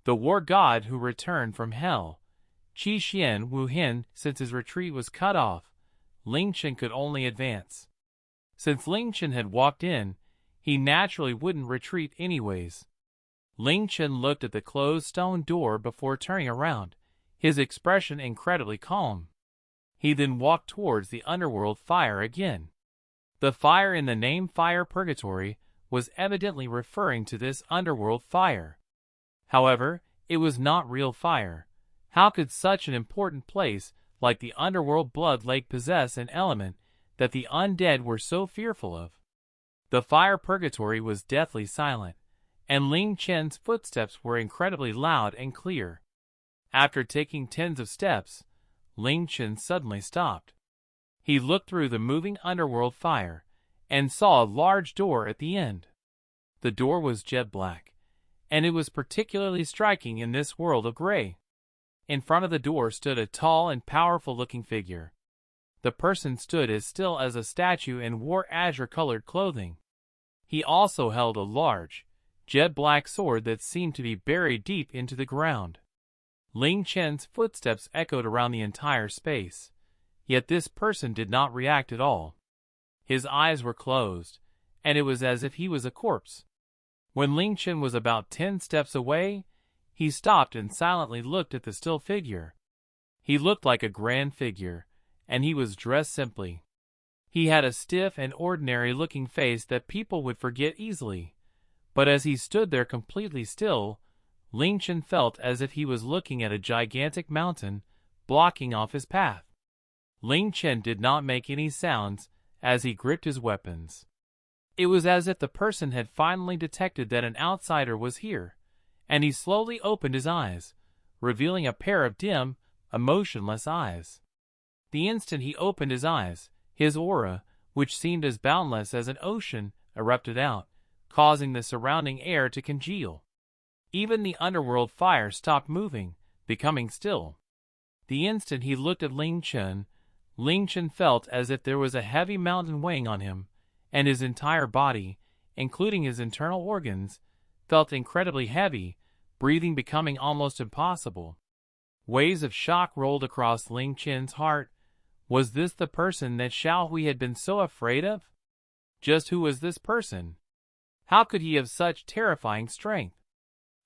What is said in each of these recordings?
the war god who returned from hell. Qi Xian Wu Hin. Since his retreat was cut off, Ling Chen could only advance. Since Ling Chen had walked in, he naturally wouldn't retreat anyways. Ling Chen looked at the closed stone door before turning around, his expression incredibly calm. He then walked towards the underworld fire again. The fire in the name Fire Purgatory was evidently referring to this underworld fire. However, it was not real fire. How could such an important place like the underworld blood lake possess an element that the undead were so fearful of? The fire purgatory was deathly silent, and Ling Chen's footsteps were incredibly loud and clear. After taking tens of steps, Ling Chen suddenly stopped. He looked through the moving underworld fire and saw a large door at the end. The door was jet black, and it was particularly striking in this world of gray. In front of the door stood a tall and powerful-looking figure. The person stood as still as a statue and wore azure-colored clothing. He also held a large, jet-black sword that seemed to be buried deep into the ground. Ling Chen's footsteps echoed around the entire space, yet this person did not react at all. His eyes were closed, and it was as if he was a corpse. When Ling Chen was about 10 steps away, he stopped and silently looked at the still figure. He looked like a grand figure, and he was dressed simply. He had a stiff and ordinary-looking face that people would forget easily, but as he stood there completely still, Ling Chen felt as if he was looking at a gigantic mountain blocking off his path. Ling Chen did not make any sounds as he gripped his weapons. It was as if the person had finally detected that an outsider was here, and he slowly opened his eyes, revealing a pair of dim, emotionless eyes. The instant he opened his eyes, his aura, which seemed as boundless as an ocean, erupted out, causing the surrounding air to congeal. Even the underworld fire stopped moving, becoming still. The instant he looked at Ling Chen felt as if there was a heavy mountain weighing on him, and his entire body, including his internal organs, felt incredibly heavy, breathing becoming almost impossible. Waves of shock rolled across Ling Chen's heart. Was this the person that Xiao Hui had been so afraid of? Just who was this person? How could he have such terrifying strength?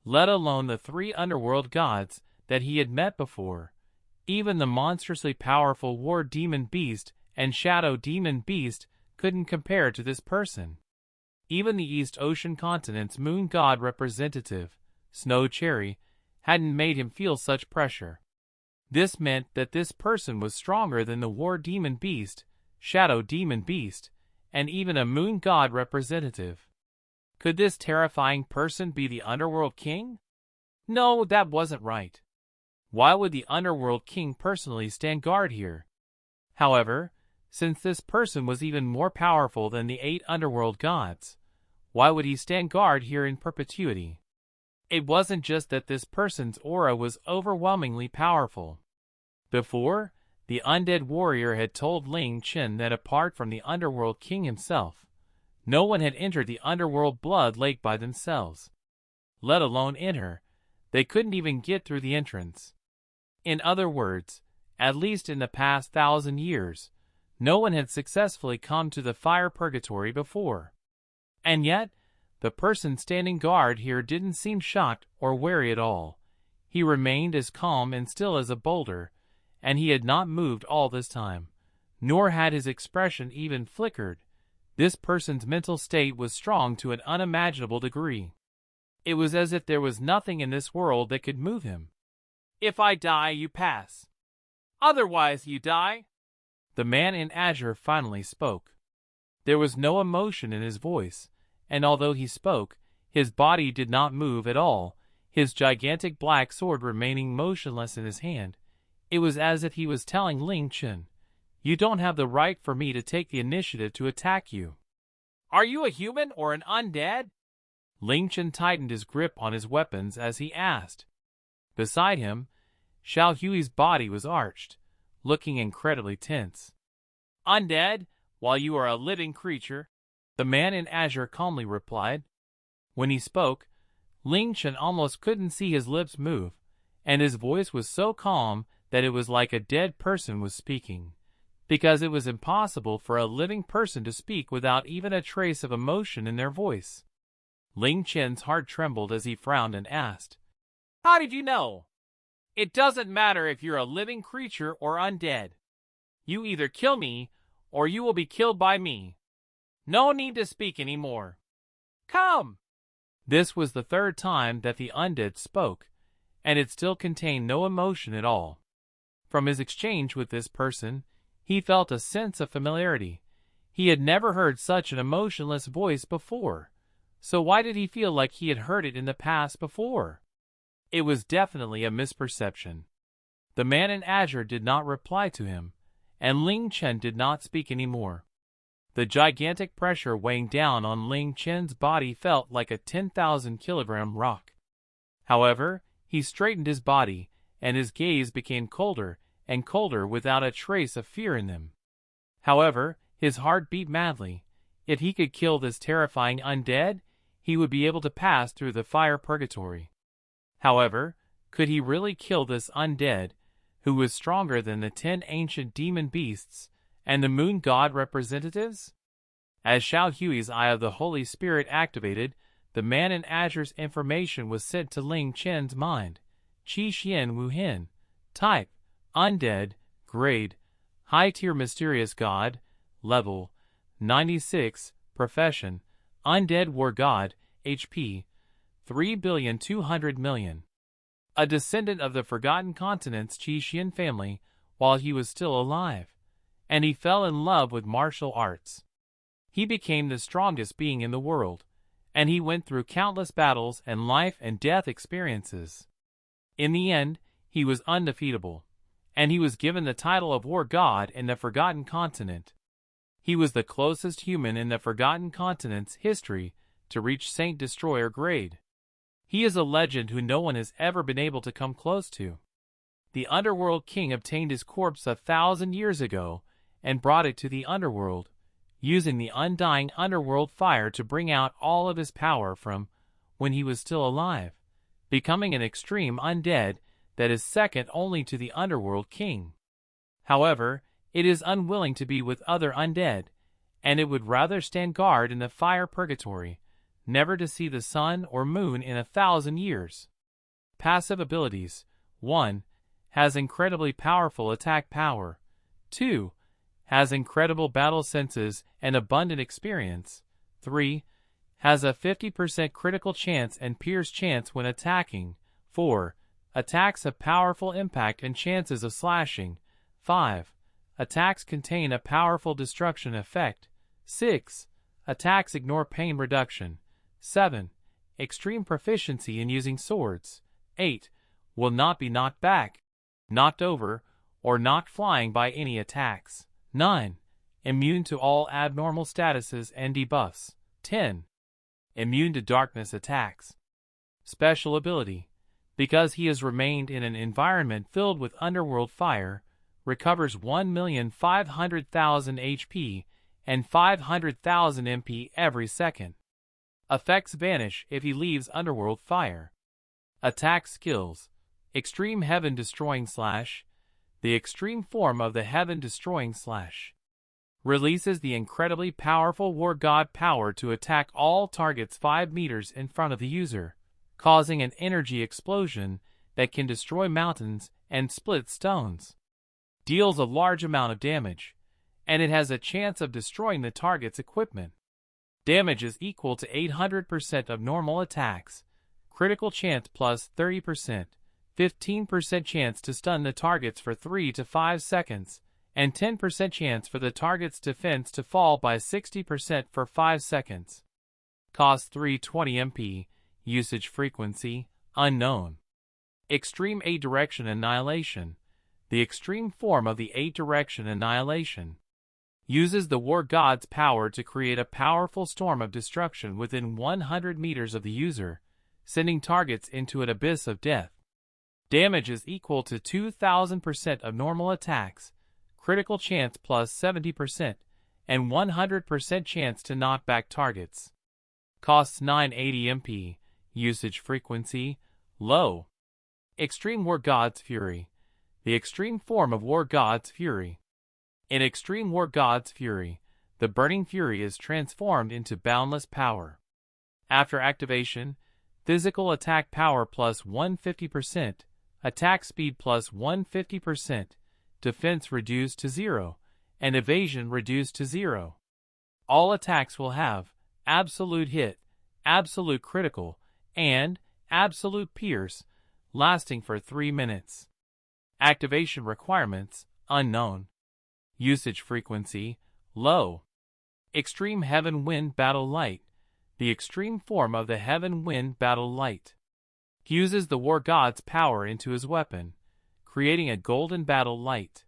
Let alone the 3 underworld gods that he had met before. Even the monstrously powerful War Demon Beast and Shadow Demon Beast couldn't compare to this person. Even the East Ocean Continent's moon god representative, Snow Cherry, hadn't made him feel such pressure. This meant that this person was stronger than the War Demon Beast, Shadow Demon Beast, and even a moon god representative. Could this terrifying person be the Underworld King? No, that wasn't right. Why would the Underworld King personally stand guard here? However, since this person was even more powerful than the 8 underworld gods, why would he stand guard here in perpetuity? It wasn't just that this person's aura was overwhelmingly powerful. Before, the undead warrior had told Ling Chen that apart from the Underworld King himself, no one had entered the Underworld Blood Lake by themselves. Let alone enter, they couldn't even get through the entrance. In other words, at least in the past 1,000 years, no one had successfully come to the fire purgatory before. And yet, the person standing guard here didn't seem shocked or wary at all. He remained as calm and still as a boulder, and he had not moved all this time, nor had his expression even flickered. This person's mental state was strong to an unimaginable degree. It was as if there was nothing in this world that could move him. If I die, you pass. Otherwise, you die. The man in azure finally spoke. There was no emotion in his voice, and although he spoke, his body did not move at all, his gigantic black sword remaining motionless in his hand. It was as if he was telling Ling Chen, "You don't have the right for me to take the initiative to attack you." "Are you a human or an undead?" Ling Chen tightened his grip on his weapons as he asked. Beside him, Xiao Hui's body was arched, looking incredibly tense. "Undead, while you are a living creature," the man in azure calmly replied. When he spoke, Ling Chen almost couldn't see his lips move, and his voice was so calm that it was like a dead person was speaking, because it was impossible for a living person to speak without even a trace of emotion in their voice. Ling Chen's heart trembled as he frowned and asked, "How did you know? It doesn't matter if you're a living creature or undead. You either kill me, or you will be killed by me. No need to speak anymore. Come!" This was the third time that the undead spoke, and it still contained no emotion at all. From his exchange with this person, he felt a sense of familiarity. He had never heard such an emotionless voice before, so why did he feel like he had heard it in the past before? It was definitely a misperception. The man in azure did not reply to him, and Ling Chen did not speak anymore. The gigantic pressure weighing down on Ling Chen's body felt like a 10,000-kilogram rock. However, he straightened his body, and his gaze became colder and colder without a trace of fear in them. However, his heart beat madly. If he could kill this terrifying undead, he would be able to pass through the fire purgatory. However, could he really kill this undead, who was stronger than the 10 ancient demon beasts and the moon god representatives? As Xiao Hui's Eye of the Holy Spirit activated, the man in azure's information was sent to Ling Chen's mind. Qi Xian Wu Hin. Type: Undead. Grade: High-tier mysterious god. Level: 96. Profession: Undead War God. HP: 3,200,000,000. A descendant of the Forgotten Continent's Qi Xian family while he was still alive, and he fell in love with martial arts. He became the strongest being in the world, and he went through countless battles and life and death experiences. In the end, he was undefeatable, and he was given the title of War God in the Forgotten Continent. He was the closest human in the Forgotten Continent's history to reach Saint Destroyer grade. He is a legend who no one has ever been able to come close to. The Underworld King obtained his corpse 1,000 years ago and brought it to the Underworld, using the undying Underworld fire to bring out all of his power from when he was still alive, becoming an extreme undead that is second only to the Underworld King. However, it is unwilling to be with other undead, and it would rather stand guard in the fire purgatory, never to see the sun or moon in 1,000 years. Passive abilities: 1. Has incredibly powerful attack power. 2. Has incredible battle senses and abundant experience. 3. Has a 50% critical chance and pierce chance when attacking. 4. Attacks have powerful impact and chances of slashing. 5. Attacks contain a powerful destruction effect. 6. Attacks ignore pain reduction. 7. Extreme proficiency in using swords. 8. Will not be knocked back, knocked over, or knocked flying by any attacks. 9. Immune to all abnormal statuses and debuffs. 10. Immune to darkness attacks. Special ability: because he has remained in an environment filled with underworld fire, recovers 1,500,000 HP and 500,000 MP every second. Effects vanish if he leaves underworld fire. Attack skills: Extreme Heaven Destroying Slash. The extreme form of the Heaven Destroying Slash releases the incredibly powerful War God power to attack all targets 5 meters in front of the user, causing an energy explosion that can destroy mountains and split stones. Deals a large amount of damage, and it has a chance of destroying the target's equipment. Damage is equal to 800% of normal attacks. Critical chance plus 30%. 15% chance to stun the targets for 3 to 5 seconds, and 10% chance for the target's defense to fall by 60% for 5 seconds. Cost 320 MP. Usage frequency: unknown. Extreme 8-Direction Annihilation. The extreme form of the 8-Direction Annihilation uses the War God's power to create a powerful storm of destruction within 100 meters of the user, sending targets into an abyss of death. Damage is equal to 2,000% of normal attacks, critical chance plus 70%, and 100% chance to knock back targets. Costs 980 MP. Usage frequency, low. Extreme War God's Fury. The extreme form of War God's Fury. In Extreme War God's Fury, the Burning Fury is transformed into boundless power. After activation, physical attack power plus 150%, attack speed plus 150%, defense reduced to 0, and evasion reduced to 0. All attacks will have absolute hit, absolute critical, and absolute pierce, lasting for 3 minutes. Activation requirements, unknown. Usage frequency, low. Extreme Heaven Wind Battle Light. The extreme form of the Heaven Wind Battle Light. Fuses the War God's power into his weapon, creating a golden battle light.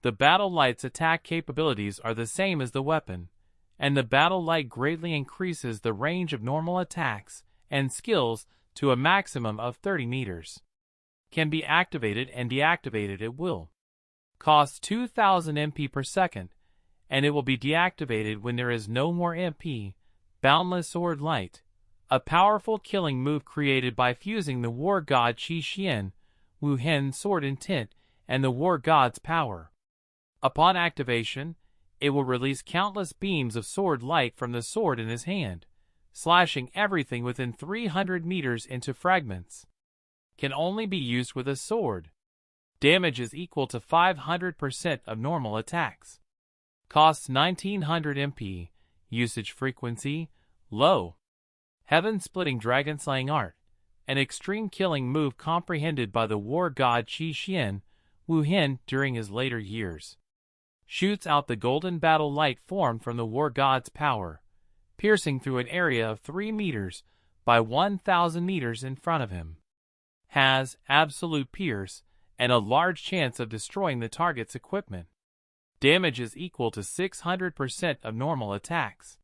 The battle light's attack capabilities are the same as the weapon, and the battle light greatly increases the range of normal attacks and skills to a maximum of 30 meters. Can be activated and deactivated at will. Costs 2000 MP per second, and it will be deactivated when there is no more MP. Boundless Sword Light. A powerful killing move created by fusing the War God Qi Xian, Wu Hen's sword intent, and the War God's power. Upon activation, it will release countless beams of sword light from the sword in his hand, slashing everything within 300 meters into fragments. Can only be used with a sword. Damage is equal to 500% of normal attacks. Costs 1900 MP. Usage frequency, low. Heaven-splitting dragon-slaying art. An extreme killing move comprehended by the War God Qi Xian, Wu Hen during his later years. Shoots out the golden battle light formed from the War God's power, piercing through an area of 3 meters by 1000 meters in front of him. Has absolute pierce and a large chance of destroying the target's equipment. Damage is equal to 600% of normal attacks.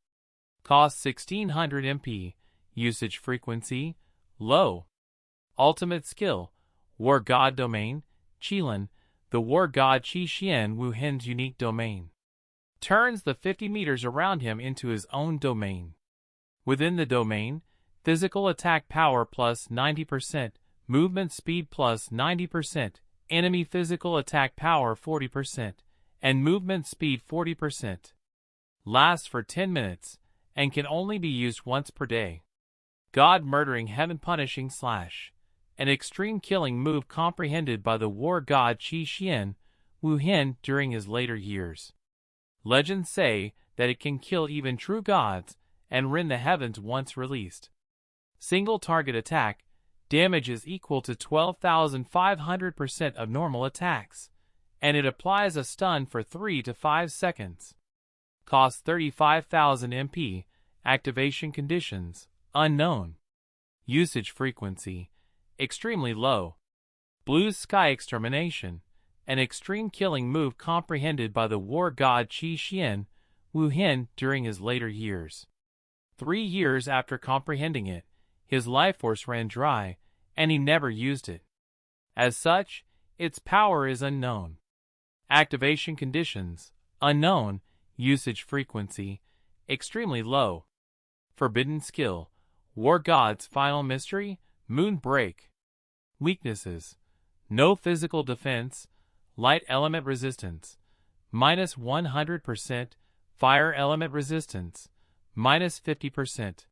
Costs 1600 MP. Usage frequency, low. Ultimate skill, War God Domain, Qilin, the War God Qi Xian Wu Hen's unique domain. Turns the 50 meters around him into his own domain. Within the domain, physical attack power plus 90%, movement speed plus 90%, enemy physical attack power 40%, and movement speed 40%. Lasts for 10 minutes, and can only be used once per day. God Murdering Heaven Punishing Slash. An extreme killing move comprehended by the War God Qi Xian, Wu Hen during his later years. Legends say that it can kill even true gods and rend the heavens once released. Single target attack, damage is equal to 12,500% of normal attacks, and it applies a stun for 3 to 5 seconds. Costs 35,000 MP. Activation conditions, unknown. Usage frequency, extremely low. Blue Sky Extermination. An extreme killing move comprehended by the War God Qi Xian, Wu Hen during his later years. 3 years after comprehending it, his life force ran dry, and he never used it. As such, its power is unknown. Activation conditions, unknown. Usage frequency, extremely low. Forbidden skill, War God's Final Mystery, Moon Break. Weaknesses, no physical defense, light element resistance, minus 100%, fire element resistance, minus 50%.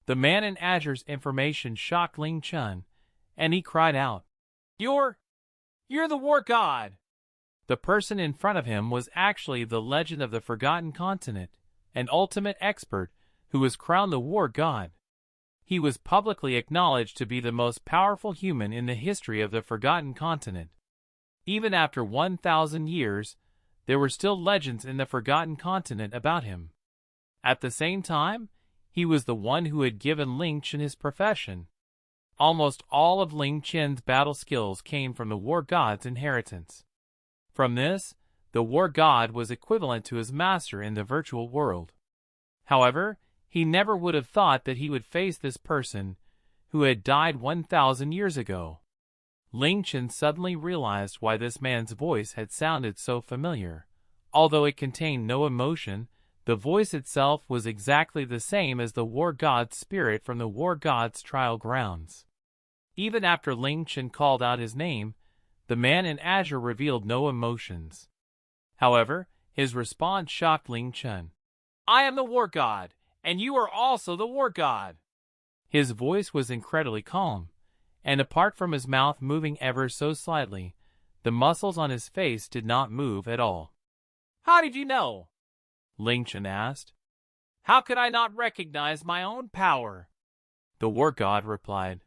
The man in Azure's information shocked Ling Chen, and he cried out, You're the War God! The person in front of him was actually the legend of the Forgotten Continent, an ultimate expert who was crowned the War God. He was publicly acknowledged to be the most powerful human in the history of the Forgotten Continent. Even after 1,000 years, there were still legends in the Forgotten Continent about him. At the same time, he was the one who had given Ling Chen his profession. Almost all of Ling Chen's battle skills came from the War God's inheritance. From this, the War God was equivalent to his master in the virtual world. However, he never would have thought that he would face this person, who had died 1,000 years ago. Ling Chen suddenly realized why this man's voice had sounded so familiar. Although it contained no emotion, The voice itself was exactly the same as the war god's spirit from the war god's trial grounds. Even after Ling Chen called out his name, the man in azure revealed no emotions. However, his response shocked Ling Chen. "I am the war god, and you are also the war god." His voice was incredibly calm, and apart from his mouth moving ever so slightly, the muscles on his face did not move at all. "How did you know?" Ling Chen asked. "How could I not recognize my own power?" The war god replied.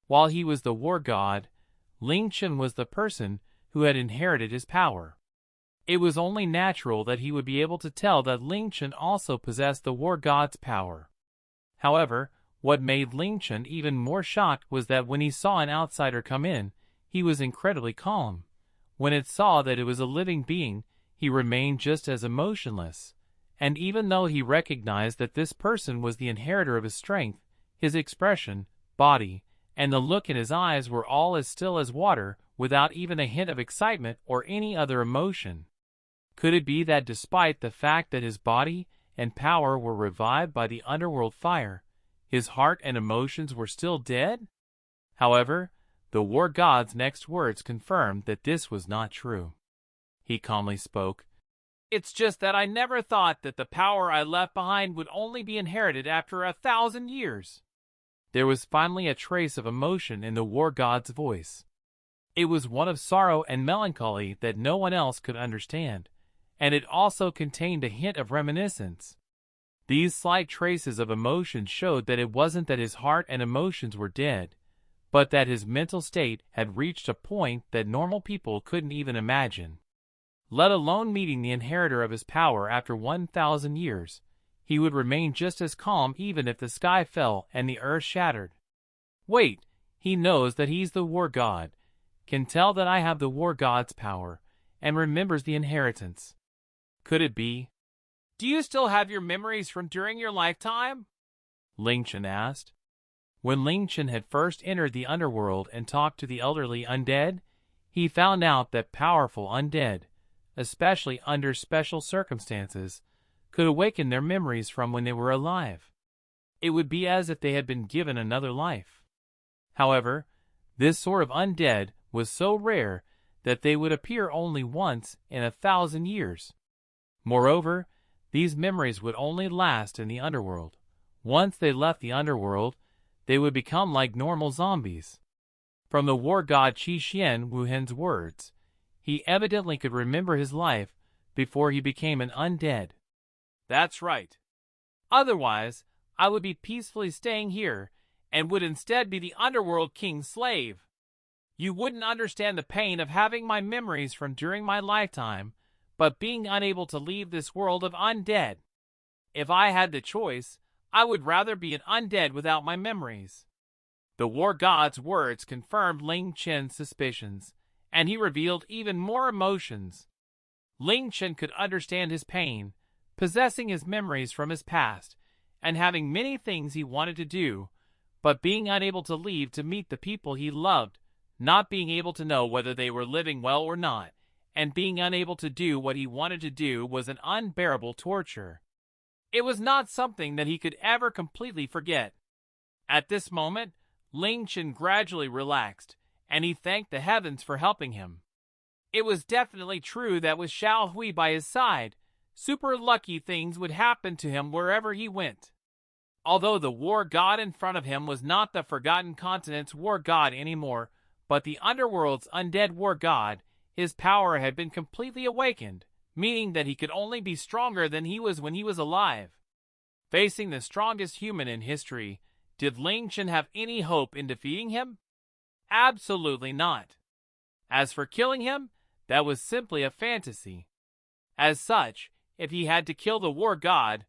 While he was the war god, Ling Chen was the person who had inherited his power. It was only natural that he would be able to tell that Ling Chen also possessed the war god's power. However, what made Ling Chen even more shocked was that when he saw an outsider come in, he was incredibly calm. When it saw that it was a living being, he remained just as emotionless. And even though he recognized that this person was the inheritor of his strength, his expression, body, and the look in his eyes were all as still as water, without even a hint of excitement or any other emotion. Could it be that despite the fact that his body and power were revived by the underworld fire, his heart and emotions were still dead? However, the war god's next words confirmed that this was not true. He calmly spoke. "It's just that I never thought that the power I left behind would only be inherited after 1,000 years. There was finally a trace of emotion in the war god's voice. It was one of sorrow and melancholy that no one else could understand, and it also contained a hint of reminiscence. These slight traces of emotion showed that it wasn't that his heart and emotions were dead, but that his mental state had reached a point that normal people couldn't even imagine. Let alone meeting the inheritor of his power after 1,000 years, he would remain just as calm even if the sky fell and the earth shattered. Wait, he knows that he's the war god, can tell that I have the war god's power, and remembers the inheritance. Could it be? Do you still have your memories from during your lifetime?" Ling Chen asked. When Ling Chen had first entered the underworld and talked to the elderly undead, he found out that powerful undead, especially under special circumstances, could awaken their memories from when they were alive. It would be as if they had been given another life. However, this sort of undead was so rare that they would appear only once in 1,000 years. Moreover, these memories would only last in the underworld. Once they left the underworld, they would become like normal zombies. From the war god Qixian Wuhen's words, he evidently could remember his life before he became an undead. "That's right. Otherwise, I would be peacefully staying here and would instead be the underworld king's slave. You wouldn't understand the pain of having my memories from during my lifetime, but being unable to leave this world of undead. If I had the choice, I would rather be an undead without my memories." The war god's words confirmed Ling Chen's suspicions, and he revealed even more emotions. Ling Chen could understand his pain, possessing his memories from his past, and having many things he wanted to do, but being unable to leave to meet the people he loved, not being able to know whether they were living well or not, and being unable to do what he wanted to do was an unbearable torture. It was not something that he could ever completely forget. At this moment, Ling Chen gradually relaxed, and he thanked the heavens for helping him. It was definitely true that with Xiao Hui by his side, super lucky things would happen to him wherever he went. Although the war god in front of him was not the Forgotten Continent's war god anymore, but the underworld's undead war god, his power had been completely awakened, meaning that he could only be stronger than he was when he was alive. Facing the strongest human in history, did Ling Chen have any hope in defeating him? Absolutely not. As for killing him, that was simply a fantasy. As such, if he had to kill the war god,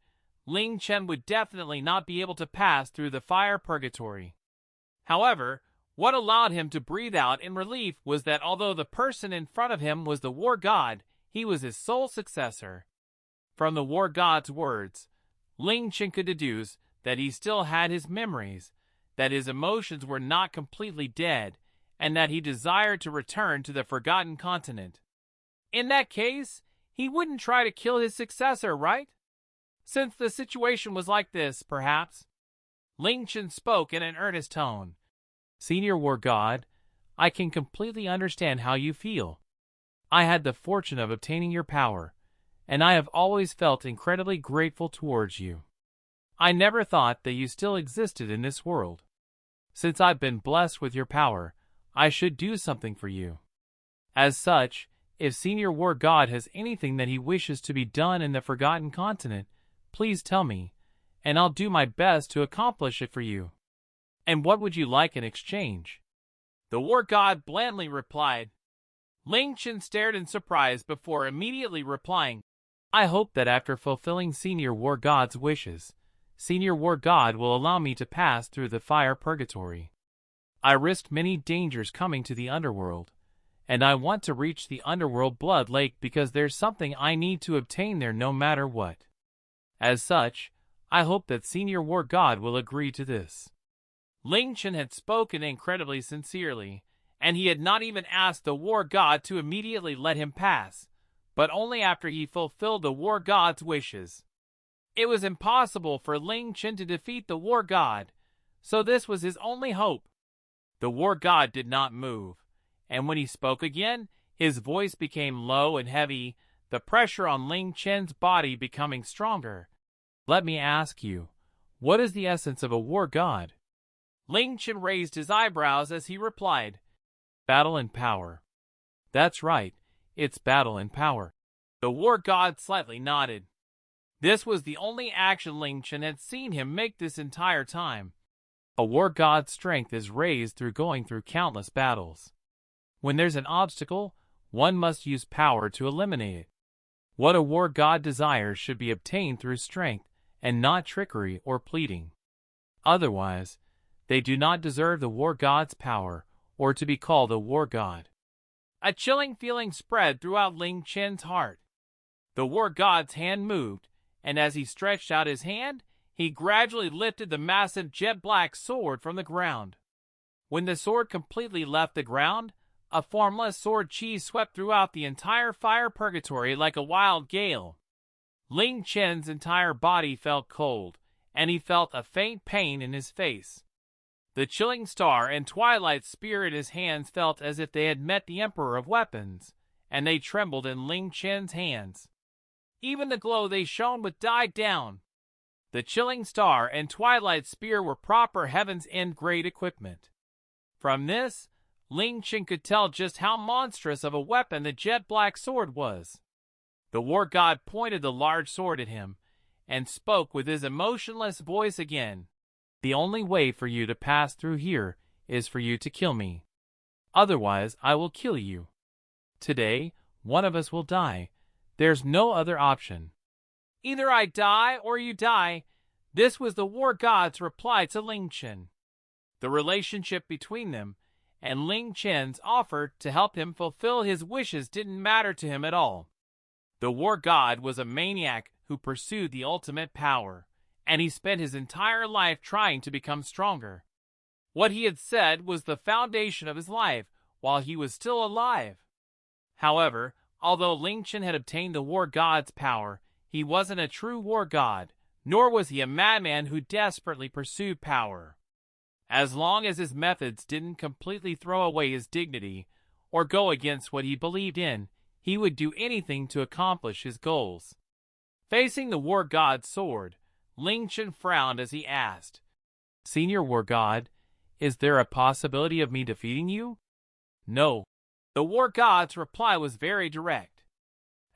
Ling Chen would definitely not be able to pass through the fire purgatory. However, what allowed him to breathe out in relief was that although the person in front of him was the war god, he was his sole successor. From the war god's words, Ling Chen could deduce that he still had his memories, that his emotions were not completely dead, and that he desired to return to the Forgotten Continent. In that case, he wouldn't try to kill his successor, right? Since the situation was like this, perhaps. Ling Chen spoke in an earnest tone. Senior War God, I can completely understand how you feel. I had the fortune of obtaining your power, and I have always felt incredibly grateful towards you. I never thought that you still existed in this world. Since I've been blessed with your power, I should do something for you. As such, if Senior War God has anything that he wishes to be done in the Forgotten Continent, please tell me, and I'll do my best to accomplish it for you. And what would you like in exchange? The War God blandly replied. Ling Chen stared in surprise before immediately replying, I hope that after fulfilling Senior War God's wishes, Senior War God will allow me to pass through the fire purgatory. I risked many dangers coming to the underworld, and I want to reach the underworld blood lake because there's something I need to obtain there no matter what. As such, I hope that Senior War God will agree to this. Ling Chen had spoken incredibly sincerely, and he had not even asked the War God to immediately let him pass, but only after he fulfilled the War God's wishes. It was impossible for Ling Chen to defeat the War God, so this was his only hope. The War God did not move, and when he spoke again, his voice became low and heavy, the pressure on Ling Chen's body becoming stronger. Let me ask you, what is the essence of a War God? Ling Chen raised his eyebrows as he replied, Battle and power. That's right, it's battle and power. The War God slightly nodded. This was the only action Ling Chen had seen him make this entire time. A War God's strength is raised through going through countless battles. When there's an obstacle, one must use power to eliminate it. What a War God desires should be obtained through strength and not trickery or pleading. Otherwise, they do not deserve the War God's power or to be called a War God. A chilling feeling spread throughout Ling Chen's heart. The War God's hand moved, and as he stretched out his hand, he gradually lifted the massive jet-black sword from the ground. When the sword completely left the ground, a formless sword chi swept throughout the entire fire purgatory like a wild gale. Ling Chen's entire body felt cold, and he felt a faint pain in his face. The chilling star and twilight spear in his hands felt as if they had met the Emperor of Weapons, and they trembled in Ling Chen's hands. Even the glow they shone with died down. The chilling star and twilight spear were proper Heaven's End grade equipment. From this, Ling Chen could tell just how monstrous of a weapon the jet-black sword was. The War God pointed the large sword at him, and spoke with his emotionless voice again. The only way for you to pass through here is for you to kill me. Otherwise, I will kill you. Today, one of us will die. There's no other option. Either I die or you die. This was the War God's reply to Ling Chen. The relationship between them and Ling Chen's offer to help him fulfill his wishes didn't matter to him at all. The War God was a maniac who pursued the ultimate power, and he spent his entire life trying to become stronger. What he had said was the foundation of his life while he was still alive. However, although Ling Chen had obtained the War God's power, he wasn't a true War God, nor was he a madman who desperately pursued power. As long as his methods didn't completely throw away his dignity or go against what he believed in, he would do anything to accomplish his goals. Facing the War God's sword, Ling Chen frowned as he asked, Senior War God, is there a possibility of me defeating you? No. The War God's reply was very direct.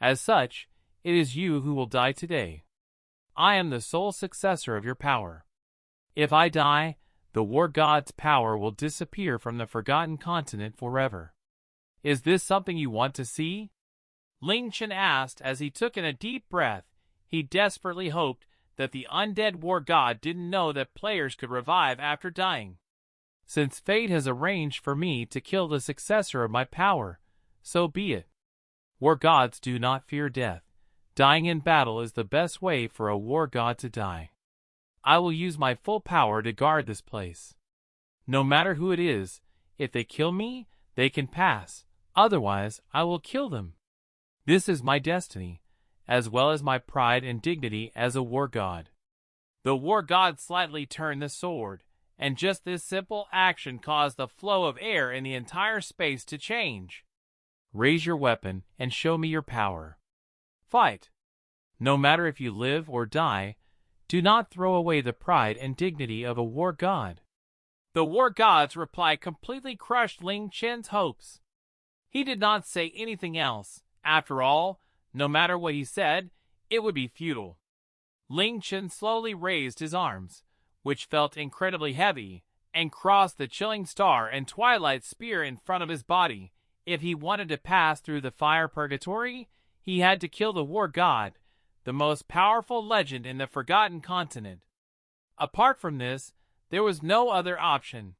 As such, it is you who will die today. I am the sole successor of your power. If I die, the War God's power will disappear from the Forgotten Continent forever. Is this something you want to see? Ling Chen asked as he took in a deep breath. He desperately hoped that the undead War God didn't know that players could revive after dying. Since fate has arranged for me to kill the successor of my power, so be it. War Gods do not fear death. Dying in battle is the best way for a War God to die. I will use my full power to guard this place. No matter who it is, if they kill me, they can pass. Otherwise, I will kill them. This is my destiny, as well as my pride and dignity as a war god." The war god slightly turned the sword, and just this simple action caused the flow of air in the entire space to change. "Raise your weapon and show me your power. Fight. No matter if you live or die, do not throw away the pride and dignity of a war god." The war god's reply completely crushed Ling Chen's hopes. He did not say anything else. After all, no matter what he said, it would be futile. Ling Chen slowly raised his arms, which felt incredibly heavy, and crossed the chilling star and twilight spear in front of his body. If he wanted to pass through the fire purgatory, he had to kill the war god, the most powerful legend in the Forgotten Continent. Apart from this, there was no other option.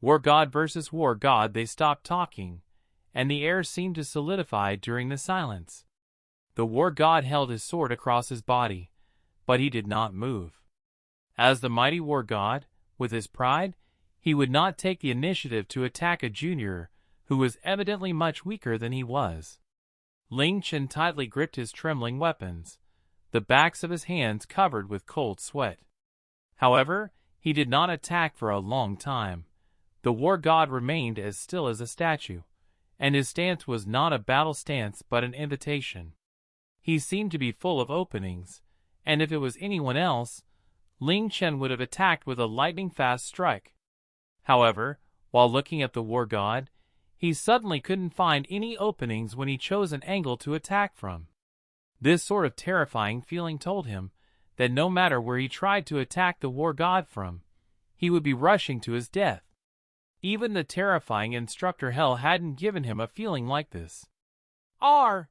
War god versus war god. They stopped talking, and the air seemed to solidify during the silence. The war god held his sword across his body, but he did not move. As the mighty war god, with his pride, he would not take the initiative to attack a junior who was evidently much weaker than he was. Ling Chen tightly gripped his trembling weapons, the backs of his hands covered with cold sweat. However, he did not attack for a long time. The war god remained as still as a statue, and his stance was not a battle stance but an invitation. He seemed to be full of openings, and if it was anyone else, Ling Chen would have attacked with a lightning-fast strike. However, while looking at the war god, he suddenly couldn't find any openings when he chose an angle to attack from. This sort of terrifying feeling told him that no matter where he tried to attack the war god from, he would be rushing to his death. Even the terrifying instructor Hell hadn't given him a feeling like this. Are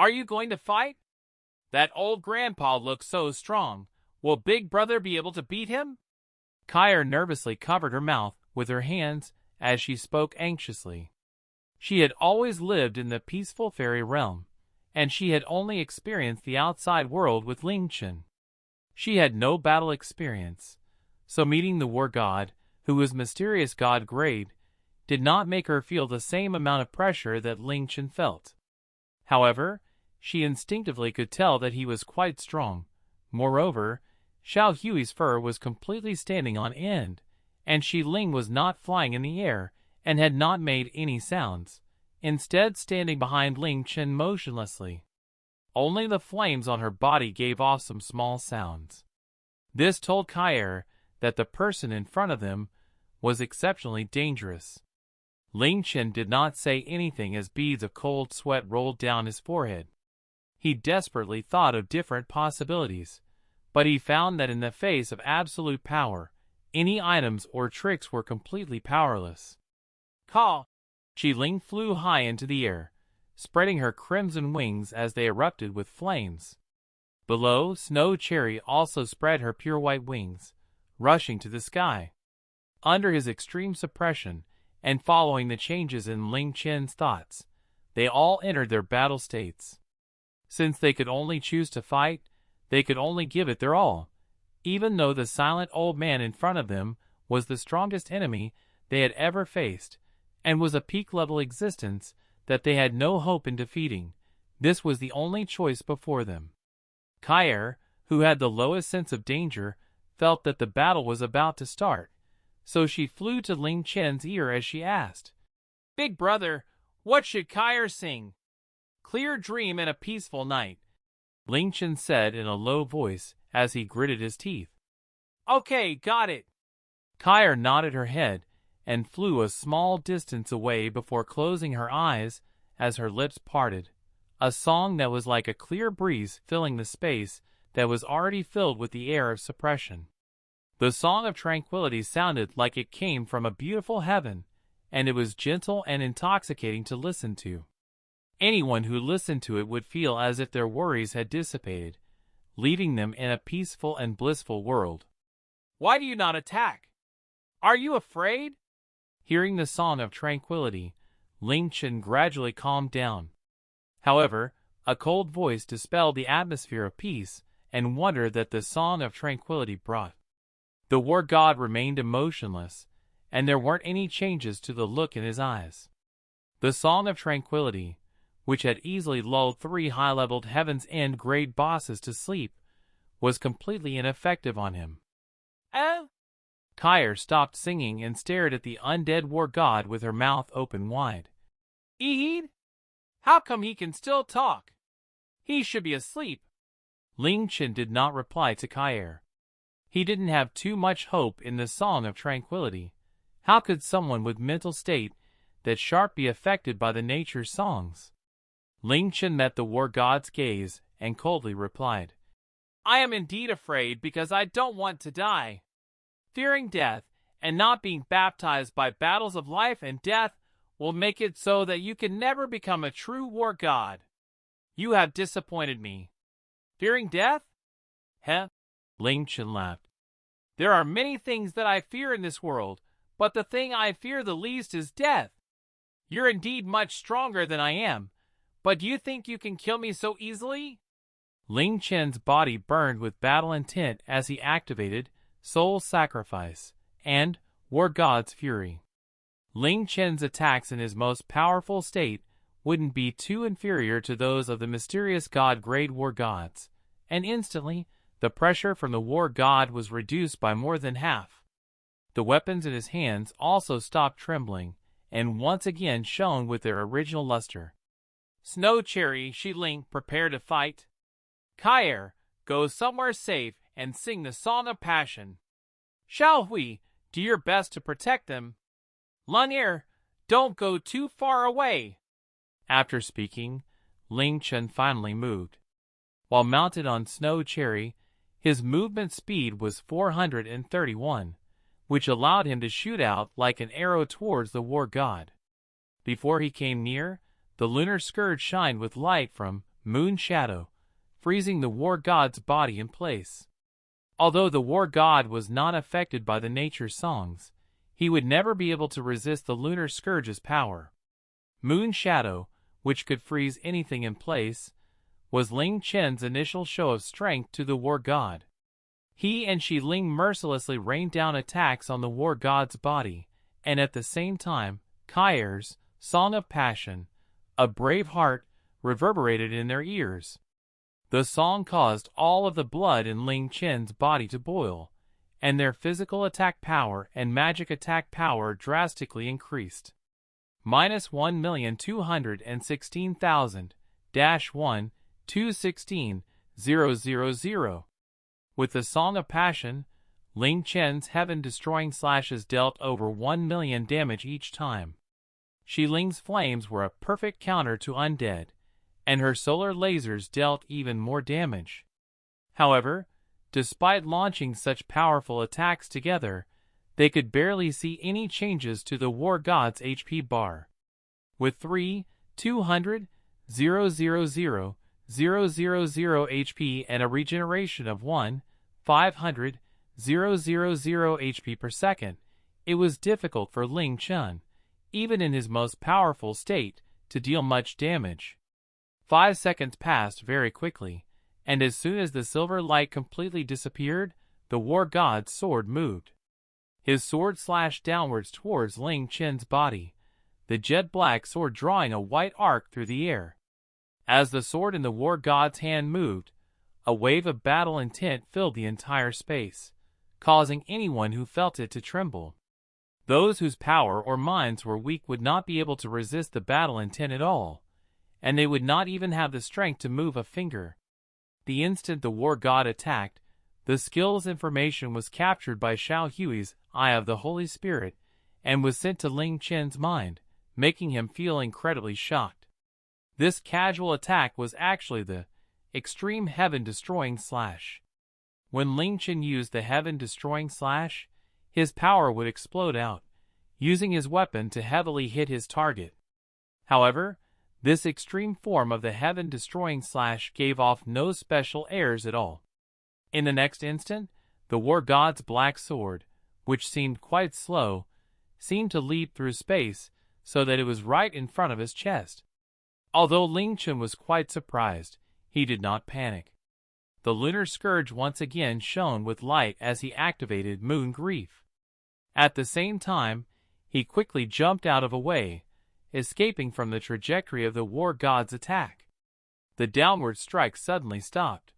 you going to fight? That old grandpa looks so strong. Will Big Brother be able to beat him? Kyra nervously covered her mouth with her hands as she spoke anxiously. She had always lived in the peaceful fairy realm, and she had only experienced the outside world with Ling Chen. She had no battle experience, so meeting the war god, who was mysterious god grade, did not make her feel the same amount of pressure that Ling Chen felt. However, she instinctively could tell that he was quite strong. Moreover, Xiao Hui's fur was completely standing on end, and Shi Ling was not flying in the air and had not made any sounds, instead standing behind Ling Chen motionlessly. Only the flames on her body gave off some small sounds. This told Kyra that the person in front of them was exceptionally dangerous. Ling Chen did not say anything as beads of cold sweat rolled down his forehead. He desperately thought of different possibilities, but he found that in the face of absolute power, any items or tricks were completely powerless. Ka! Shi Ling flew high into the air, spreading her crimson wings as they erupted with flames. Below, Snow Cherry also spread her pure white wings, rushing to the sky. Under his extreme suppression, and following the changes in Ling Chen's thoughts, they all entered their battle states. Since they could only choose to fight, they could only give it their all, even though the silent old man in front of them was the strongest enemy they had ever faced, and was a peak-level existence that they had no hope in defeating. This was the only choice before them. Kyra, who had the lowest sense of danger, felt that the battle was about to start, so she flew to Ling Chen's ear as she asked, "Big Brother, what should Kyra sing?" "Clear Dream and a Peaceful Night," Ling Chen said in a low voice as he gritted his teeth. "Okay, got it." Kyra nodded her head and flew a small distance away before closing her eyes as her lips parted. A song that was like a clear breeze filling the space that was already filled with the air of suppression. The Song of Tranquility sounded like it came from a beautiful heaven, and it was gentle and intoxicating to listen to. Anyone who listened to it would feel as if their worries had dissipated, leaving them in a peaceful and blissful world. "Why do you not attack? Are you afraid?" Hearing the Song of Tranquility, Ling Chen gradually calmed down. However, a cold voice dispelled the atmosphere of peace and wonder that the Song of Tranquility brought. The war god remained emotionless, and there weren't any changes to the look in his eyes. The Song of Tranquility, which had easily lulled 3 high-leveled Heaven's End grade bosses to sleep, was completely ineffective on him. Kyr stopped singing and stared at the undead war god with her mouth open wide. Eheed? How come he can still talk? He should be asleep. Ling Chen did not reply to Kyr. He didn't have too much hope in the Song of Tranquility. How could someone with mental state that sharp be affected by the nature's songs? Ling Chen met the war god's gaze and coldly replied, I am indeed afraid because I don't want to die. Fearing death and not being baptized by battles of life and death will make it so that you can never become a true war god. You have disappointed me. Fearing death? Heh? Ling Chen laughed. There are many things that I fear in this world, but the thing I fear the least is death. You're indeed much stronger than I am, but do you think you can kill me so easily? Ling Chen's body burned with battle intent as he activated Soul Sacrifice and War God's Fury. Ling Chen's attacks in his most powerful state wouldn't be too inferior to those of the mysterious god-grade war gods, and instantly, the pressure from the war god was reduced by more than half. The weapons in his hands also stopped trembling, and once again shone with their original luster. Snow Cherry, Ling, prepare to fight. Kyr, go somewhere safe and sing the Song of Passion. Xiao Hui, do your best to protect them. Leng'Er, don't go too far away. After speaking, Ling Chen finally moved. While mounted on Snow Cherry, his movement speed was 431, which allowed him to shoot out like an arrow towards the war god. Before he came near, the lunar scourge shined with light from Moon Shadow, freezing the war god's body in place. Although the war god was not affected by the nature songs, he would never be able to resist the lunar scourge's power. Moon Shadow, which could freeze anything in place, was Ling Chen's initial show of strength to the war god. He and Ling mercilessly rained down attacks on the war god's body, and at the same time, Kyr's Song of Passion, a brave heart, reverberated in their ears. The song caused all of the blood in Ling Chen's body to boil, and their physical attack power and magic attack power drastically increased. Minus 1,216,000-1,216,000. With the Song of Passion, Ling Chen's heaven-destroying slashes dealt over 1 million damage each time. Ling's flames were a perfect counter to undead, and her solar lasers dealt even more damage. However, despite launching such powerful attacks together, they could barely see any changes to the war god's HP bar. With 200,000 HP and a regeneration of 500,000 HP per second, it was difficult for Ling Chen, even in his most powerful state, to deal much damage. 5 seconds passed very quickly, and as soon as the silver light completely disappeared, the war god's sword moved. His sword slashed downwards towards Ling Chen's body, the jet-black sword drawing a white arc through the air. As the sword in the war god's hand moved, a wave of battle intent filled the entire space, causing anyone who felt it to tremble. Those whose power or minds were weak would not be able to resist the battle intent at all, and they would not even have the strength to move a finger. The instant the war god attacked, the skill's information was captured by Xiao Hui's Eye of the Holy Spirit and was sent to Ling Chen's mind, making him feel incredibly shocked. This casual attack was actually the Extreme Heaven-Destroying Slash. When Ling Chen used the Heaven-Destroying Slash, his power would explode out, using his weapon to heavily hit his target. However, this extreme form of the Heaven-Destroying Slash gave off no special airs at all. In the next instant, the war god's black sword, which seemed quite slow, seemed to leap through space so that it was right in front of his chest. Although Ling Chen was quite surprised, he did not panic. The lunar scourge once again shone with light as he activated Moon Grief. At the same time, he quickly jumped out of a way, escaping from the trajectory of the war god's attack. The downward strike suddenly stopped.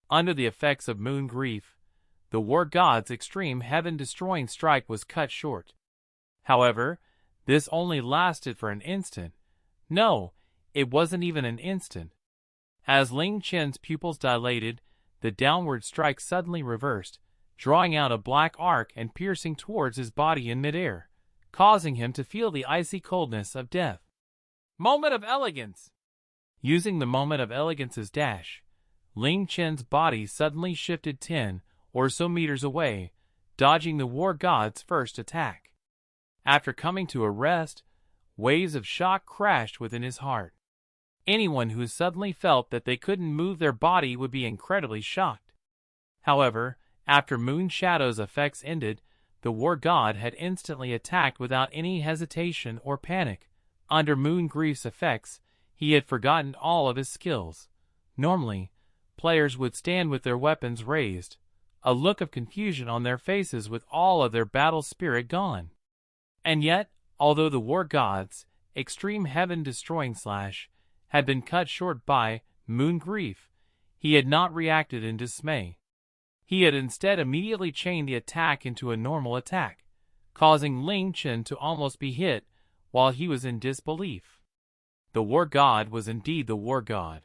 Under the effects of moon grief, the war god's extreme heaven-destroying strike was cut short. However, this only lasted for an instant. No, it wasn't even an instant. As Ling Chen's pupils dilated, the downward strike suddenly reversed, drawing out a black arc and piercing towards his body in midair, causing him to feel the icy coldness of death. Moment of elegance! Using the moment of elegance's dash, Ling Chen's body suddenly shifted 10 or so meters away, dodging the war god's first attack. After coming to a rest, waves of shock crashed within his heart. Anyone who suddenly felt that they couldn't move their body would be incredibly shocked. However, after Moon Shadow's effects ended, the war god had instantly attacked without any hesitation or panic. Under Moon Grief's effects, he had forgotten all of his skills. Normally, players would stand with their weapons raised, a look of confusion on their faces with all of their battle spirit gone. And yet, although the war god's extreme heaven-destroying slash had been cut short by Moon Grief, he had not reacted in dismay. He had instead immediately chained the attack into a normal attack, causing Ling Chen to almost be hit while he was in disbelief. The war god was indeed the war god.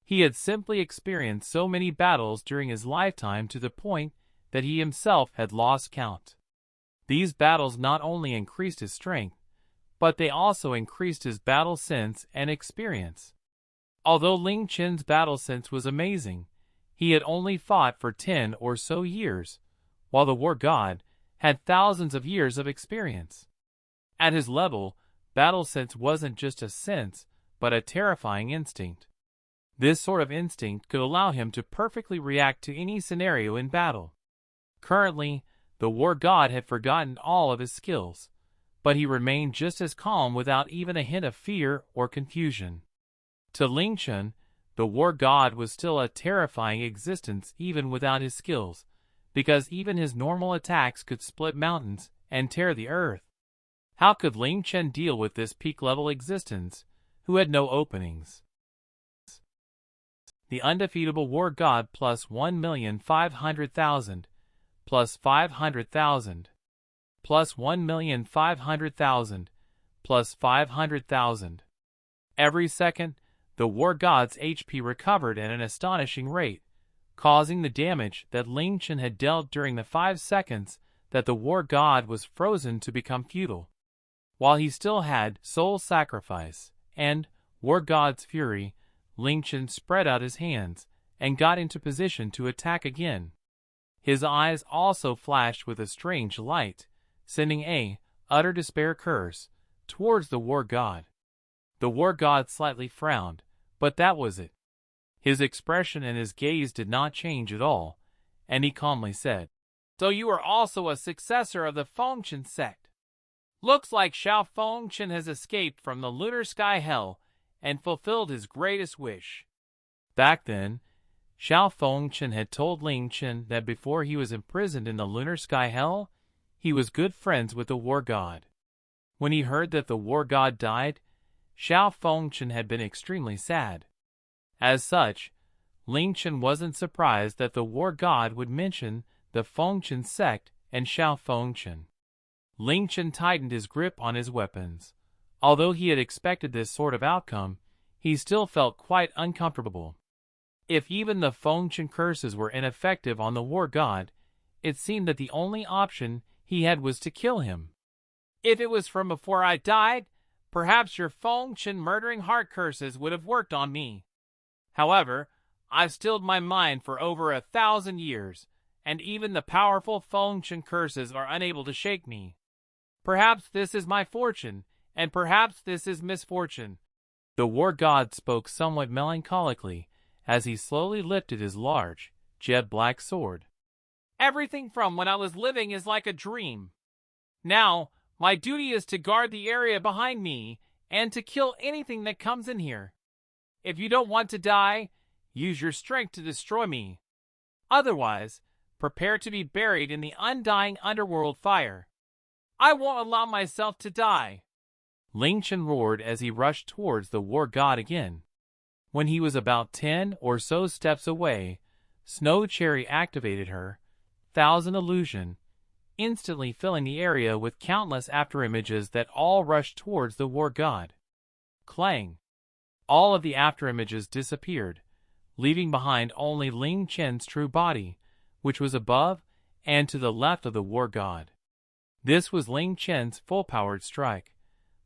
He had simply experienced so many battles during his lifetime to the point that he himself had lost count. These battles not only increased his strength, but they also increased his battle sense and experience. Although Ling Chen's battle sense was amazing, he had only fought for 10 or so years, while the war god had thousands of years of experience. At his level, battle sense wasn't just a sense, but a terrifying instinct. This sort of instinct could allow him to perfectly react to any scenario in battle. Currently, the war god had forgotten all of his skills, but he remained just as calm without even a hint of fear or confusion. To Ling Chen, the war god was still a terrifying existence even without his skills, because even his normal attacks could split mountains and tear the earth. How could Ling Chen deal with this peak-level existence, who had no openings? The Undefeatable War God plus 1,500,000, plus 500,000, plus 1,500,000, plus 500,000. Every second, the war god's HP recovered at an astonishing rate, causing the damage that Ling Chen had dealt during the 5 seconds that the war god was frozen to become futile. While he still had Soul Sacrifice and War God's Fury, Ling Chen spread out his hands and got into position to attack again. His eyes also flashed with a strange light, sending a utter despair curse towards the war god. The war god slightly frowned, but that was it. His expression and his gaze did not change at all, and he calmly said, "So you are also a successor of the Fengchen sect. Looks like Xiao Fengchen has escaped from the lunar sky hell and fulfilled his greatest wish." Back then, Xiao Fengchen had told Ling Chen that before he was imprisoned in the lunar sky hell, he was good friends with the war god. When he heard that the war god died, Xiao Fengchen had been extremely sad. As such, Ling Chen wasn't surprised that the war god would mention the Fengchen sect and Xiao Fengchen. Ling Chen tightened his grip on his weapons. Although he had expected this sort of outcome, he still felt quite uncomfortable. If even the Fengchen curses were ineffective on the war god, it seemed that the only option he had was to kill him. "If it was from before I died, perhaps your Fengchen murdering heart curses would have worked on me. However, I've stilled my mind for over 1,000 years, and even the powerful Fengchen curses are unable to shake me. Perhaps this is my fortune, and perhaps this is misfortune." The war god spoke somewhat melancholically as he slowly lifted his large, jet-black sword. "Everything from when I was living is like a dream. Now, my duty is to guard the area behind me and to kill anything that comes in here. If you don't want to die, use your strength to destroy me. Otherwise, prepare to be buried in the undying underworld fire. I won't allow myself to die." Ling Chen roared as he rushed towards the war god again. When he was about 10 or so steps away, Snow Cherry activated her Thousand Illusion, instantly filling the area with countless afterimages that all rushed towards the war god. Clang! All of the afterimages disappeared, leaving behind only Ling Chen's true body, which was above and to the left of the war god. This was Ling Chen's full-powered strike,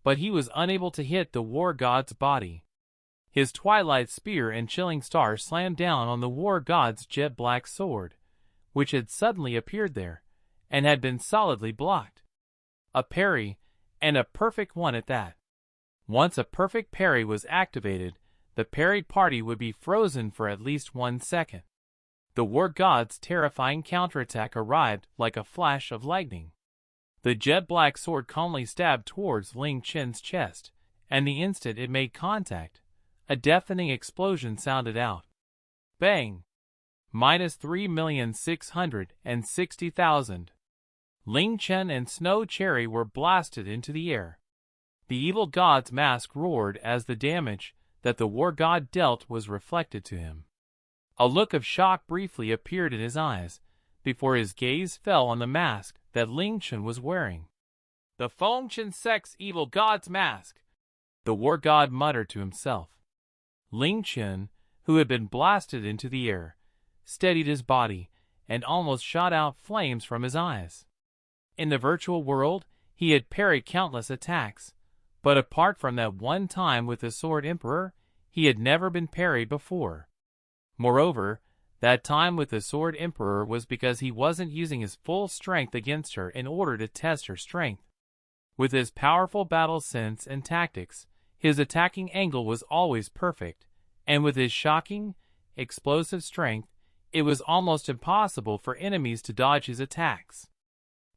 but he was unable to hit the war god's body. His Twilight Spear and Chilling Star slammed down on the war god's jet black sword, which had suddenly appeared there, and had been solidly blocked. A parry, and a perfect one at that. Once a perfect parry was activated, the parried party would be frozen for at least 1 second. The war god's terrifying counterattack arrived like a flash of lightning. The jet black sword calmly stabbed towards Ling Chen's chest, and the instant it made contact, a deafening explosion sounded out. Bang! Minus 3,660,000. Ling Chen and Snow Cherry were blasted into the air. The evil god's mask roared as the damage that the war god dealt was reflected to him. A look of shock briefly appeared in his eyes, before his gaze fell on the mask that Ling Chen was wearing. The Feng Chen Sex evil god's mask, the war god muttered to himself. Ling Chen, who had been blasted into the air, steadied his body and almost shot out flames from his eyes. In the virtual world, he had parried countless attacks, but apart from that one time with the Sword Emperor, he had never been parried before. Moreover, that time with the Sword Emperor was because he wasn't using his full strength against her in order to test her strength. With his powerful battle sense and tactics, his attacking angle was always perfect, and with his shocking, explosive strength, it was almost impossible for enemies to dodge his attacks.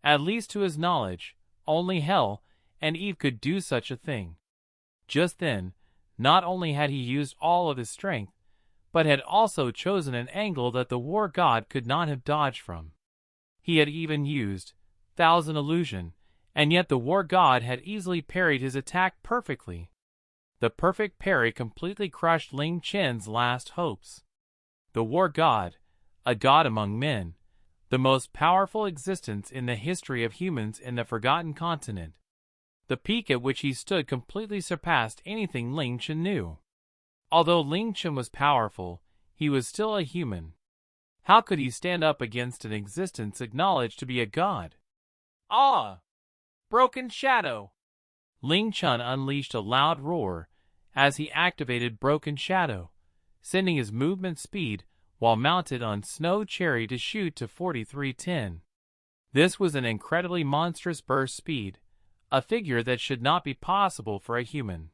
At least to his knowledge, only Hell and Eve could do such a thing. Just then, not only had he used all of his strength, but had also chosen an angle that the war god could not have dodged from. He had even used Thousand Illusion, and yet the war god had easily parried his attack perfectly. The perfect parry completely crushed Ling Chen's last hopes. The war god, a god among men, the most powerful existence in the history of humans in the Forgotten Continent. The peak at which he stood completely surpassed anything Ling Chen knew. Although Ling Chen was powerful, he was still a human. How could he stand up against an existence acknowledged to be a god? Ah! Broken Shadow! Ling Chen unleashed a loud roar as he activated Broken Shadow, sending his movement speed while mounted on Snow Cherry to shoot to 4310. This was an incredibly monstrous burst speed, a figure that should not be possible for a human.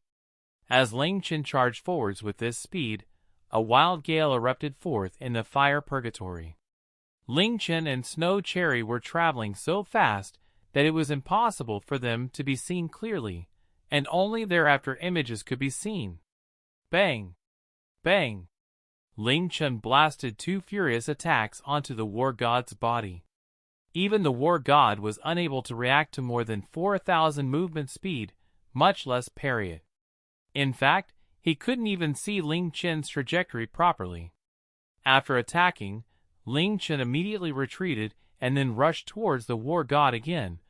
As Ling Chen charged forwards with this speed, a wild gale erupted forth in the fire purgatory. Ling Chen and Snow Cherry were traveling so fast that it was impossible for them to be seen clearly, and only thereafter images could be seen. Bang! Bang! Ling Chen blasted 2 furious attacks onto the war god's body. Even the war god was unable to react to more than 4,000 movement speed, much less parry it. In fact, he couldn't even see Ling Chen's trajectory properly. After attacking, Ling Chen immediately retreated and then rushed towards the war god again,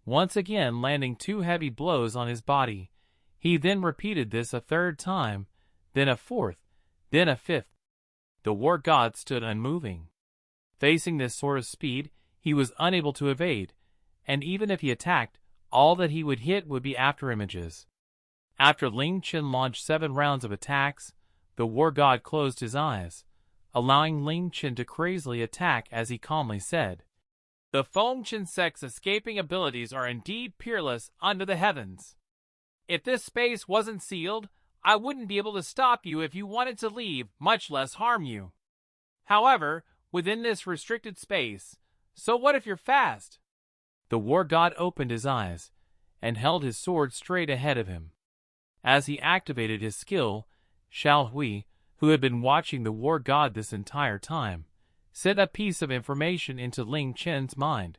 once again landing 2 heavy blows on his body. He then repeated this a 3rd time, then a 4th, then a 5th. The war god stood unmoving. Facing this sort of speed, he was unable to evade, and even if he attacked, all that he would hit would be afterimages. After Ling Chen launched 7 rounds of attacks, the war god closed his eyes, allowing Ling Chen to crazily attack as he calmly said, "The Feng Chen Sect's escaping abilities are indeed peerless under the heavens. If this space wasn't sealed, I wouldn't be able to stop you if you wanted to leave, much less harm you. However, within this restricted space, so what if you're fast?" The war god opened his eyes and held his sword straight ahead of him. As he activated his skill, Xiao Hui, who had been watching the war god this entire time, sent a piece of information into Ling Chen's mind.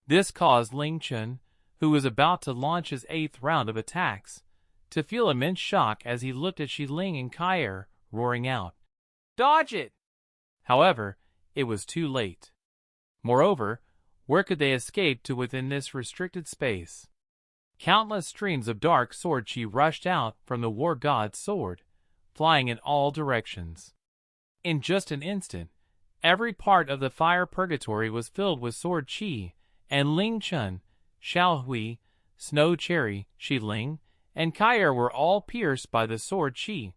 This caused Ling Chen, who was about to launch his 8th round of attacks, to feel immense shock as he looked at Ling and Leng'Er, roaring out, "Dodge it!" However, it was too late. Moreover, where could they escape to within this restricted space? Countless streams of dark sword chi rushed out from the war god's sword, flying in all directions. In just an instant, every part of the fire purgatory was filled with sword chi, and Ling Chen, Xiao Hui, Snow Cherry, Shi Ling, and Leng'Er were all pierced by the sword chi.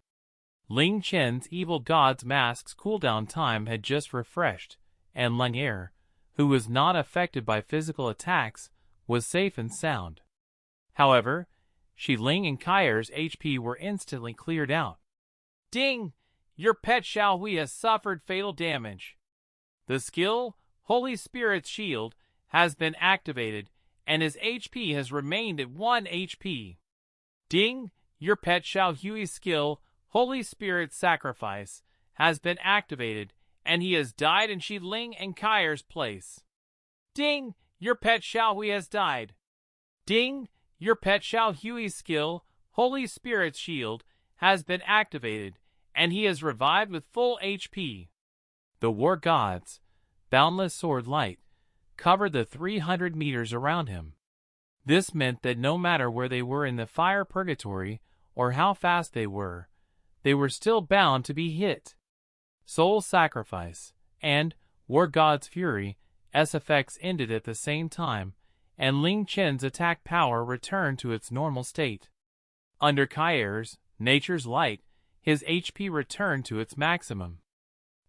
Ling Chen's evil god's mask's cooldown time had just refreshed, and Leng'Er, who was not affected by physical attacks, was safe and sound. However, Shi Ling and Leng'Er's HP were instantly cleared out. "Ding! Your pet Xiao Hui has suffered fatal damage. The skill, Holy Spirit's Shield, has been activated, and his HP has remained at 1 HP. Ding! Your pet Xiao Hui's skill, Holy Spirit's Sacrifice, has been activated, and he has died in Shi Ling and Leng'Er's place. Ding! Your pet Xiao Hui has died. Ding! Your pet Xiao Hui's skill, Holy Spirit's Shield, has been activated, and he is revived with full HP." The war god's boundless sword light covered the 300 meters around him. This meant that no matter where they were in the fire purgatory or how fast they were still bound to be hit. Soul Sacrifice and War God's Fury S effects ended at the same time, and Ling Chen's attack power returned to its normal state. Under Leng'Er's Nature's Light, his HP returned to its maximum.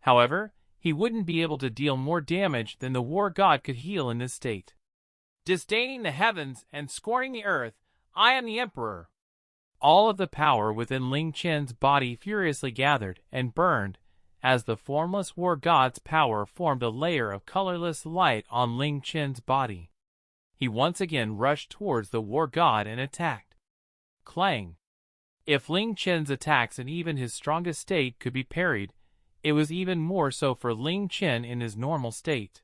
However, he wouldn't be able to deal more damage than the war god could heal in this state. "Disdaining the heavens and scorning the earth, I am the Emperor." All of the power within Ling Chen's body furiously gathered and burned as the formless war god's power formed a layer of colorless light on Ling Chen's body. He once again rushed towards the war god and attacked. Clang! If Ling Chen's attacks in even his strongest state could be parried, it was even more so for Ling Chen in his normal state.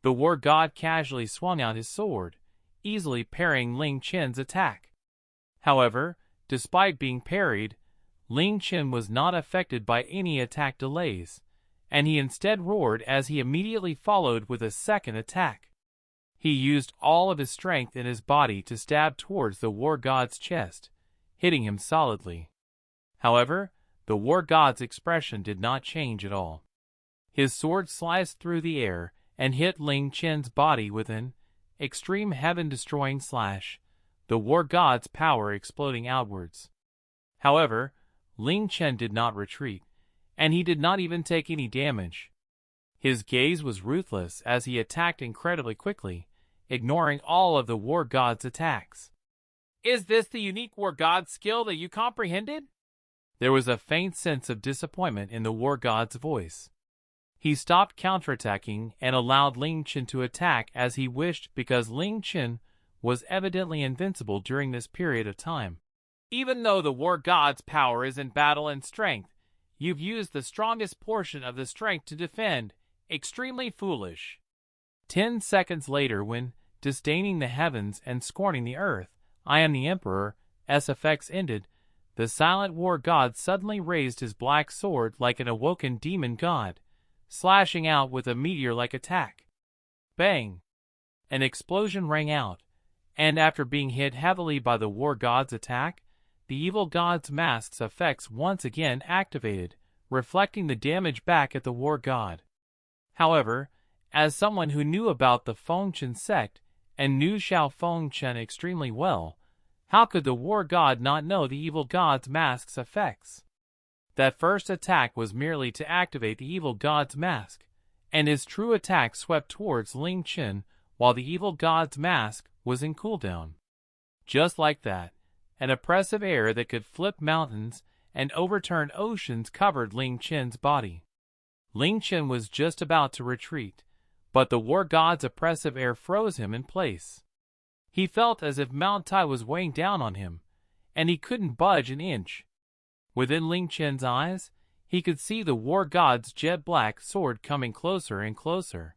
The war god casually swung out his sword, easily parrying Ling Chen's attack. However, despite being parried, Ling Chen was not affected by any attack delays, and he instead roared as he immediately followed with a second attack. He used all of his strength in his body to stab towards the war god's chest, hitting him solidly. However, the war god's expression did not change at all. His sword sliced through the air and hit Ling Chen's body with an extreme heaven-destroying slash, the war god's power exploding outwards. However, Ling Chen did not retreat, and he did not even take any damage. His gaze was ruthless as he attacked incredibly quickly, ignoring all of the war god's attacks. "Is this the unique war god's skill that you comprehended?" There was a faint sense of disappointment in the war god's voice. He stopped counterattacking and allowed Ling Chen to attack as he wished because Ling Chen was evidently invincible during this period of time. "Even though the war god's power is in battle and strength, you've used the strongest portion of the strength to defend. Extremely foolish." 10 seconds later, when, disdaining the heavens and scorning the earth, I am the Emperor, S effects ended, the silent war god suddenly raised his black sword like an awoken demon god, slashing out with a meteor-like attack. Bang! An explosion rang out, and after being hit heavily by the war god's attack, the evil god's mask's effects once again activated, reflecting the damage back at the war god. However, as someone who knew about the Fengchen sect and knew Xiao Fengchen extremely well, how could the war god not know the evil god's mask's effects? That first attack was merely to activate the evil god's mask, and his true attack swept towards Ling Chen while the evil god's mask was in cooldown. Just like that, an oppressive air that could flip mountains and overturn oceans covered Ling Chen's body. Ling Chen was just about to retreat, but the war god's oppressive air froze him in place. He felt as if Mount Tai was weighing down on him, and he couldn't budge an inch. Within Ling Chen's eyes, he could see the war god's jet-black sword coming closer and closer.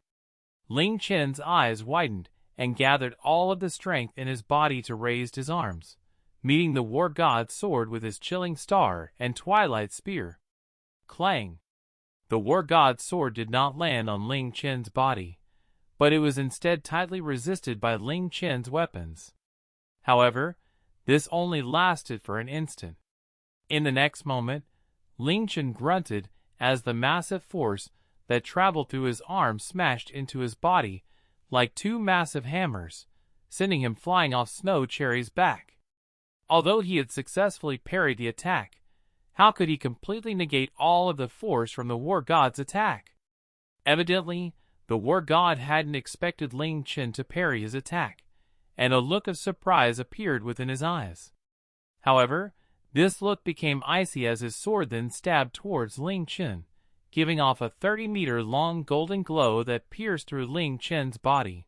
Ling Chen's eyes widened, and gathered all of the strength in his body to raise his arms, meeting the war god's sword with his chilling star and twilight spear. Clang! The war god's sword did not land on Ling Chen's body, but it was instead tightly resisted by Ling Chen's weapons. However, this only lasted for an instant. In the next moment, Ling Chen grunted as the massive force that traveled through his arm smashed into his body like two massive hammers, sending him flying off Snow Cherry's back. Although he had successfully parried the attack, how could he completely negate all of the force from the war god's attack? Evidently, the war god hadn't expected Ling Chen to parry his attack, and a look of surprise appeared within his eyes. However, this look became icy as his sword then stabbed towards Ling Chen, giving off a 30-meter-long golden glow that pierced through Ling Chen's body.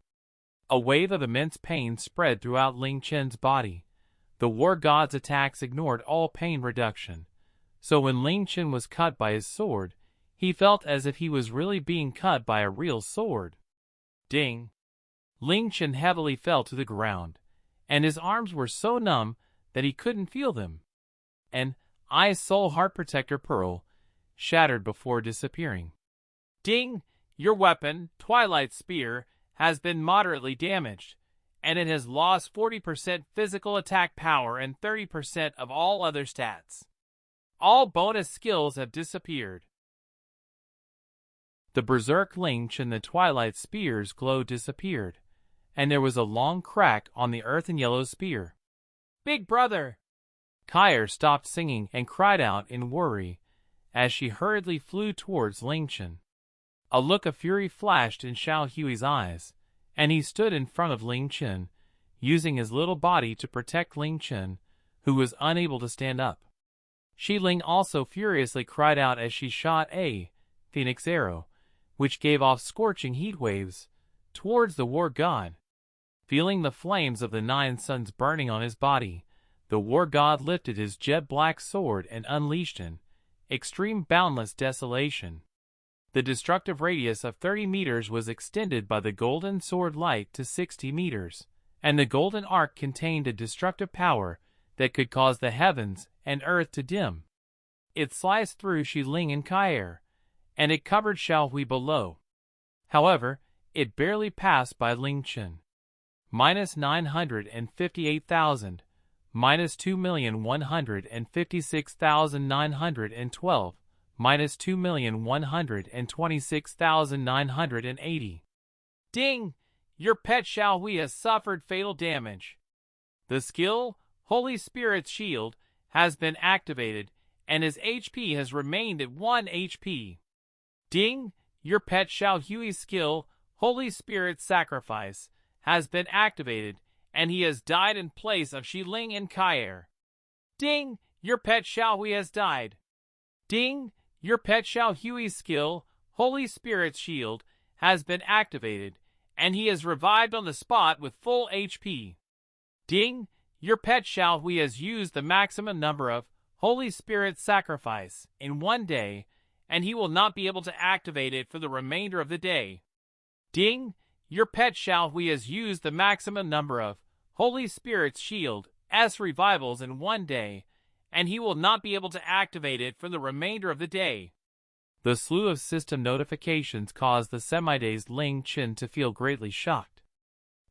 A wave of immense pain spread throughout Ling Chen's body. The war god's attacks ignored all pain reduction, so when Ling Chen was cut by his sword, he felt as if he was really being cut by a real sword. Ding! Ling Chen heavily fell to the ground, and his arms were so numb that he couldn't feel them. And I's Soul Heart Protector Pearl shattered before disappearing. Ding! Your weapon, Twilight Spear, has been moderately damaged, and it has lost 40% physical attack power and 30% of all other stats. All bonus skills have disappeared. The Berserk Ling Chen the Twilight Spear's glow disappeared, and there was a long crack on the earthen yellow spear. Big brother! Leng'Er stopped singing and cried out in worry as she hurriedly flew towards Ling Chen. A look of fury flashed in Xiao Hui's eyes, and he stood in front of Ling Chen, using his little body to protect Ling Chen, who was unable to stand up. Shi Ling also furiously cried out as she shot a phoenix arrow, which gave off scorching heat waves towards the war god. Feeling the flames of the 9 suns burning on his body, the war god lifted his jet-black sword and unleashed an extreme boundless desolation. The destructive radius of 30 meters was extended by the golden sword light to 60 meters, and the golden arc contained a destructive power that could cause the heavens and earth to dim. It sliced through Shi Ling and Leng'Er, and it covered Xiao Hui below. However, it barely passed by Ling Chen. Minus 958,000, minus 2,156,912, minus 2,126,980. Ding! Your pet Xiao Hui has suffered fatal damage. The skill, Holy Spirit's Shield, has been activated, and his HP has remained at 1 HP. Ding! Your pet Xiao Hui's skill, Holy Spirit's Sacrifice, has been activated, and he has died in place of Shi Ling and Leng'Er. Ding! Your pet Xiao Hui has died. Ding! Your pet Xiao Hui's skill, Holy Spirit's Shield, has been activated, and he is revived on the spot with full HP. Ding! Your pet Xiao Hui has used the maximum number of Holy Spirit's Sacrifice in 1 day, and he will not be able to activate it for the remainder of the day. Ding! Your pet Xiao Hui has used the maximum number of Holy Spirit's Shield as revivals in 1 day, and he will not be able to activate it for the remainder of the day. The slew of system notifications caused the semi-dazed Ling Chen to feel greatly shocked.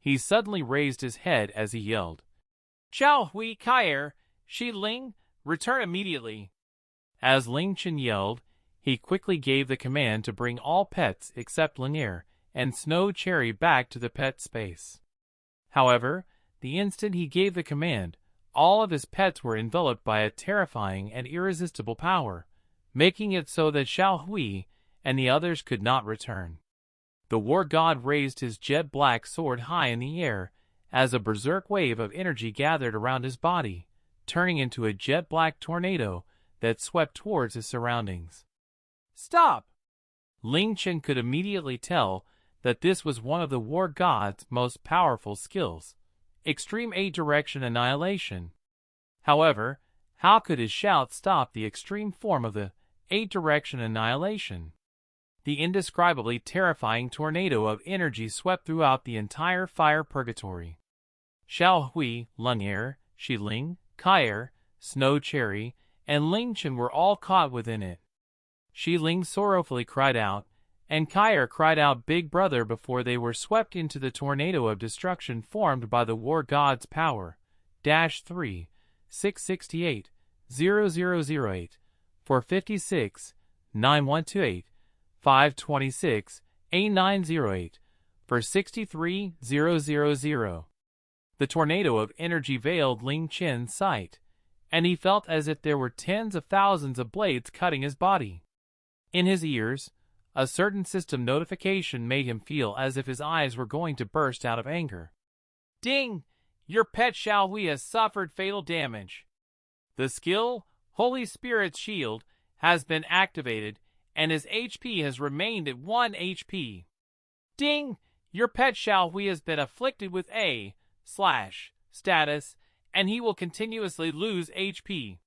He suddenly raised his head as he yelled, Xiao Hui Leng'Er, Shi Ling, return immediately. As Ling Chen yelled, he quickly gave the command to bring all pets except Leng'Er and Snow Cherry back to the pet space. However, the instant he gave the command, all of his pets were enveloped by a terrifying and irresistible power, making it so that Xiao Hui and the others could not return. The war god raised his jet-black sword high in the air as a berserk wave of energy gathered around his body, turning into a jet-black tornado that swept towards his surroundings. Stop! Ling Chen could immediately tell that this was one of the war god's most powerful skills, Extreme 8-Direction Annihilation. However, how could his shout stop the extreme form of the 8-Direction Annihilation? the indescribably terrifying tornado of energy swept throughout the entire fire purgatory. Xiao Hui, Leng'Er, Ling, Kai, Snow Cherry, and Ling Chen were all caught within it. Ling sorrowfully cried out, and Kai cried out Big Brother before they were swept into the tornado of destruction formed by the war god's power. 3, 668, 0008, 456, 9128, 526, 8908, for 63000. The tornado of energy veiled Ling Chen's sight, and he felt as if there were tens of thousands of blades cutting his body. In his ears, a certain system notification made him feel as if his eyes were going to burst out of anger. Ding! Your pet Xiao Hui has suffered fatal damage. The skill, Holy Spirit's Shield, has been activated, and his HP has remained at 1 HP. Ding! Your pet Xiao Hui has been afflicted with A/status, and he will continuously lose HP.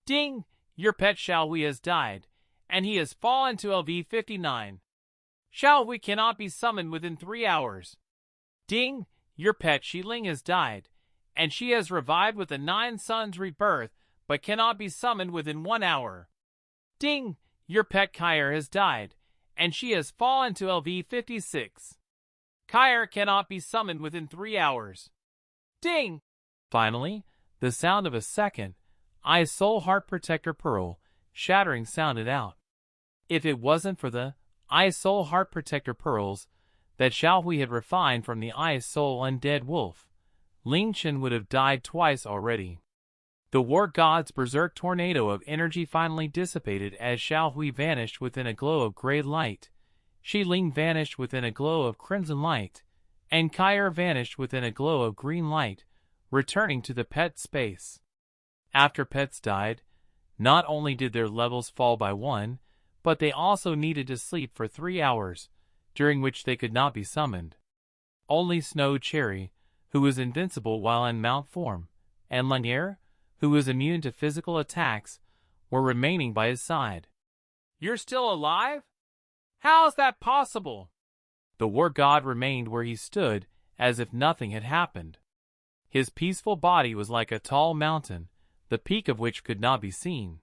Ding! Your pet Xiao Hui has died, and he has fallen to LV59. Xiao Hui cannot be summoned within 3 hours. Ding! Your pet Ling has died, and she has revived with the 9 Suns rebirth, but cannot be summoned within 1 hour. Ding! Your pet Kai has died, and she has fallen to LV56. Kai cannot be summoned within 3 hours. Ding! Finally, the sound of a second, Soul Heart Protector Pearl, shattering sounded out. If it wasn't for the Soul Heart Protector Pearls that Xiao Hui had refined from the Soul Undead Wolf, Ling Chen would have died twice already. The war god's berserk tornado of energy finally dissipated as Xiao Hui vanished within a glow of gray light, Ling vanished within a glow of crimson light, and Kai vanished within a glow of green light, returning to the pet space. After pets died, not only did their levels fall by 1, but they also needed to sleep for 3 hours, during which they could not be summoned. Only Snow Cherry, who was invincible while in mount form, and Leng'Er, who was immune to physical attacks, were remaining by his side. You're still alive? How is that possible? The war god remained where he stood, as if nothing had happened. His peaceful body was like a tall mountain, the peak of which could not be seen.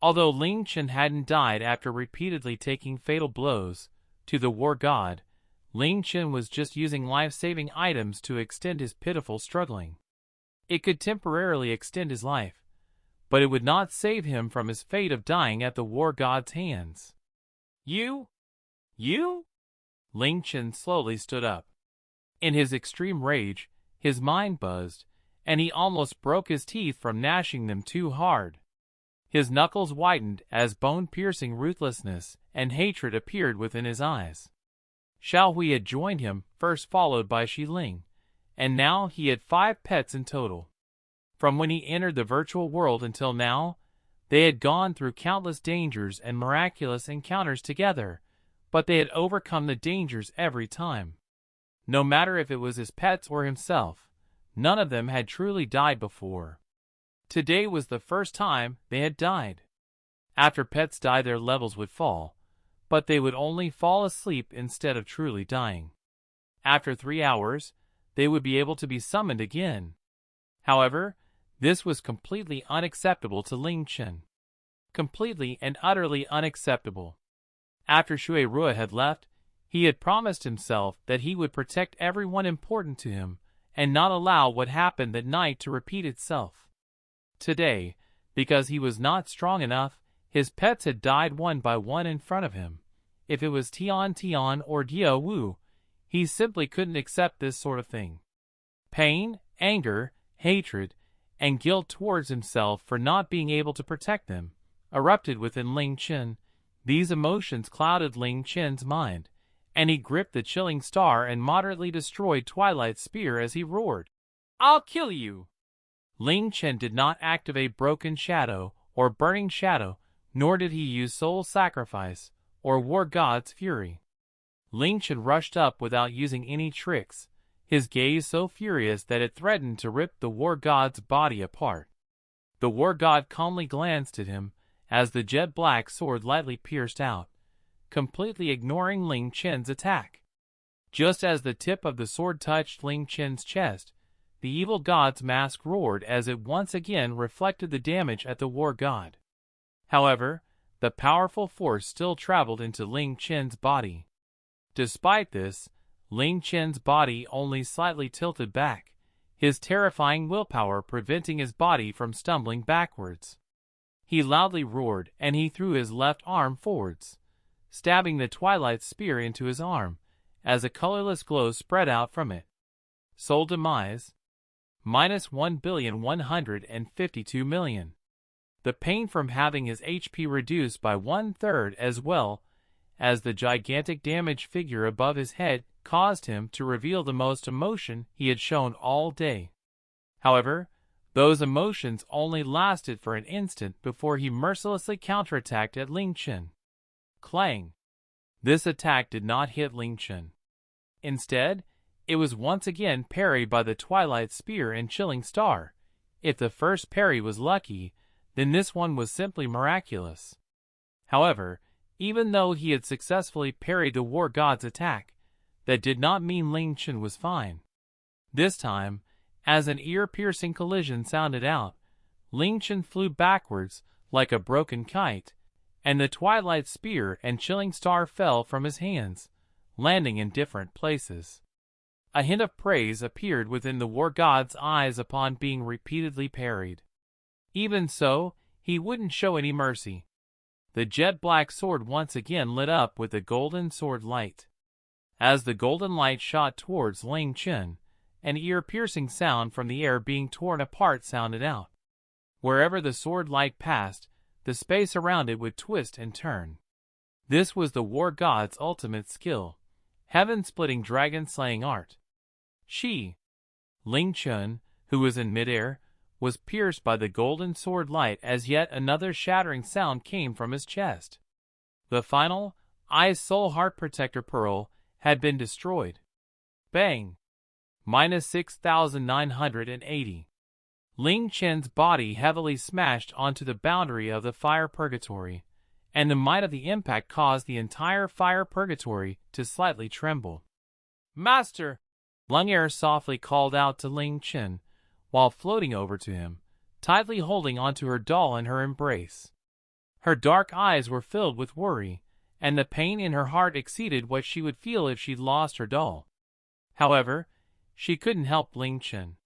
Although Ling Chen hadn't died after repeatedly taking fatal blows to the war god, Ling Chen was just using life-saving items to extend his pitiful struggling. It could temporarily extend his life, but it would not save him from his fate of dying at the war god's hands. You? Ling Chen slowly stood up. In his extreme rage, his mind buzzed, and he almost broke his teeth from gnashing them too hard. His knuckles whitened as bone-piercing ruthlessness and hatred appeared within his eyes. Xiao Hui had joined him, first followed by Ling, and now he had 5 pets in total. From when he entered the virtual world until now, they had gone through countless dangers and miraculous encounters together, but they had overcome the dangers every time. No matter if it was his pets or himself, none of them had truly died before. Today was the first time they had died. After pets die, their levels would fall, but they would only fall asleep instead of truly dying. After 3 hours, they would be able to be summoned again. However, this was completely unacceptable to Ling Chen. Completely and utterly unacceptable. After Shura had left, he had promised himself that he would protect everyone important to him and not allow what happened that night to repeat itself. Today, because he was not strong enough, his pets had died one by one in front of him. If it was Tian or Diao Wu, he simply couldn't accept this sort of thing. Pain, anger, hatred, and guilt towards himself for not being able to protect them erupted within Ling Chen. These emotions clouded Ling Chen's mind, and he gripped the chilling star and moderately destroyed Twilight's spear as he roared, "I'll kill you!" Ling Chen did not activate Broken Shadow or Burning Shadow, nor did he use Soul Sacrifice or War God's Fury. Ling Chen rushed up without using any tricks, his gaze so furious that it threatened to rip the war god's body apart. The war god calmly glanced at him as the jet-black sword lightly pierced out, completely ignoring Ling Chen's attack. Just as the tip of the sword touched Ling Chen's chest, the evil god's mask roared as it once again reflected the damage at the war god. However, the powerful force still traveled into Ling Chen's body. Despite this, Ling Chen's body only slightly tilted back, his terrifying willpower preventing his body from stumbling backwards. He loudly roared and he threw his left arm forwards, stabbing the twilight spear into his arm, as a colorless glow spread out from it. Soul Demise. Minus 1,152,000,000. The pain from having his HP reduced by 1/3 as well as the gigantic damage figure above his head caused him to reveal the most emotion he had shown all day. However, those emotions only lasted for an instant before he mercilessly counterattacked at Ling Chen. Clang! This attack did not hit Ling Chen. Instead, it was once again parried by the Twilight Spear and Chilling Star. If the first parry was lucky, then this one was simply miraculous. However, even though he had successfully parried the war god's attack, that did not mean Ling Chen was fine. This time, as an ear-piercing collision sounded out, Ling Chen flew backwards like a broken kite, and the Twilight Spear and Chilling Star fell from his hands, landing in different places. A hint of praise appeared within the war god's eyes upon being repeatedly parried. Even so, he wouldn't show any mercy. The jet-black sword once again lit up with the golden sword light. As the golden light shot towards Ling Chen, an ear-piercing sound from the air being torn apart sounded out. Wherever the sword light passed, the space around it would twist and turn. This was the war god's ultimate skill, heaven-splitting dragon-slaying art. Ling Chen, who was in midair, was pierced by the golden sword light as yet another shattering sound came from his chest. The final, Eyes Soul Heart Protector Pearl, had been destroyed. Bang! Minus 6,980. Ling Chen's body heavily smashed onto the boundary of the fire purgatory, and the might of the impact caused the entire fire purgatory to slightly tremble. Master! Leng'Er softly called out to Ling Chen, while floating over to him, tightly holding onto her doll in her embrace. Her dark eyes were filled with worry, and the pain in her heart exceeded what she would feel if she'd lost her doll. However, she couldn't help Ling Chen.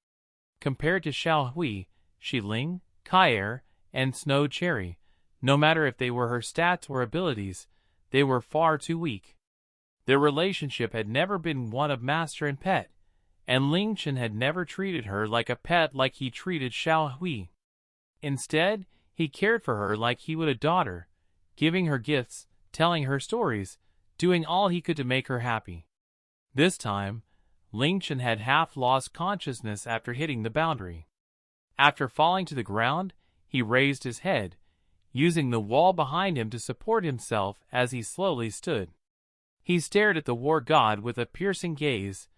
Compared to Xiao Hui, Ling, Kai, and Snow Cherry, no matter if they were her stats or abilities, they were far too weak. Their relationship had never been one of master and pet, and Ling Chen had never treated her like a pet like he treated Xiao Hui. Instead, he cared for her like he would a daughter, giving her gifts, telling her stories, doing all he could to make her happy. This time, Ling Chen had half lost consciousness after hitting the boundary. After falling to the ground, he raised his head, using the wall behind him to support himself as he slowly stood. He stared at the war god with a piercing gaze,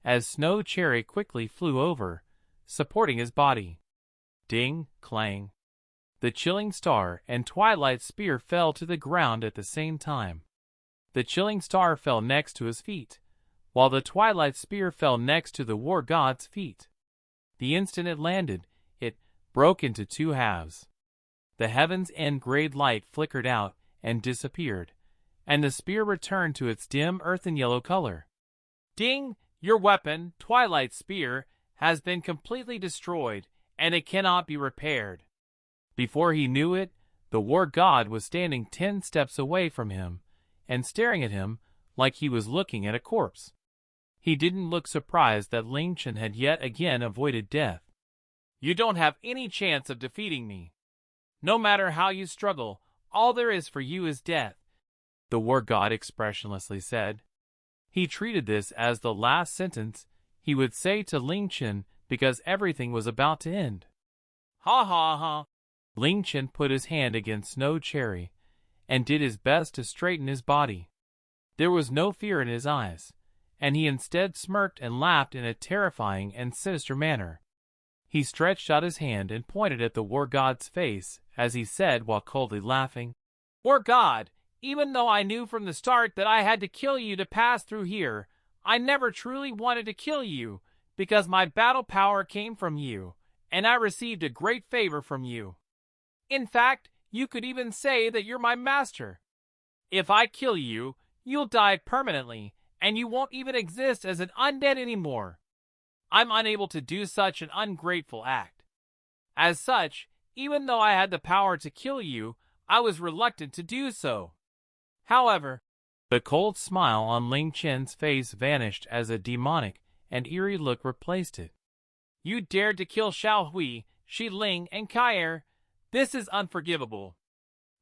as Snow Cherry quickly flew over, supporting his body. Ding, clang. The Chilling Star and Twilight Spear fell to the ground at the same time. The Chilling Star fell next to his feet, while the Twilight Spear fell next to the war god's feet. The instant it landed, it broke into two halves. The heaven's end-grade light flickered out and disappeared, and the spear returned to its dim earthen yellow color. Ding! Your weapon, Twilight Spear, has been completely destroyed, and it cannot be repaired. Before he knew it, the war god was standing 10 steps away from him, and staring at him like he was looking at a corpse. He didn't look surprised that Ling Chen had yet again avoided death. You don't have any chance of defeating me. No matter how you struggle, all there is for you is death, the war god expressionlessly said. He treated this as the last sentence he would say to Ling Chen because everything was about to end. Ha ha ha! Ling Chen put his hand against Snow Cherry and did his best to straighten his body. There was no fear in his eyes, and he instead smirked and laughed in a terrifying and sinister manner. He stretched out his hand and pointed at the war god's face as he said while coldly laughing, War God, Even though I knew from the start that I had to kill you to pass through here, I never truly wanted to kill you, because my battle power came from you, and I received a great favor from you. In fact, you could even say that you're my master. If I kill you, you'll die permanently, and you won't even exist as an undead anymore. I'm unable to do such an ungrateful act. As such, even though I had the power to kill you, I was reluctant to do so. However, the cold smile on Ling Chen's face vanished as a demonic and eerie look replaced it. You dared to kill Xiao Hui, Shi Ling, and Kai. This is unforgivable.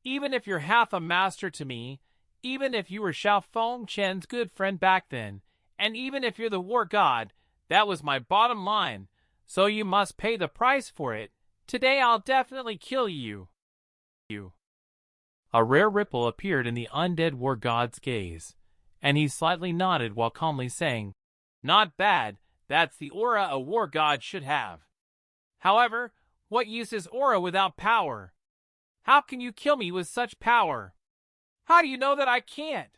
Even if you're half a master to me, even if you were Xiao Feng Chen's good friend back then, and even if you're the war god, that was my bottom line, so you must pay the price for it. Today I'll definitely kill you. A rare ripple appeared in the undead war god's gaze, and he slightly nodded while calmly saying, "Not bad, that's the aura a war god should have. However, what use is aura without power? How can you kill me with such power? How do you know that I can't?"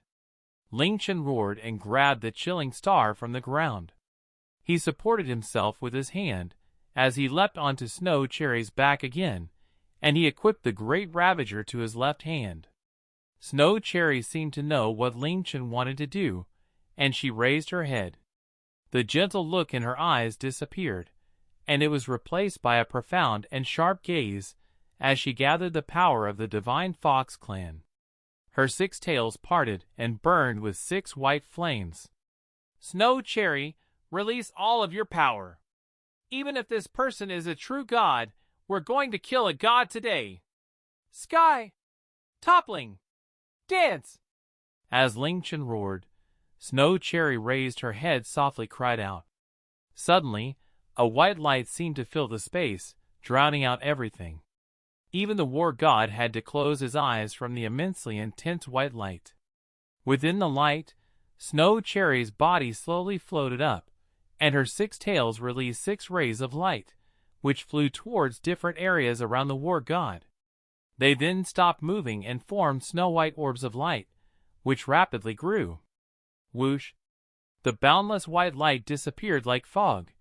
Ling Chen roared and grabbed the chilling star from the ground. He supported himself with his hand as he leapt onto Snow Cherry's back again, and he equipped the Great Ravager to his left hand. Snow Cherry seemed to know what Ling Chen wanted to do, and she raised her head. The gentle look in her eyes disappeared, and it was replaced by a profound and sharp gaze as she gathered the power of the Divine Fox clan. Her 6 tails parted and burned with 6 white flames. "Snow Cherry, release all of your power. Even if this person is a true god, we're going to kill a god today. Sky-Toppling, dance!" As Ling Chen roared, Snow Cherry raised her head softly cried out. Suddenly, a white light seemed to fill the space, drowning out everything. Even the war god had to close his eyes from the immensely intense white light. Within the light, Snow Cherry's body slowly floated up, and her 6 tails released 6 rays of light, which flew towards different areas around the war god. They then stopped moving and formed snow-white orbs of light, which rapidly grew. Whoosh! The boundless white light disappeared like fog,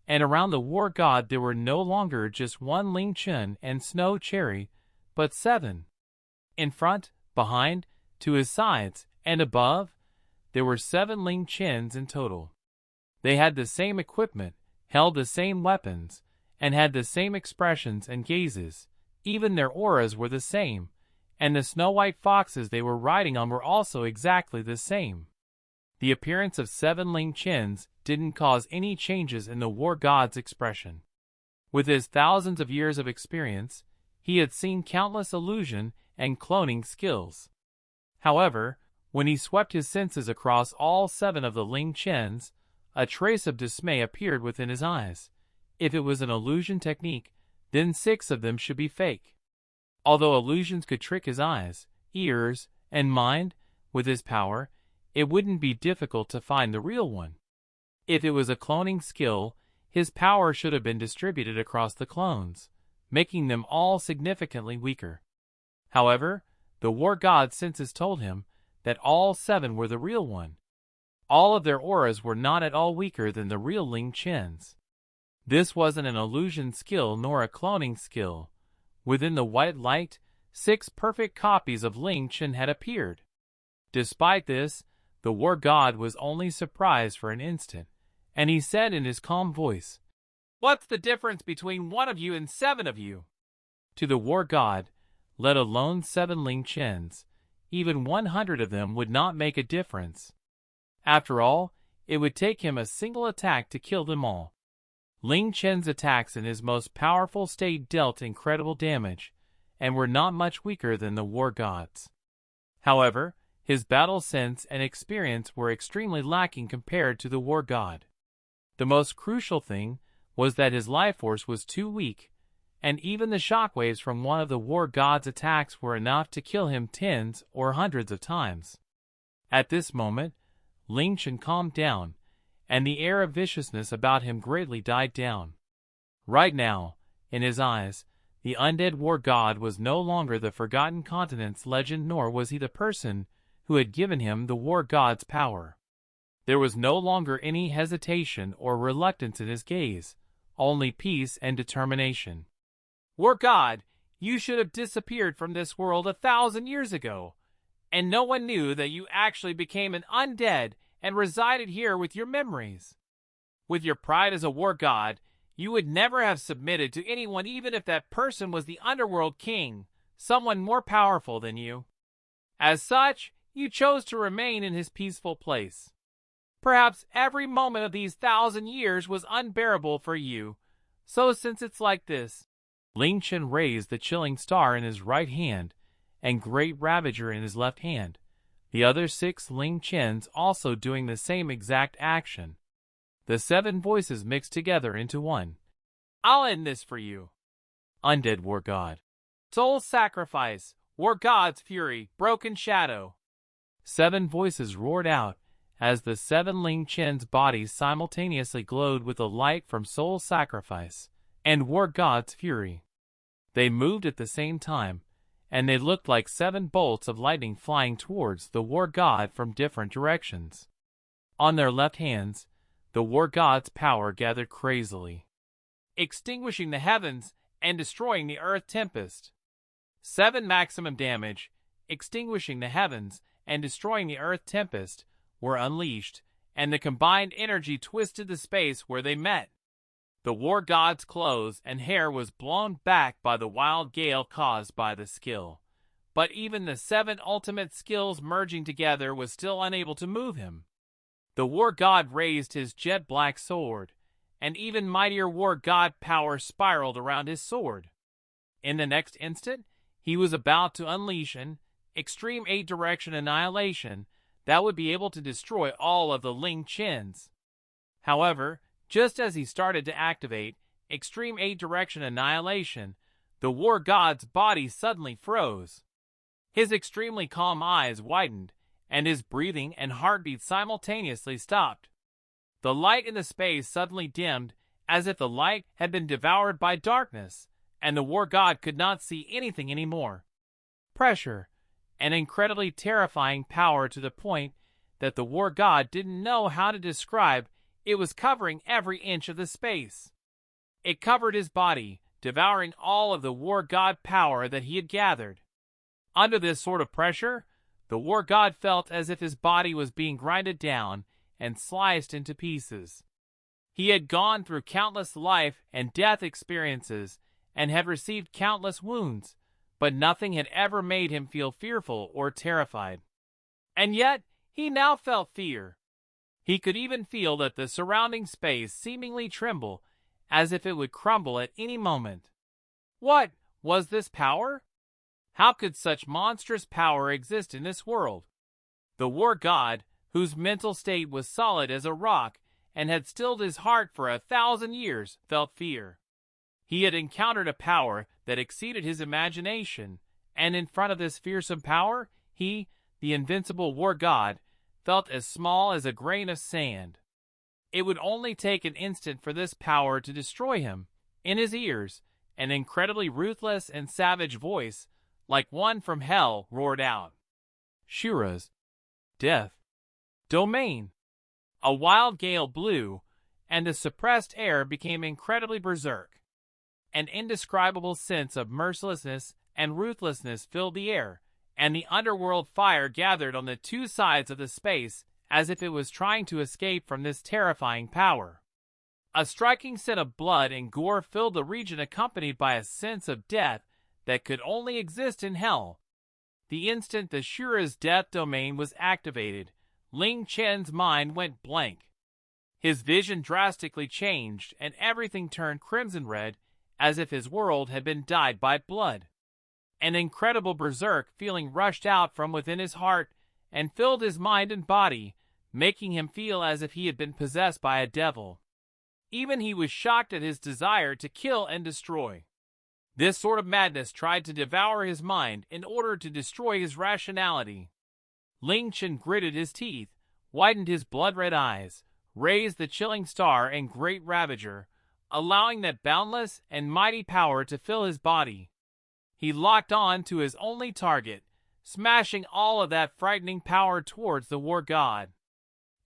and around the war god there were no longer just one Ling Chen and Snow Cherry, but 7. In front, behind, to his sides, and above, there were 7 Ling Chens in total. They had the same equipment, held the same weapons, and had the same expressions and gazes. Even their auras were the same, and the snow-white foxes they were riding on were also exactly the same. The appearance of 7 Ling Chens didn't cause any changes in the war god's expression. With his thousands of years of experience, he had seen countless illusion and cloning skills. However, when he swept his senses across all 7 of the Ling Chens, a trace of dismay appeared within his eyes. If it was an illusion technique, then 6 of them should be fake. Although illusions could trick his eyes, ears, and mind, with his power, it wouldn't be difficult to find the real one. If it was a cloning skill, his power should have been distributed across the clones, making them all significantly weaker. However, the war god's senses told him that all 7 were the real one. All of their auras were not at all weaker than the real Ling Chens. This wasn't an illusion skill nor a cloning skill. Within the white light, 6 perfect copies of Ling Chen had appeared. Despite this, the war god was only surprised for an instant, and he said in his calm voice, "What's the difference between 1 of you and 7 of you?" To the war god, let alone 7 Ling Chens, even 100 of them would not make a difference. After all, it would take him a single attack to kill them all. Ling Chen's attacks in his most powerful state dealt incredible damage, and were not much weaker than the war god's. However, his battle sense and experience were extremely lacking compared to the war god. The most crucial thing was that his life force was too weak, and even the shockwaves from one of the war god's attacks were enough to kill him tens or hundreds of times. At this moment, Ling Chen calmed down, and the air of viciousness about him greatly died down. Right now, in his eyes, The undead war god was no longer the Forgotten Continent's legend, nor was he the person who had given him the war god's power. There was no longer any hesitation or reluctance in his gaze, only peace and determination. War god, you should have disappeared from this world 1,000 years ago, and no one knew that you actually became an undead and resided here with your memories. With your pride as a war god, you would never have submitted to anyone, even if that person was the underworld king, someone more powerful than you. As such, you chose to remain in his peaceful place. Perhaps every moment of these 1,000 years was unbearable for you, so since it's like this, Ling Chen raised the chilling star in his right hand and Great Ravager in his left hand, the other 6 Ling Chens also doing the same exact action. The 7 voices mixed together into one. I'll end this for you. Undead War God. Soul Sacrifice, War God's Fury, Broken Shadow. 7 voices roared out as the 7 Ling Chen's bodies simultaneously glowed with the light from Soul Sacrifice and War God's Fury. They moved at the same time, and they looked like 7 bolts of lightning flying towards the War God from different directions. On their left hands, the War God's power gathered crazily, extinguishing the heavens and destroying the earth tempest. 7 maximum damage, extinguishing the heavens and destroying the earth tempest, were unleashed, and the combined energy twisted the space where they met. The war god's clothes and hair was blown back by the wild gale caused by the skill, but even the 7 ultimate skills merging together was still unable to move him. The war god raised his jet black sword, and even mightier war god power spiraled around his sword. In the next instant, he was about to unleash an extreme 8-direction annihilation that would be able to destroy all of the Ling Chens. However, just as he started to activate extreme 8-direction annihilation, the war god's body suddenly froze. His extremely calm eyes widened, and his breathing and heartbeat simultaneously stopped. The light in the space suddenly dimmed, as if the light had been devoured by darkness, and the war god could not see anything anymore. Pressure, an incredibly terrifying power to the point that the war god didn't know how to describe. It was covering every inch of the space. It covered his body, devouring all of the war god power that he had gathered. Under this sort of pressure, the war god felt as if his body was being grinded down and sliced into pieces. He had gone through countless life and death experiences and had received countless wounds, but nothing had ever made him feel fearful or terrified. And yet, he now felt fear. He could even feel that the surrounding space seemingly tremble, as if it would crumble at any moment. What was this power? How could such monstrous power exist in this world? The war god, whose mental state was solid as a rock and had stilled his heart for 1,000 years, felt fear. He had encountered a power that exceeded his imagination, and in front of this fearsome power, he, the invincible war god, felt as small as a grain of sand. It would only take an instant for this power to destroy him. In his ears, an incredibly ruthless and savage voice, like one from hell, roared out. Shura's death domain. A wild gale blew, and the suppressed air became incredibly berserk. An indescribable sense of mercilessness and ruthlessness filled the air, and the underworld fire gathered on the 2 sides of the space as if it was trying to escape from this terrifying power. A striking scent of blood and gore filled the region, accompanied by a sense of death that could only exist in hell. The instant the Shura's death domain was activated, Ling Chen's mind went blank. His vision drastically changed, and everything turned crimson red, as if his world had been dyed by blood. An incredible berserk feeling rushed out from within his heart and filled his mind and body, making him feel as if he had been possessed by a devil. Even he was shocked at his desire to kill and destroy. This sort of madness tried to devour his mind in order to destroy his rationality. Ling Chen gritted his teeth, widened his blood-red eyes, raised the chilling star and Great Ravager, allowing that boundless and mighty power to fill his body. He locked on to his only target, smashing all of that frightening power towards the war god.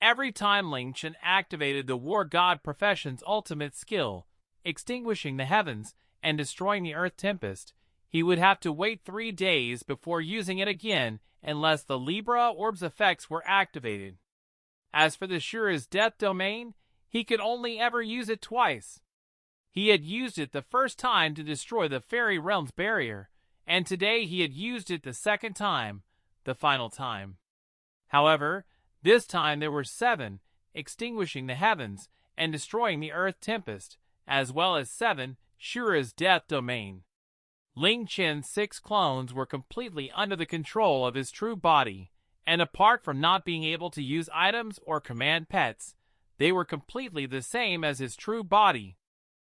Every time Ling Chen activated the war god profession's ultimate skill, extinguishing the heavens and destroying the earth tempest, he would have to wait 3 days before using it again unless the Libra Orb's effects were activated. As for the Shura's death domain, he could only ever use it twice. He had used it the first time to destroy the fairy realm's barrier, and today he had used it the second time, the final time. However, this time there were 7, extinguishing the heavens and destroying the earth tempest, as well as 7, Shura's death domain. Ling Chen's 6 clones were completely under the control of his true body, and apart from not being able to use items or command pets, they were completely the same as his true body.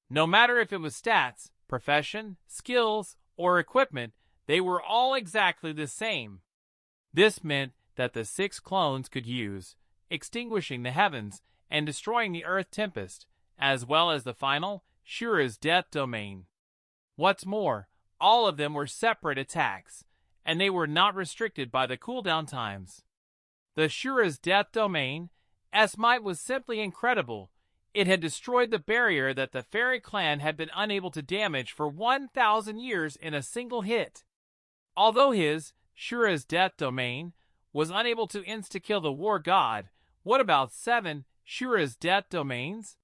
No matter if it was stats, profession, skills, or equipment, they were all exactly the same. This meant that the 6 clones could use, extinguishing the heavens and destroying the earth tempest, as well as the final, Shura's death domain. What's more, all of them were separate attacks, and they were not restricted by the cooldown times. The Shura's death domain, S-Might, was simply incredible. It had destroyed the barrier that the fairy clan had been unable to damage for 1,000 years in a single hit. Although his, Shura's death domain, was unable to insta-kill the war god, what about 7 Shura's death domains?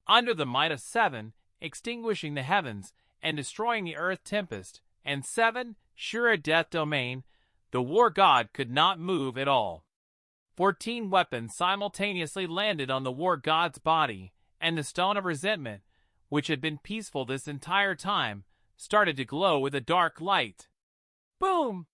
Under the might of 7, extinguishing the heavens and destroying the earth tempest, and 7 Shura death domain, the war god could not move at all. 14 weapons simultaneously landed on the war god's body, and the Stone of Resentment, which had been peaceful this entire time, started to glow with a dark light. Boom!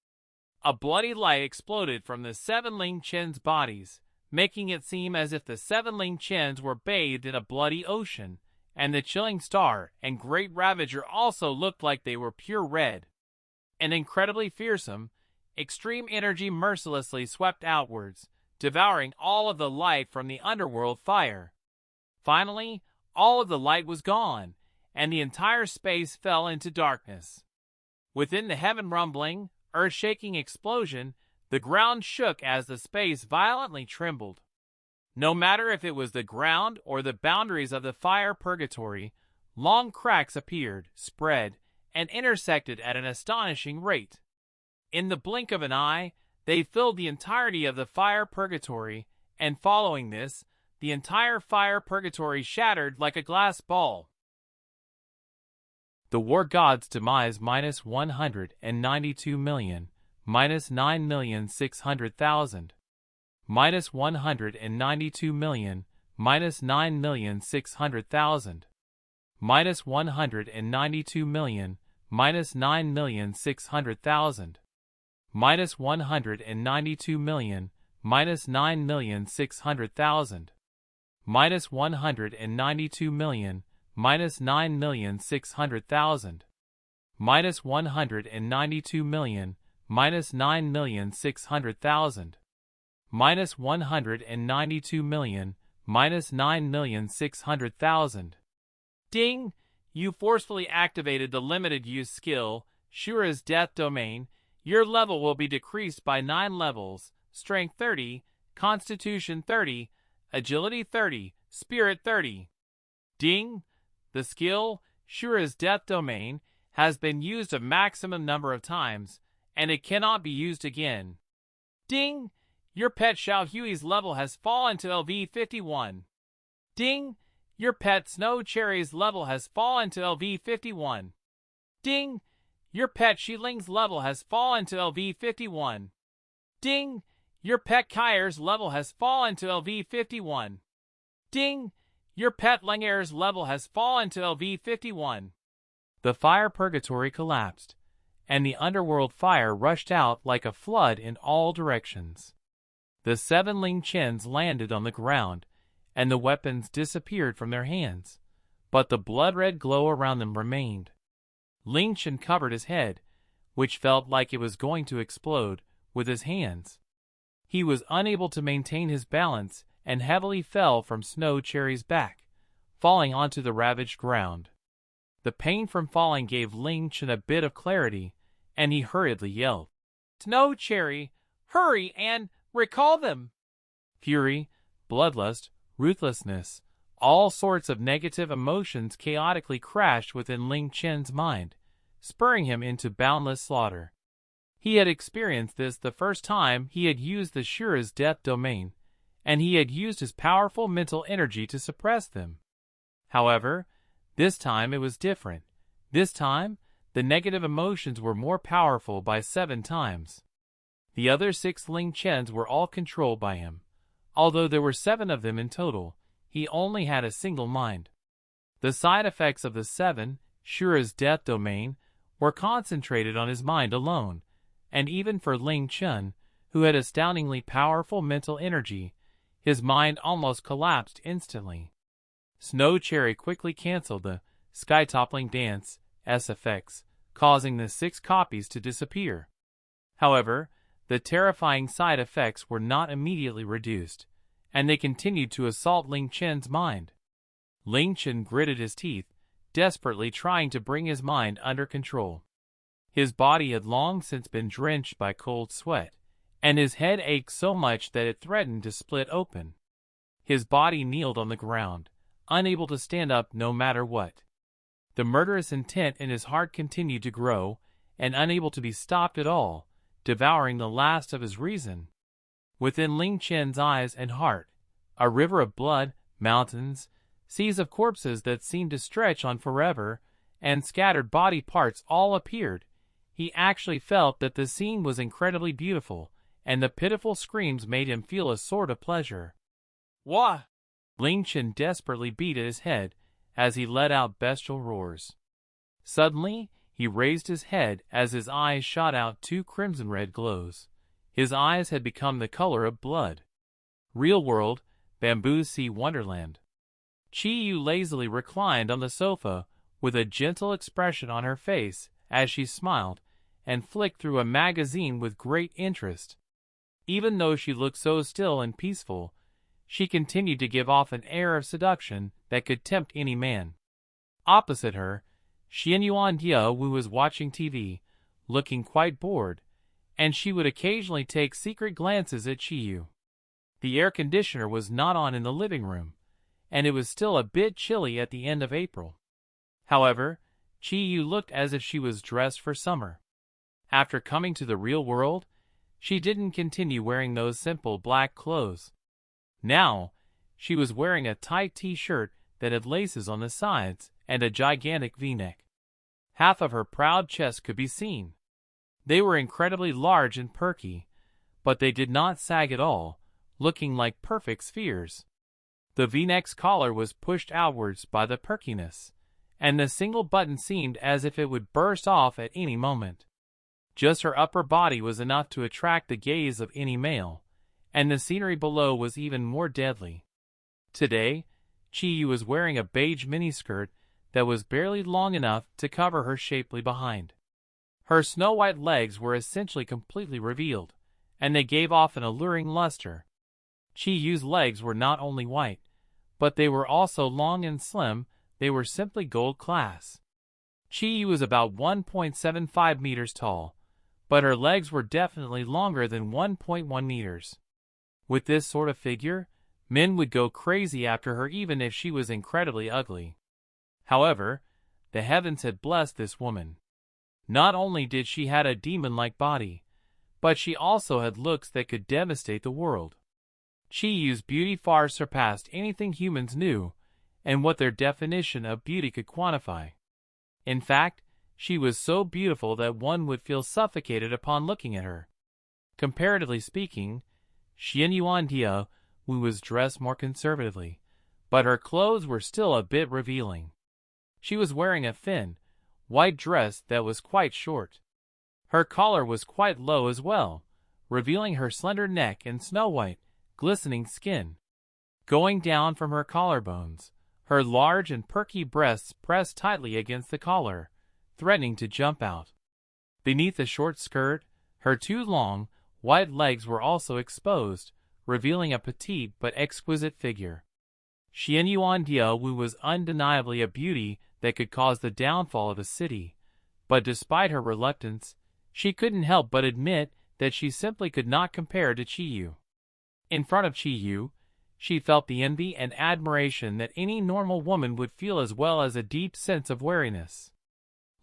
A bloody light exploded from the 7 Ling Chen's bodies, making it seem as if the 7 Ling Chens were bathed in a bloody ocean, and the Chilling Star and Great Ravager also looked like they were pure red. An incredibly fearsome, extreme energy mercilessly swept outwards, devouring all of the light from the underworld fire. Finally, all of the light was gone, and the entire space fell into darkness. Within the heaven-rumbling, earth-shaking explosion, the ground shook as the space violently trembled. No matter if it was the ground or the boundaries of the fire purgatory, long cracks appeared, spread, and intersected at an astonishing rate. In the blink of an eye, they filled the entirety of the fire purgatory, and following this, the entire fire purgatory shattered like a glass ball. The war god's demise minus 192 million, minus 9,600,000. Minus 192 million, minus 9,600,000. Minus 192 million, minus 9,600,000. Minus 192 million, minus 9,600,000. Minus 192 million, minus 9,600,000. Minus 192 million, minus 9,600,000. Minus 192 million, minus 9,600,000. Ding! You forcefully activated the limited use skill, Shura's death domain. Your level will be decreased by 9 levels, Strength 30, Constitution 30, Agility 30, Spirit 30. Ding! The skill, Shura's death domain, has been used a maximum number of times, and it cannot be used again. Ding! Your pet Xiao Hui's level has fallen to LV 51. Ding! Your pet Snow Cherry's level has fallen to LV 51. Ding! Your pet Shiling's level has fallen to LV 51. Ding! Your pet Kair's level has fallen to LV 51. Ding! Your pet Leng'Er's level has fallen to LV 51. The fire purgatory collapsed, and the underworld fire rushed out like a flood in all directions. The 7 Ling Chens landed on the ground, and the weapons disappeared from their hands, but the blood-red glow around them remained. Ling Chen covered his head, which felt like it was going to explode, with his hands. He was unable to maintain his balance and heavily fell from Snow Cherry's back, falling onto the ravaged ground. The pain from falling gave Ling Chen a bit of clarity, and he hurriedly yelled, "Snow Cherry, hurry and recall them!" Fury, bloodlust, ruthlessness, all sorts of negative emotions chaotically crashed within Ling Chen's mind, spurring him into boundless slaughter. He had experienced this the first time he had used the Shura's death domain, and he had used his powerful mental energy to suppress them. However, this time it was different. This time, the negative emotions were more powerful by 7 times. The other 6 Ling Chens were all controlled by him. Although there were 7 of them in total, he only had a single mind. The side effects of the 7, Shura's death domain, were concentrated on his mind alone, and even for Ling Chen, who had astoundingly powerful mental energy, his mind almost collapsed instantly. Snow Cherry quickly canceled the Sky-Toppling dance effects, causing the 6 copies to disappear. However, the terrifying side effects were not immediately reduced, and they continued to assault Ling Chen's mind. Ling Chen gritted his teeth, desperately trying to bring his mind under control. His body had long since been drenched by cold sweat, and his head ached so much that it threatened to split open. His body kneeled on the ground, unable to stand up no matter what. The murderous intent in his heart continued to grow, and unable to be stopped at all, devouring the last of his reason. Within Ling Chen's eyes and heart, a river of blood, mountains, seas of corpses that seemed to stretch on forever, and scattered body parts all appeared. He actually felt that the scene was incredibly beautiful, and the pitiful screams made him feel a sort of pleasure. "Wah!" Ling Chen desperately beat at his head as he let out bestial roars. Suddenly, he raised his head as his eyes shot out 2 crimson-red glows. His eyes had become the color of blood. Real world, Bamboo Sea Wonderland. Chi-Yu lazily reclined on the sofa with a gentle expression on her face as she smiled and flicked through a magazine with great interest. Even though she looked so still and peaceful, she continued to give off an air of seduction that could tempt any man. Opposite her, Xianyuan Diaowu was watching TV, looking quite bored, and she would occasionally take secret glances at Chi-Yu. The air conditioner was not on in the living room, and it was still a bit chilly at the end of April. However, Chi-Yu looked as if she was dressed for summer. After coming to the real world, she didn't continue wearing those simple black clothes. Now, she was wearing a tight t-shirt that had laces on the sides and a gigantic V-neck. Half of her proud chest could be seen. They were incredibly large and perky, but they did not sag at all, looking like perfect spheres. The V-neck's collar was pushed outwards by the perkiness, and the single button seemed as if it would burst off at any moment. Just her upper body was enough to attract the gaze of any male, and the scenery below was even more deadly. Today, Chi-Yu was wearing a beige miniskirt that was barely long enough to cover her shapely behind. Her snow-white legs were essentially completely revealed, and they gave off an alluring luster. Chi-Yu's legs were not only white, but they were also long and slim. They were simply gold class. Chi-Yu was about 1.75 meters tall, but her legs were definitely longer than 1.1 meters. With this sort of figure, men would go crazy after her even if she was incredibly ugly. However, the heavens had blessed this woman. Not only did she have a demon-like body, but she also had looks that could devastate the world. Chi-Yu's beauty far surpassed anything humans knew and what their definition of beauty could quantify. In fact, she was so beautiful that one would feel suffocated upon looking at her. Comparatively speaking, Xianyuan Diaowu was dressed more conservatively, but her clothes were still a bit revealing. She was wearing a thin, white dress that was quite short. Her collar was quite low as well, revealing her slender neck and snow-white, glistening skin. Going down from her collarbones, her large and perky breasts pressed tightly against the collar, threatening to jump out. Beneath the short skirt, her 2 long, white legs were also exposed, revealing a petite but exquisite figure. Xian Yuan Diaowu was undeniably a beauty that could cause the downfall of a city, but despite her reluctance, she couldn't help but admit that she simply could not compare to Qiyu. In front of Qiyu, she felt the envy and admiration that any normal woman would feel, as well as a deep sense of wariness.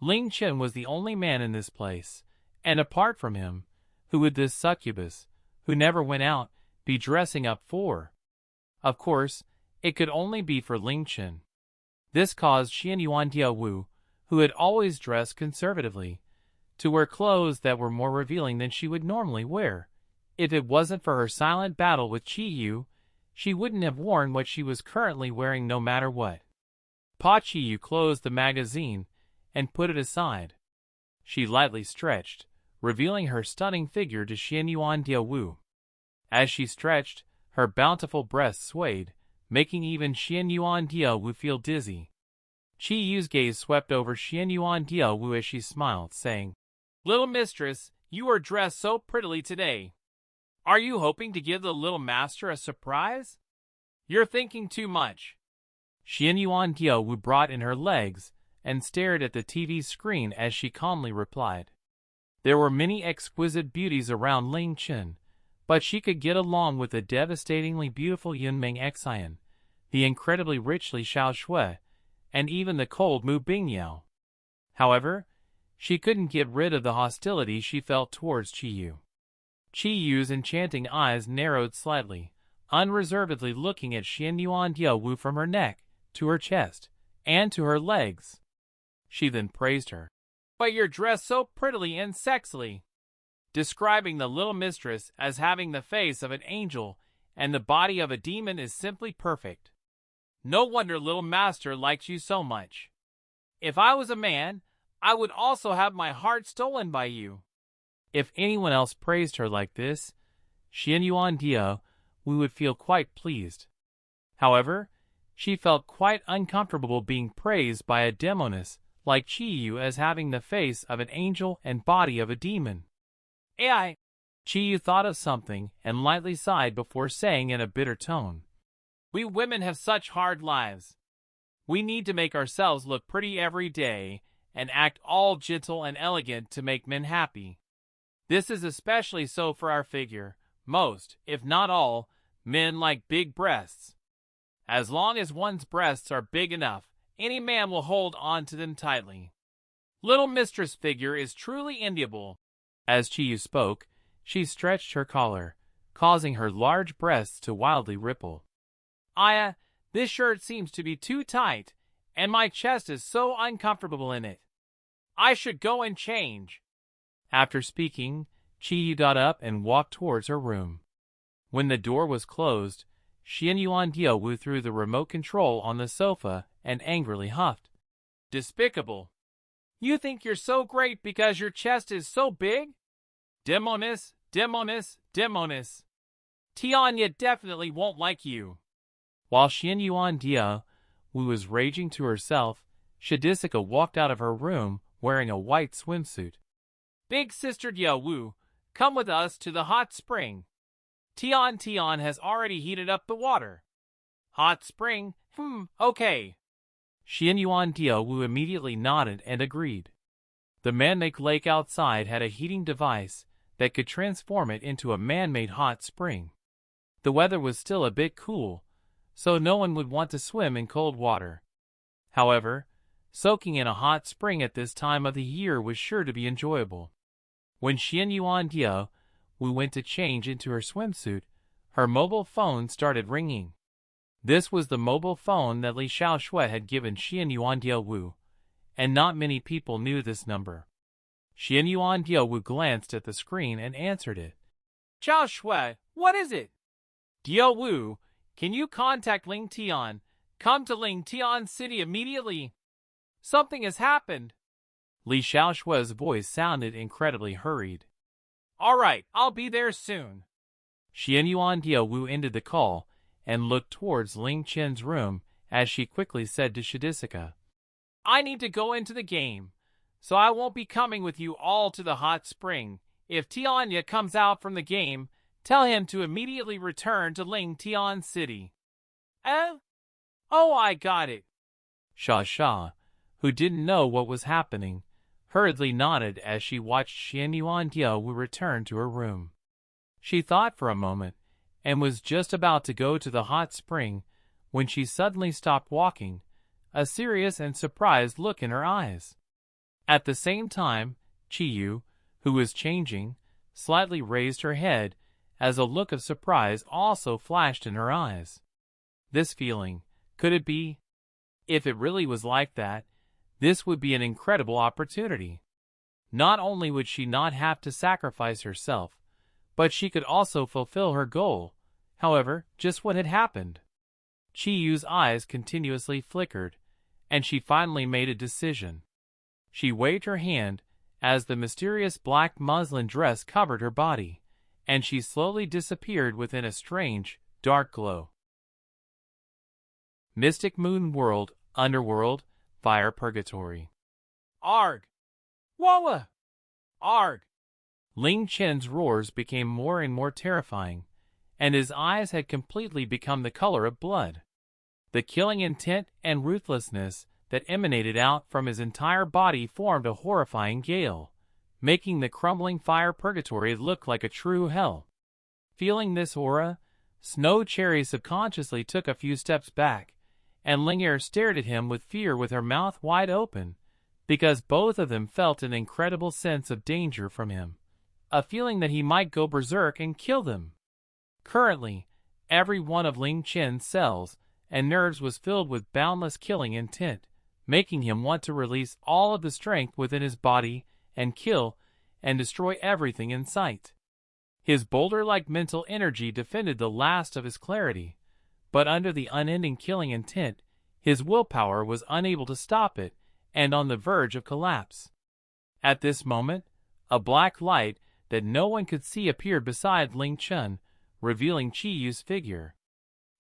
Ling Chen was the only man in this place, and apart from him, who would this succubus, who never went out, be dressing up for? Of course, it could only be for Ling Chen. This caused Xian Yuan Diaowu, who had always dressed conservatively, to wear clothes that were more revealing than she would normally wear. If it wasn't for her silent battle with Qiyu, she wouldn't have worn what she was currently wearing no matter what. Pa Qiyu closed the magazine and put it aside. She lightly stretched, revealing her stunning figure to Xian Yuan Diaowu. As she stretched, her bountiful breasts swayed, making even Xian Yuan Diaowu feel dizzy. Qiyu's gaze swept over Xian Yuan Diaowu as she smiled, saying, "Little mistress, you are dressed so prettily today. Are you hoping to give the little master a surprise? You're thinking too much." Xian Yuan Diaowu brought in her legs and stared at the TV screen as she calmly replied. There were many exquisite beauties around Ling Chen, but she could get along with the devastatingly beautiful Yunmeng Xian, the incredibly richly Xiao Shui, and even the cold Mu Bingyao. However, she couldn't get rid of the hostility she felt towards Qiyu. Qiyu's enchanting eyes narrowed slightly, unreservedly looking at Xian Yuan Diaowu from her neck to her chest and to her legs. She then praised her. "But you're dressed so prettily and sexily," describing the little mistress as having the face of an angel and the body of a demon is simply perfect. "No wonder little master likes you so much. If I was a man, I would also have my heart stolen by you." If anyone else praised her like this, Xian Yuan Diaowu would feel quite pleased. However, she felt quite uncomfortable being praised by a demoness like Qiyu as having the face of an angel and body of a demon. "AI." Qiyu thought of something and lightly sighed before saying in a bitter tone, "We women have such hard lives. We need to make ourselves look pretty every day and act all gentle and elegant to make men happy. This is especially so for our figure. Most, if not all, men like big breasts. As long as one's breasts are big enough, any man will hold on to them tightly. Little mistress' figure is truly enviable." As Qiyu spoke, she stretched her collar, causing her large breasts to wildly ripple. "Aya, this shirt seems to be too tight, and my chest is so uncomfortable in it. I should go and change." After speaking, Qiyu got up and walked towards her room. When the door was closed, Xian Yuan Diaowu threw the remote control on the sofa and angrily huffed. "Despicable. You think you're so great because your chest is so big? Demoness, demoness, demoness. Tian definitely won't like you." While Xian Yuan Diaowu was raging to herself, Shidisika walked out of her room wearing a white swimsuit. "Big sister Diaowu, come with us to the hot spring. Tian has already heated up the water." "Hot spring? Okay." Xian Yuan Diaowu immediately nodded and agreed. The man-made lake outside had a heating device that could transform it into a man-made hot spring. The weather was still a bit cool, so no one would want to swim in cold water. However, soaking in a hot spring at this time of the year was sure to be enjoyable. When Xian Yuan Diaowu went to change into her swimsuit, her mobile phone started ringing. This was the mobile phone that Li Xiaoshui had given Xian Yuan Diaowu, and not many people knew this number. Xian Yuan Diaowu glanced at the screen and answered it. "Xiaoshui, what is it?" "Diaowu, can you contact Ling Tian? Come to Ling Tian City immediately. Something has happened." Li Xiaoshui's voice sounded incredibly hurried. "All right, I'll be there soon." Xian Yuan Diaowu ended the call and looked towards Ling Chen's room as she quickly said to Shidisika, "I need to go into the game, so I won't be coming with you all to the hot spring. If Tian comes out from the game, tell him to immediately return to Ling Tian City." "Oh?" Oh, I got it. Sha, who didn't know what was happening, hurriedly nodded as she watched Xian Yuan return to her room. She thought for a moment, and was just about to go to the hot spring when she suddenly stopped walking, a serious and surprised look in her eyes. At the same time, Qiyu, who was changing, slightly raised her head as a look of surprise also flashed in her eyes. This feeling, could it be? If it really was like that, this would be an incredible opportunity. Not only would she not have to sacrifice herself, but she could also fulfill her goal. However, just what had happened? Qiyu's eyes continuously flickered, and she finally made a decision. She waved her hand as the mysterious black muslin dress covered her body, and she slowly disappeared within a strange, dark glow. Mystic Moon World, Underworld, Fire Purgatory. Arg! Walla! Arg! Ling Chen's roars became more and more terrifying, and his eyes had completely become the color of blood. The killing intent and ruthlessness that emanated out from his entire body formed a horrifying gale, making the crumbling fire purgatory look like a true hell. Feeling this aura, Snow Cherry subconsciously took a few steps back, and Leng'Er stared at him with fear with her mouth wide open, because both of them felt an incredible sense of danger from him, a feeling that he might go berserk and kill them. Currently, every one of Ling Chen's cells and nerves was filled with boundless killing intent, making him want to release all of the strength within his body and kill and destroy everything in sight. His boulder-like mental energy defended the last of his clarity, but under the unending killing intent, his willpower was unable to stop it and on the verge of collapse. At this moment, a black light that no one could see appeared beside Ling Chen, revealing Qiyu's figure.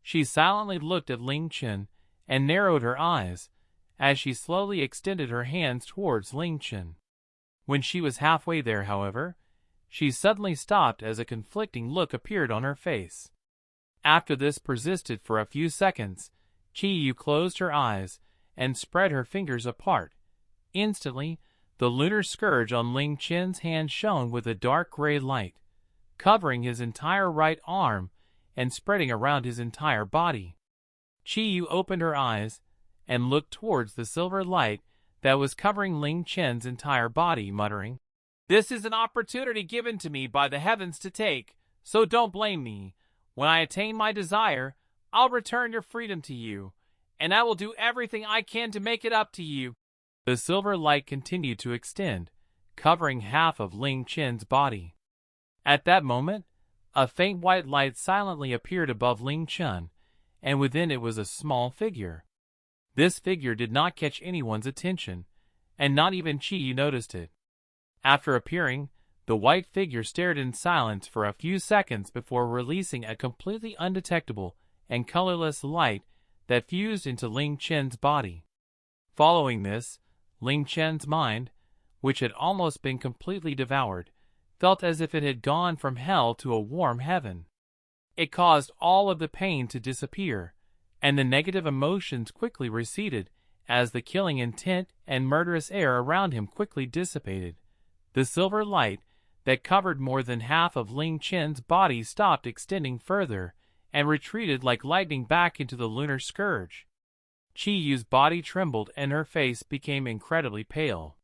She silently looked at Ling Chen and narrowed her eyes as she slowly extended her hands towards Ling Chen. When she was halfway there, however, she suddenly stopped as a conflicting look appeared on her face. After this persisted for a few seconds, Qiyu closed her eyes and spread her fingers apart. Instantly, the lunar scourge on Ling Chen's hand shone with a dark gray light, covering his entire right arm and spreading around his entire body. Qiyu opened her eyes and looked towards the silver light that was covering Ling Chen's entire body, muttering, "This is an opportunity given to me by the heavens to take, so don't blame me. When I attain my desire, I'll return your freedom to you, and I will do everything I can to make it up to you." The silver light continued to extend, covering half of Ling Chen's body. At that moment, a faint white light silently appeared above Ling Chen, and within it was a small figure. This figure did not catch anyone's attention, and not even Qiyu noticed it. After appearing, the white figure stared in silence for a few seconds before releasing a completely undetectable and colorless light that fused into Ling Chen's body. Following this, Ling Chen's mind, which had almost been completely devoured, felt as if it had gone from hell to a warm heaven. It caused all of the pain to disappear, and the negative emotions quickly receded as the killing intent and murderous air around him quickly dissipated. The silver light that covered more than half of Ling Chen's body stopped extending further and retreated like lightning back into the lunar scourge. Qiyu's body trembled and her face became incredibly pale.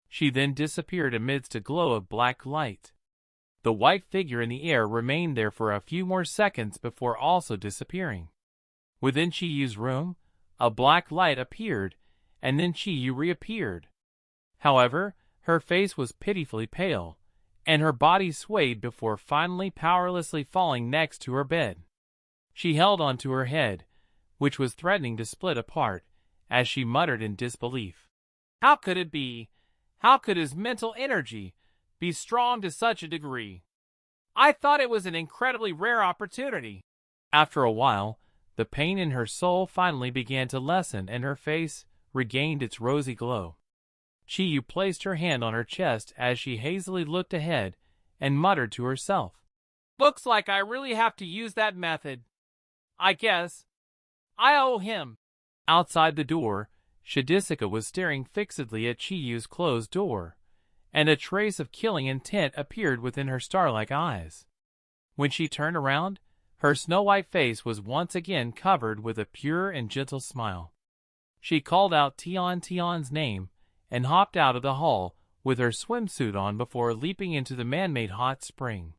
She then disappeared amidst a glow of black light. The white figure in the air remained there for a few more seconds before also disappearing. Within Qiyu's room, a black light appeared, and then Qiyu reappeared. However, her face was pitifully pale, and her body swayed before finally powerlessly falling next to her bed. She held onto her head, which was threatening to split apart, as she muttered in disbelief. How could it be? How could his mental energy be strong to such a degree? I thought it was an incredibly rare opportunity. After a while, the pain in her soul finally began to lessen and her face regained its rosy glow. Qiyu placed her hand on her chest as she hazily looked ahead and muttered to herself, "Looks like I really have to use that method. I guess I owe him. Outside the door, Shadisika was staring fixedly at Chiyu's closed door, and a trace of killing intent appeared within her star-like eyes. When she turned around, her snow-white face was once again covered with a pure and gentle smile. She called out Tian's name and hopped out of the hall with her swimsuit on before leaping into the man-made hot spring.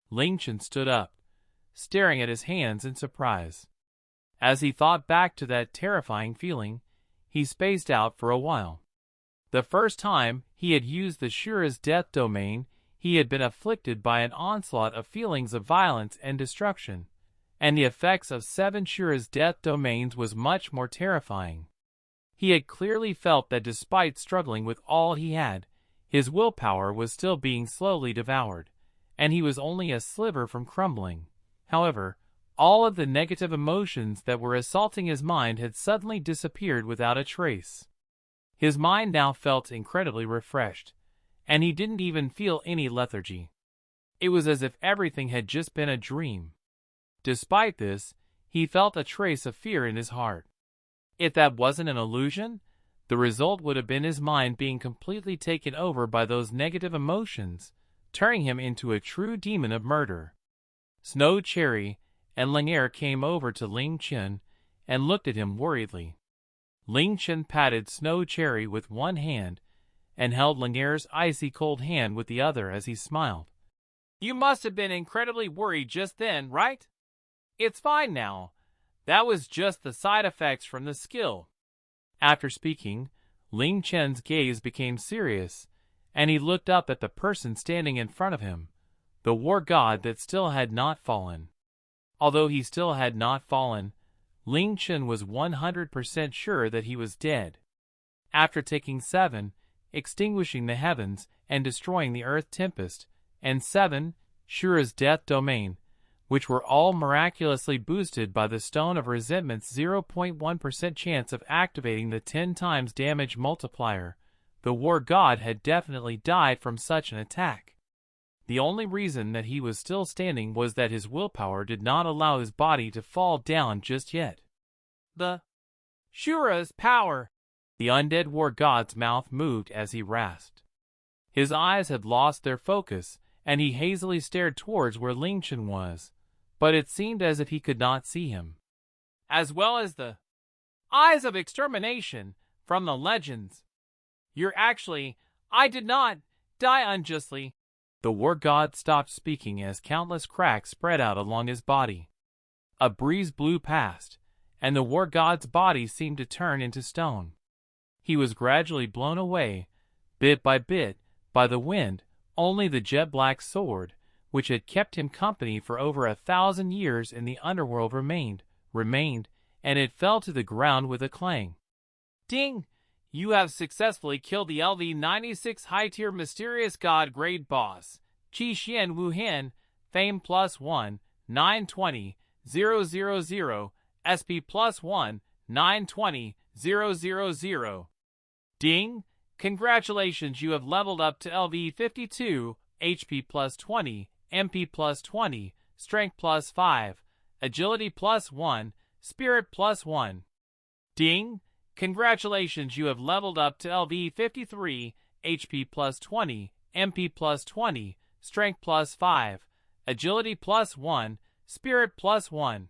Ling Chen stood up, staring at his hands in surprise. As he thought back to that terrifying feeling, he spaced out for a while. The first time he had used the Shura's death domain, he had been afflicted by an onslaught of feelings of violence and destruction, and the effects of 7 Shura's death domains was much more terrifying. He had clearly felt that despite struggling with all he had, his willpower was still being slowly devoured, and he was only a sliver from crumbling. However, all of the negative emotions that were assaulting his mind had suddenly disappeared without a trace. His mind now felt incredibly refreshed, and he didn't even feel any lethargy. It was as if everything had just been a dream. Despite this, he felt a trace of fear in his heart. If that wasn't an illusion, the result would have been his mind being completely taken over by those negative emotions, turning him into a true demon of murder. Snow Cherry and Leng'Er came over to Ling Chen and looked at him worriedly. Ling Chen patted Snow Cherry with one hand and held Leng'Er's icy cold hand with the other as he smiled. You must have been incredibly worried just then, right? It's fine now. That was just the side effects from the skill. After speaking, Ling Chen's gaze became serious, and he looked up at the person standing in front of him, the war god that still had not fallen. Although he still had not fallen, Ling Chen was 100% sure that he was dead. After taking 7, extinguishing the heavens and destroying the earth tempest, and 7, Shura's death domain, which were all miraculously boosted by the Stone of Resentment's 0.1% chance of activating the 10 times damage multiplier, the war god had definitely died from such an attack. The only reason that he was still standing was that his willpower did not allow his body to fall down just yet. The Shura's power! The undead war god's mouth moved as he rasped. His eyes had lost their focus, and he hazily stared towards where Ling Chen was, but it seemed as if he could not see him. As well as the eyes of extermination from the legends. I did not die unjustly. The war god stopped speaking as countless cracks spread out along his body. A breeze blew past, and the war god's body seemed to turn into stone. He was gradually blown away, bit by bit, by the wind. Only the jet-black sword, which had kept him company for over 1,000 years in the underworld remained, and it fell to the ground with a clang. Ding! You have successfully killed the LV-96 high-tier mysterious god grade boss, Qi Xian Wu Hin, Fame +1, 920, 000, SP +1, 920, 000. Ding! Congratulations, you have leveled up to LV-52, HP +20, MP +20, Strength +5, Agility +1, Spirit +1. Ding! Congratulations, you have leveled up to LV-53, HP +20, MP +20, Strength +5, Agility +1, Spirit +1.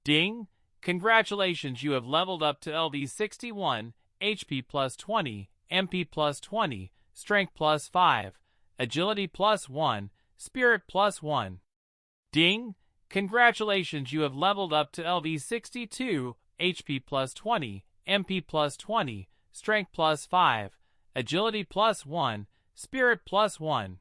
Ding! Congratulations, you have leveled up to LV-61, HP +20, MP +20, Strength +5, Agility +1, Spirit +1. Ding! Congratulations, you have leveled up to LV-62, HP +20, MP +20, Strength +5, Agility +1, Spirit +1.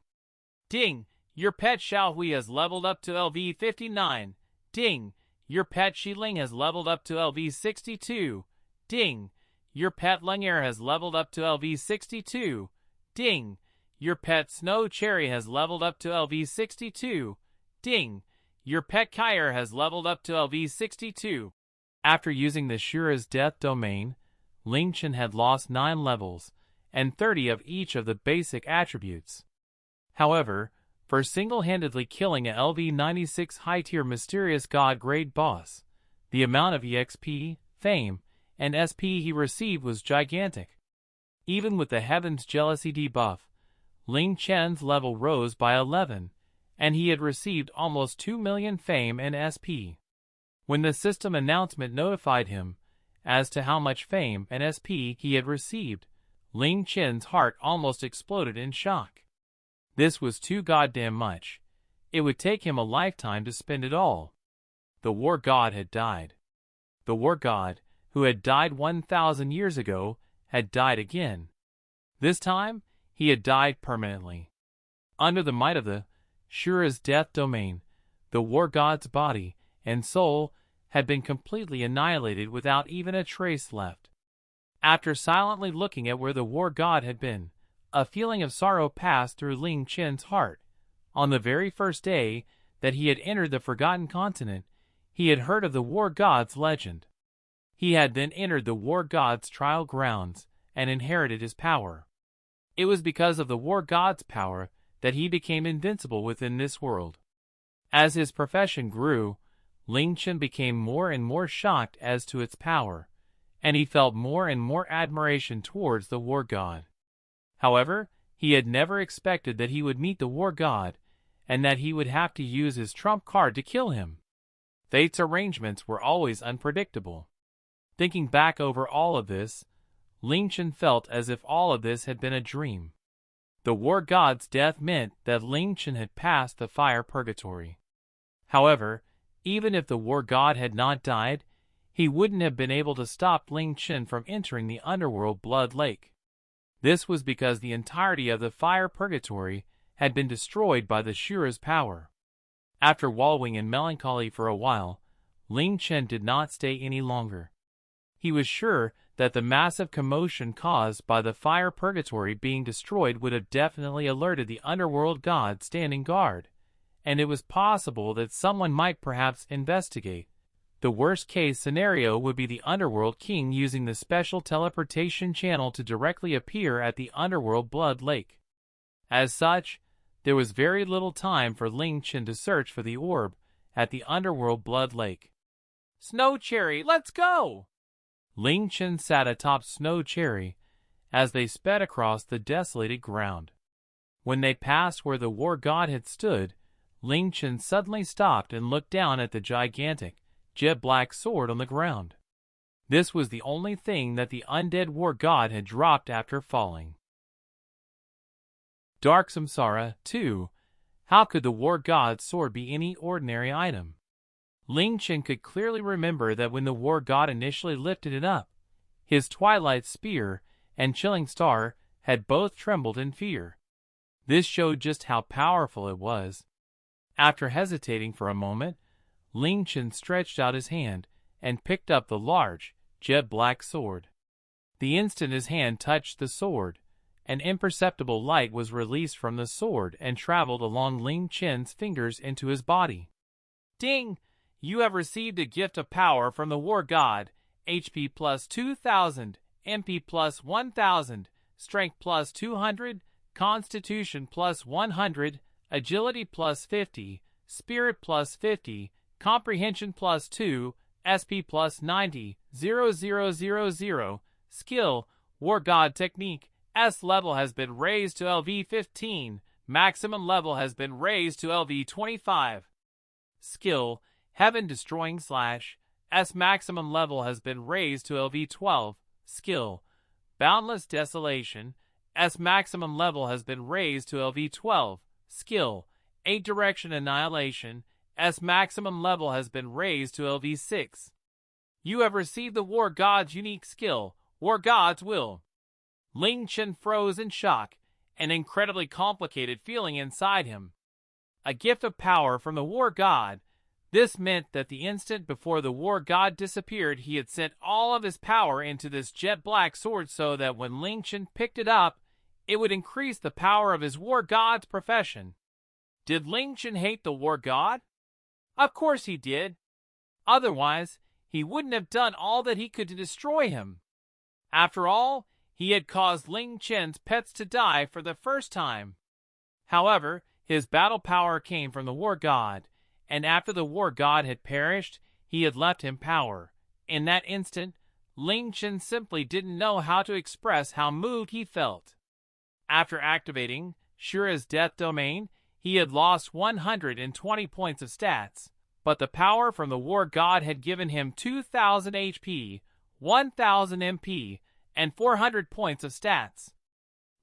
Ding! Your pet Xiaohui has leveled up to LV-59. Ding! Your pet Xiling has leveled up to LV-62. Ding! Your pet Leng'Er has leveled up to LV-62. Ding! Your pet Snow Cherry has leveled up to LV-62. Ding! Your pet Kyer has leveled up to LV-62. After using the Shura's death domain, Ling Chen had lost 9 levels, and 30 of each of the basic attributes. However, for single-handedly killing a LV-96 high-tier mysterious god grade boss, The amount of EXP, fame, and SP he received was gigantic. Even with the Heaven's Jealousy debuff, Ling Chen's level rose by 11, and he had received almost 2 million fame and SP. When the system announcement notified him as to how much fame and SP he had received, Ling Chen's heart almost exploded in shock. This was too goddamn much. It would take him a lifetime to spend it all. The war god had died. The war god, who had died 1,000 years ago, had died again. This time, he had died permanently. Under the might of the Shura's death domain, the war god's body and soul had been completely annihilated without even a trace left. After silently looking at where the war god had been, a feeling of sorrow passed through Ling Chen's heart. On the very first day that he had entered the Forgotten Continent, he had heard of the war god's legend. He had then entered the war god's trial grounds and inherited his power. It was because of the war god's power that he became invincible within this world. As his profession grew, Ling Chen became more and more shocked as to its power, and he felt more and more admiration towards the war god. However, he had never expected that he would meet the war god, and that he would have to use his trump card to kill him. Fate's arrangements were always unpredictable. Thinking back over all of this, Ling Chen felt as if all of this had been a dream. The war god's death meant that Ling Chen had passed the fire purgatory. However, even if the war god had not died, he wouldn't have been able to stop Ling Chen from entering the underworld blood lake. This was because the entirety of the fire purgatory had been destroyed by the Shura's power. After wallowing in melancholy for a while, Ling Chen did not stay any longer. He was sure that the massive commotion caused by the fire purgatory being destroyed would have definitely alerted the underworld god standing guard, and it was possible that someone might perhaps investigate. The worst-case scenario would be the underworld king using the special teleportation channel to directly appear at the underworld blood lake. As such, there was very little time for Ling Chen to search for the orb at the underworld blood lake. "Snow Cherry, let's go!" Ling Chen sat atop Snow Cherry as they sped across the desolated ground. When they passed where the war god had stood, Ling Chen suddenly stopped and looked down at the gigantic, jet-black sword on the ground. This was the only thing that the undead war god had dropped after falling. Dark Samsara 2. How could the war god's sword be any ordinary item? Ling Chen could clearly remember that when the war god initially lifted it up, his Twilight Spear and Chilling Star had both trembled in fear. This showed just how powerful it was. After hesitating for a moment, Ling Chen stretched out his hand and picked up the large, jet-black sword. The instant his hand touched the sword, an imperceptible light was released from the sword and traveled along Ling Chen's fingers into his body. Ding! You have received a gift of power from the war god. HP plus 2,000, MP plus 1,000, Strength plus 200, Constitution plus 100, Agility plus 50, Spirit plus 50, Comprehension plus 2, SP plus 90, 0000, Skill, War God Technique, S level has been raised to LV 15, maximum level has been raised to LV 25. Skill, Heaven Destroying Slash, S maximum level has been raised to LV 12. Skill, Boundless Desolation, S maximum level has been raised to LV 12. Skill, 8 Direction Annihilation, S maximum level has been raised to LV 6. You have received the War God's unique skill, War God's Will. Ling Chen froze in shock, an incredibly complicated feeling inside him. A gift of power from the War God. This meant that the instant before the war god disappeared, he had sent all of his power into this jet-black sword so that when Ling Chen picked it up, it would increase the power of his war god's profession. Did Ling Chen hate the war god? Of course he did. Otherwise, he wouldn't have done all that he could to destroy him. After all, he had caused Ling Chen's pets to die for the first time. However, his battle power came from the war god, and after the war god had perished, he had left him power. In that instant, Ling Chen simply didn't know how to express how moved he felt. After activating Shura's death domain, he had lost 120 points of stats, but the power from the War God had given him 2,000 HP, 1,000 MP, and 400 points of stats.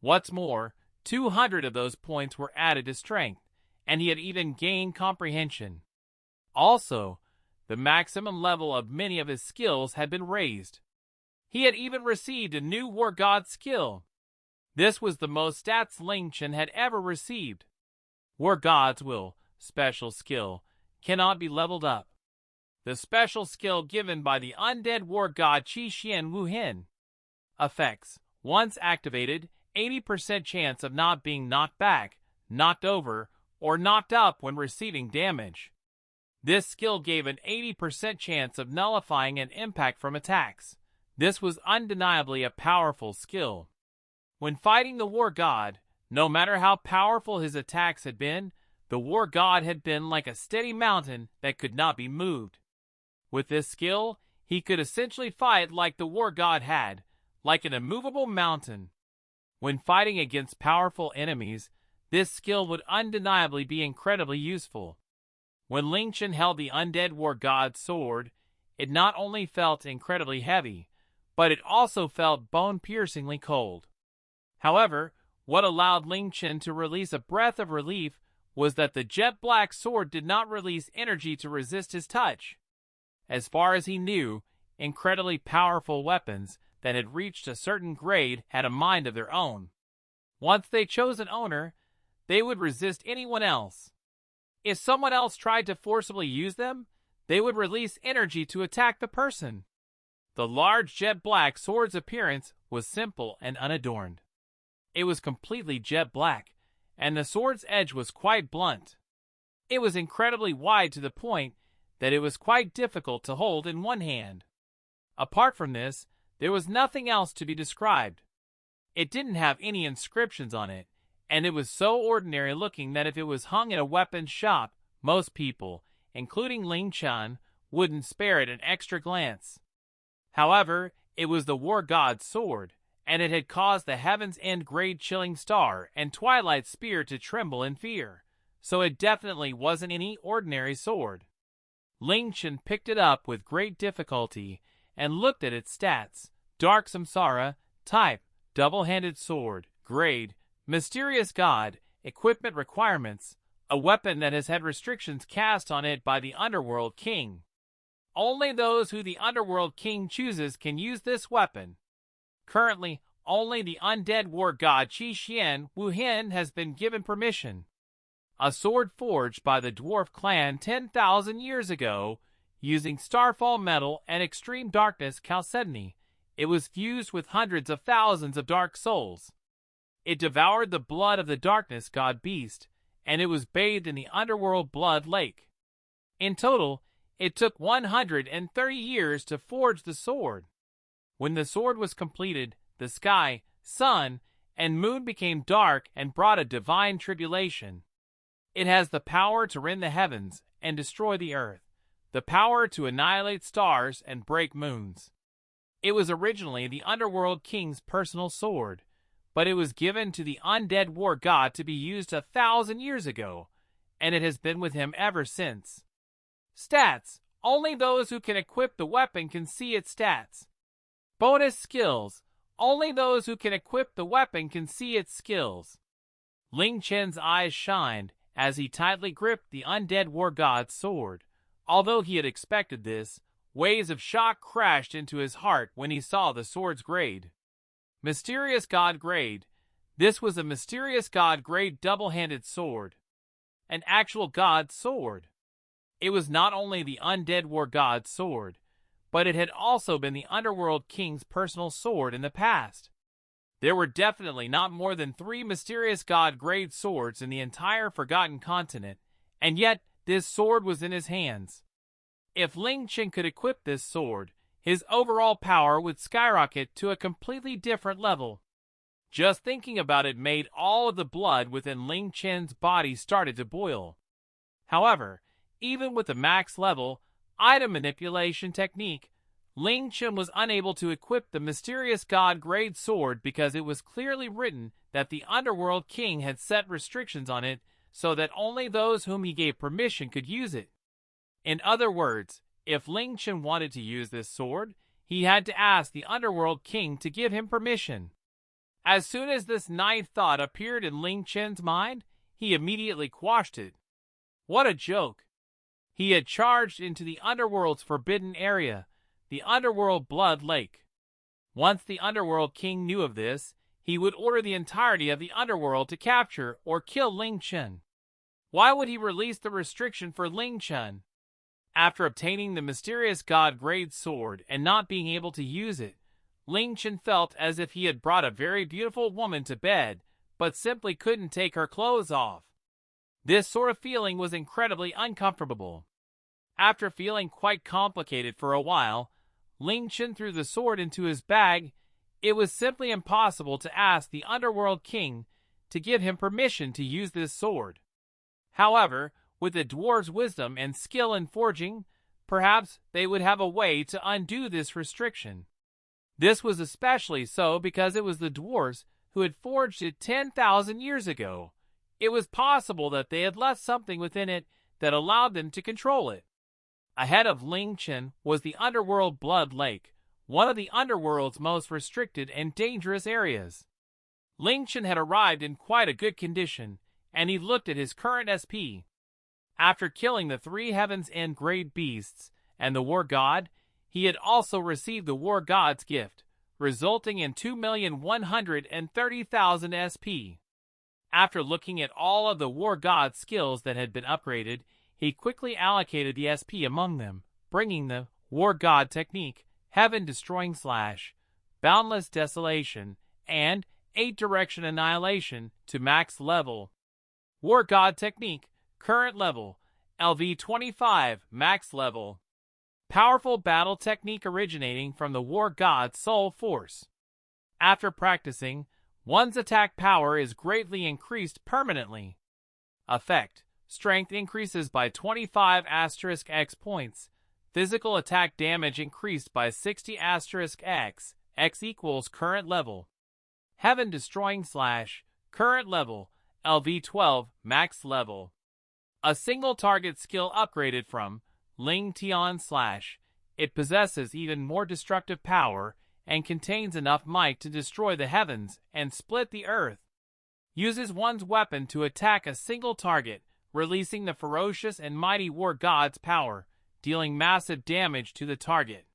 What's more, 200 of those points were added to strength, and he had even gained comprehension. Also, the maximum level of many of his skills had been raised. He had even received a new War God skill. This was the most stats Ling Chen had ever received. War God's Will, special skill, cannot be leveled up. The special skill given by the undead war god Qi Xian Wu Hin. Effects. Once activated, 80% chance of not being knocked back, knocked over, or knocked up when receiving damage. This skill gave an 80% chance of nullifying an impact from attacks. This was undeniably a powerful skill. When fighting the war god, no matter how powerful his attacks had been, the war god had been like a steady mountain that could not be moved. With this skill, he could essentially fight like the war god had, like an immovable mountain. When fighting against powerful enemies, this skill would undeniably be incredibly useful. When Ling Chen held the undead war god's sword, it not only felt incredibly heavy, but it also felt bone-piercingly cold. However, what allowed Ling Chen to release a breath of relief was that the jet-black sword did not release energy to resist his touch. As far as he knew, incredibly powerful weapons that had reached a certain grade had a mind of their own. Once they chose an owner, they would resist anyone else. If someone else tried to forcibly use them, they would release energy to attack the person. The large jet-black sword's appearance was simple and unadorned. It was completely jet-black, and the sword's edge was quite blunt. It was incredibly wide to the point that it was quite difficult to hold in one hand. Apart from this, there was nothing else to be described. It didn't have any inscriptions on it, and it was so ordinary looking that if it was hung in a weapons shop, most people, including Ling Chen, wouldn't spare it an extra glance. However, it was the war god's sword, and it had caused the Heaven's End Grade Chilling Star and Twilight Spear to tremble in fear, so it definitely wasn't any ordinary sword. Ling Chen picked it up with great difficulty and looked at its stats: Dark Samsara, type, double-handed sword, grade, mysterious god, equipment requirements, a weapon that has had restrictions cast on it by the Underworld King. Only those who the Underworld King chooses can use this weapon. Currently, only the undead war god Qi Xian Wu Hin has been given permission. A sword forged by the dwarf clan 10,000 years ago, using starfall metal and extreme darkness chalcedony. It was fused with hundreds of thousands of dark souls. It devoured the blood of the darkness god beast, and it was bathed in the underworld blood lake. In total, it took 130 years to forge the sword. When the sword was completed, the sky, sun, and moon became dark and brought a divine tribulation. It has the power to rend the heavens and destroy the earth, the power to annihilate stars and break moons. It was originally the Underworld King's personal sword, but it was given to the undead war god to be used 1,000 years ago, and it has been with him ever since. Stats. Only those who can equip the weapon can see its stats. Bonus skills. Only those who can equip the weapon can see its skills. Ling Chen's eyes shined as he tightly gripped the undead war god's sword. Although he had expected this, waves of shock crashed into his heart when he saw the sword's grade. Mysterious God Grade. This was a Mysterious God Grade double-handed sword. An actual god's sword. It was not only the undead war god's sword, but it had also been the Underworld King's personal sword in the past. There were definitely not more than 3 Mysterious God Grade swords in the entire Forgotten Continent, and yet this sword was in his hands. If Ling Chen could equip this sword, his overall power would skyrocket to a completely different level. Just thinking about it made all of the blood within Ling Chen's body started to boil. However, even with the max level, Item manipulation technique. Ling Chen was unable to equip the mysterious god-grade sword because it was clearly written that the Underworld King had set restrictions on it so that only those whom he gave permission could use it. In other words, if Ling Chen wanted to use this sword, he had to ask the Underworld King to give him permission. As soon as this naive thought appeared in Ling Chen's mind, he immediately quashed it. What a joke! He had charged into the Underworld's forbidden area, the Underworld Blood Lake. Once the Underworld King knew of this, he would order the entirety of the Underworld to capture or kill Ling Chen. Why would he release the restriction for Ling Chen? After obtaining the mysterious god-grade sword and not being able to use it, Ling Chen felt as if he had brought a very beautiful woman to bed, but simply couldn't take her clothes off. This sort of feeling was incredibly uncomfortable. After feeling quite complicated for a while, Ling Chen threw the sword into his bag. It was simply impossible to ask the Underworld King to give him permission to use this sword. However, with the dwarves' wisdom and skill in forging, perhaps they would have a way to undo this restriction. This was especially so because it was the dwarves who had forged it 10,000 years ago. It was possible that they had left something within it that allowed them to control it. Ahead of Ling Chen was the Underworld Blood Lake, one of the Underworld's most restricted and dangerous areas. Ling Chen had arrived in quite a good condition, and he looked at his current SP. After killing the 3 Heaven's End grade beasts and the War God, he had also received the War God's gift, resulting in 2,130,000 SP. After looking at all of the War God's skills that had been upgraded, he quickly allocated the SP among them, bringing the War God technique, Heaven Destroying Slash, Boundless Desolation, and 8-Direction Annihilation to max level. War God technique, current level, LV25 max level. Powerful battle technique originating from the War God's soul force. After practicing, one's attack power is greatly increased permanently. Effect: strength increases by 25*X points. Physical attack damage increased by 60*X. X equals current level. Heaven Destroying Slash, current level, LV12 max level. A single target skill upgraded from Ling Tian Slash. It possesses even more destructive power and contains enough might to destroy the heavens and split the earth. Uses one's weapon to attack a single target, releasing the ferocious and mighty War God's power, dealing massive damage to the target.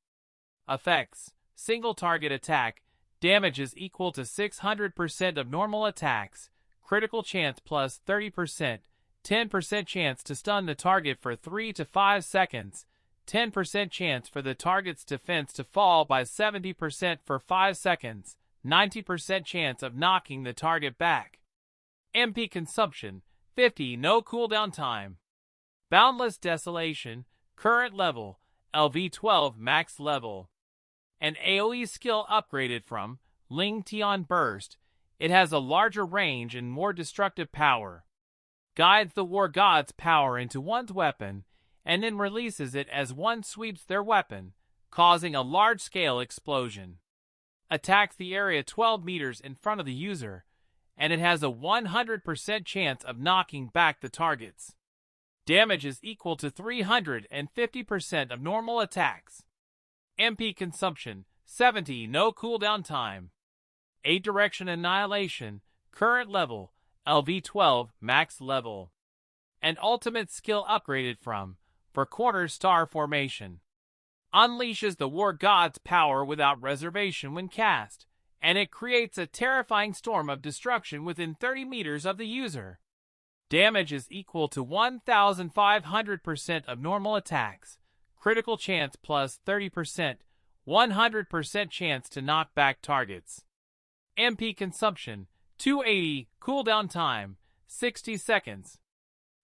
Effects: single target attack, damage is equal to 600% of normal attacks, critical chance plus 30%, 10% chance to stun the target for 3 to 5 seconds, 10% chance for the target's defense to fall by 70% for 5 seconds, 90% chance of knocking the target back. MP consumption, 50 no cooldown time. Boundless Desolation, current level, LV12 max level. An AoE skill upgraded from Ling Tian Burst. It has a larger range and more destructive power. Guides the War God's power into one's weapon, and then releases it as one sweeps their weapon, causing a large-scale explosion. Attacks the area 12 meters in front of the user, and it has a 100% chance of knocking back the targets. Damage is equal to 350% of normal attacks. MP consumption, 70 no cooldown time. 8-Direction Annihilation, current level, LV12 max level. An ultimate skill upgraded from for Corner Star Formation. Unleashes the War God's power without reservation when cast, and it creates a terrifying storm of destruction within 30 meters of the user. Damage is equal to 1,500% of normal attacks, critical chance plus 30%, 100% chance to knock back targets. MP consumption, 280, cooldown time, 60 seconds.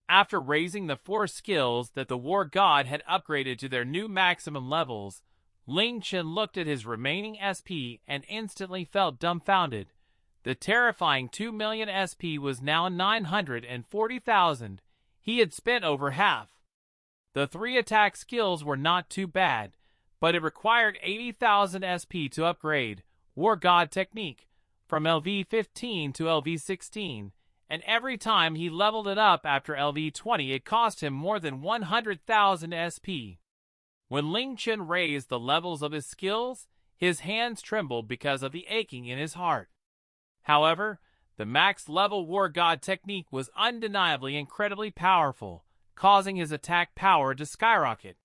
After raising the 4 skills that the War God had upgraded to their new maximum levels, Ling Chen looked at his remaining SP and instantly felt dumbfounded. The terrifying 2 million SP was now 940,000. He had spent over half. The 3 attack skills were not too bad, but it required 80,000 SP to upgrade War God technique from LV-15 to LV-16, and every time he leveled it up after LV-20 it cost him more than 100,000 SP. When Ling Chen raised the levels of his skills, his hands trembled because of the aching in his heart. However, the max level War God technique was undeniably incredibly powerful, causing his attack power to skyrocket.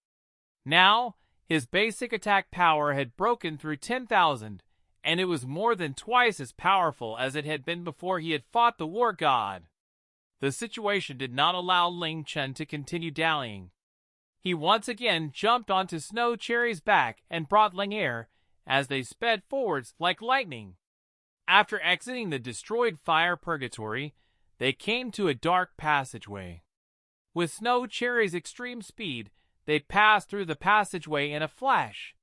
Now, his basic attack power had broken through 10,000, and it was more than twice as powerful as it had been before he had fought the War God. The situation did not allow Ling Chen to continue dallying. He once again jumped onto Snow Cherry's back and brought Leng'Er as they sped forwards like lightning. After exiting the destroyed fire purgatory, they came to a dark passageway. With Snow Cherry's extreme speed, they passed through the passageway in a flash.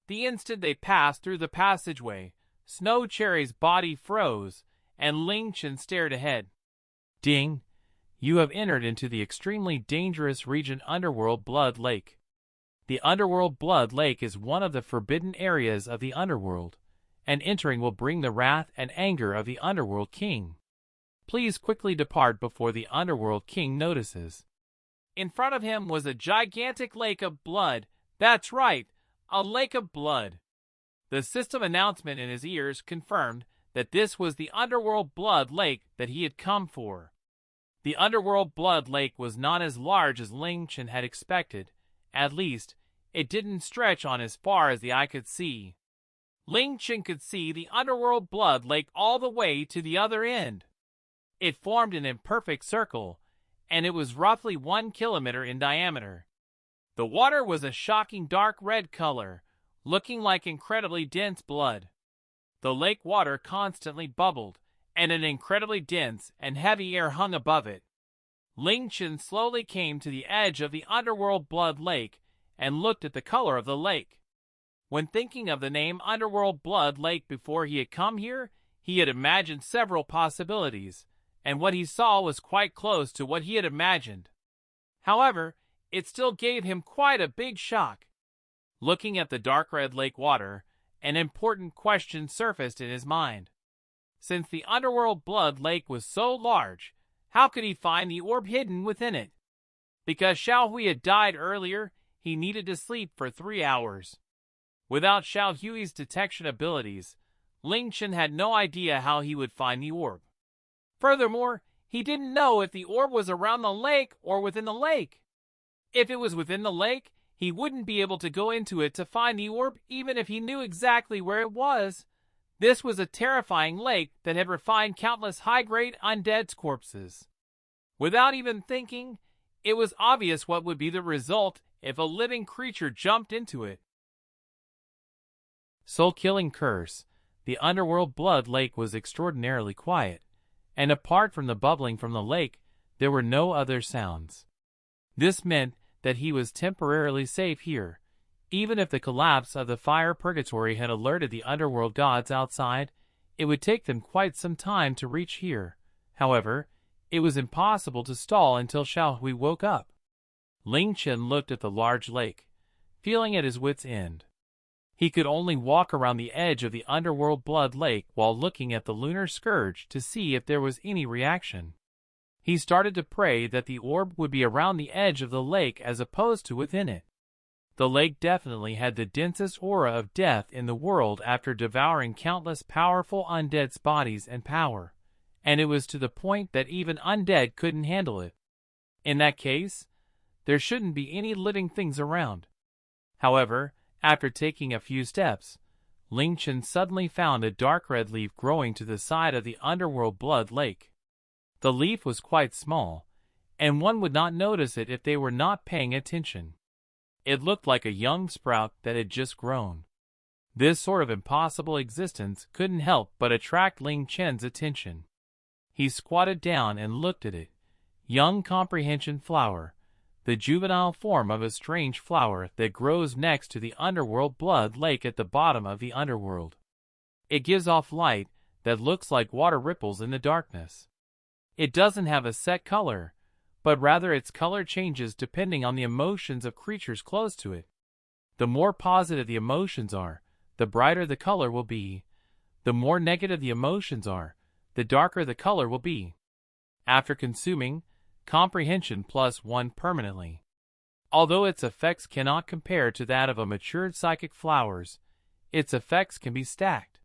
The instant they passed through the passageway, Snow Cherry's body froze, and Ling Chen stared ahead. Ding! You have entered into the extremely dangerous region Underworld Blood Lake. The Underworld Blood Lake is one of the forbidden areas of the Underworld, and entering will bring the wrath and anger of the Underworld King. Please quickly depart before the Underworld King notices. In front of him was a gigantic lake of blood. That's right, a lake of blood. The system announcement in his ears confirmed that this was the Underworld Blood Lake that he had come for. The Underworld Blood Lake was not as large as Ling Chen had expected. At least, it didn't stretch on as far as the eye could see. Ling Chen could see the Underworld Blood Lake all the way to the other end. It formed an imperfect circle, and it was roughly 1 kilometer in diameter. The water was a shocking dark red color, looking like incredibly dense blood. The lake water constantly bubbled, and an incredibly dense and heavy air hung above it. Ling Chen slowly came to the edge of the Underworld Blood Lake and looked at the color of the lake. When thinking of the name Underworld Blood Lake before he had come here, he had imagined several possibilities, and what he saw was quite close to what he had imagined. However, it still gave him quite a big shock. Looking at the dark red lake water, an important question surfaced in his mind. Since the Underworld Blood Lake was so large, how could he find the orb hidden within it? Because Xiao had died earlier, he needed to sleep for 3 hours. Without Xiaohui's detection abilities, Ling Chen had no idea how he would find the orb. Furthermore, he didn't know if the orb was around the lake or within the lake. If it was within the lake, he wouldn't be able to go into it to find the orb even if he knew exactly where it was. This was a terrifying lake that had refined countless high-grade undead corpses. Without even thinking, it was obvious what would be the result if a living creature jumped into it. Soulkilling curse. The Underworld Blood Lake was extraordinarily quiet, and apart from the bubbling from the lake, there were no other sounds. This meant that he was temporarily safe here. Even if the collapse of the fire purgatory had alerted the underworld gods outside, it would take them quite some time to reach here. However, it was impossible to stall until Xiaohui woke up. Ling Chen looked at the large lake, feeling at his wits' end. He could only walk around the edge of the Underworld Blood Lake while looking at the lunar scourge to see if there was any reaction. He started to pray that the orb would be around the edge of the lake as opposed to within it. The lake definitely had the densest aura of death in the world after devouring countless powerful undead's bodies and power, and it was to the point that even undead couldn't handle it. In that case, there shouldn't be any living things around. However, after taking a few steps, Ling Chen suddenly found a dark red leaf growing to the side of the Underworld Blood Lake. The leaf was quite small, and one would not notice it if they were not paying attention. It looked like a young sprout that had just grown. This sort of impossible existence couldn't help but attract Ling Chen's attention. He squatted down and looked at it. Young comprehension flower, the juvenile form of a strange flower that grows next to the Underworld Blood Lake at the bottom of the Underworld. It gives off light that looks like water ripples in the darkness. It doesn't have a set color, but rather its color changes depending on the emotions of creatures close to it. The more positive the emotions are, the brighter the color will be. The more negative the emotions are, the darker the color will be. After consuming, comprehension +1 permanently. Although its effects cannot compare to that of a matured psychic flowers, its effects can be stacked.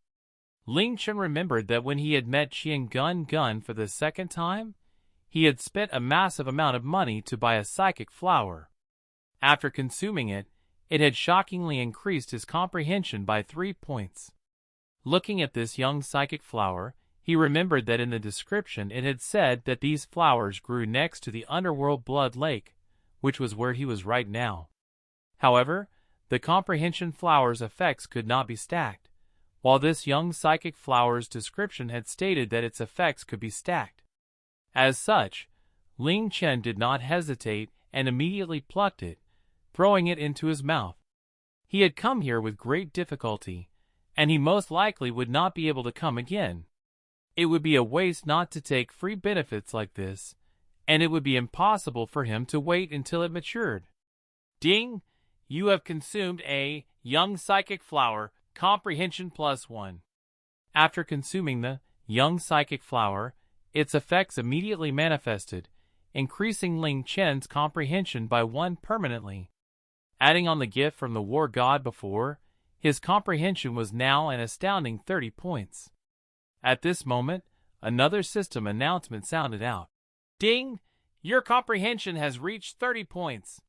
Ling Chen remembered that when he had met Qian Gun for the second time, he had spent a massive amount of money to buy a psychic flower. After consuming it, it had shockingly increased his comprehension by 3 points. Looking at this young psychic flower, he remembered that in the description it had said that these flowers grew next to the underworld blood lake, which was where he was right now. However, the comprehension flower's effects could not be stacked, while this young psychic flower's description had stated that its effects could be stacked. As such, Ling Chen did not hesitate and immediately plucked it, throwing it into his mouth. He had come here with great difficulty, and he most likely would not be able to come again. It would be a waste not to take free benefits like this, and it would be impossible for him to wait until it matured. Ding! You have consumed a young psychic flower, comprehension +1. After consuming the young psychic flower, its effects immediately manifested, increasing Ling Chen's comprehension by 1 permanently. Adding on the gift from the war god before, his comprehension was now an astounding 30 points. At this moment, another system announcement sounded out. Ding! Your comprehension has reached 30 points.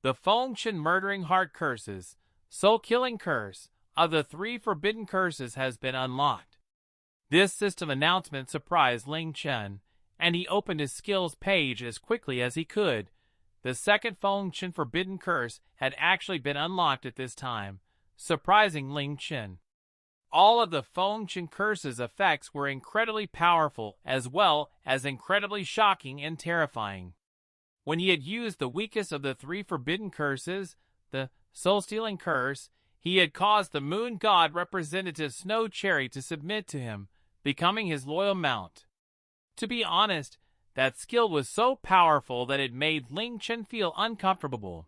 The Feng Murdering Heart Curses, Soul-Killing Curse, of the 3 forbidden curses has been unlocked. This system announcement surprised Ling Chen, and he opened his skills page as quickly as he could. The second Feng forbidden curse had actually been unlocked at this time, surprising Ling Chen. All of the Feng curse's effects were incredibly powerful as well as incredibly shocking and terrifying. When he had used the weakest of the 3 forbidden curses, the soul-stealing curse, he had caused the moon god representative Snow Cherry to submit to him, becoming his loyal mount. To be honest, that skill was so powerful that it made Ling Chen feel uncomfortable.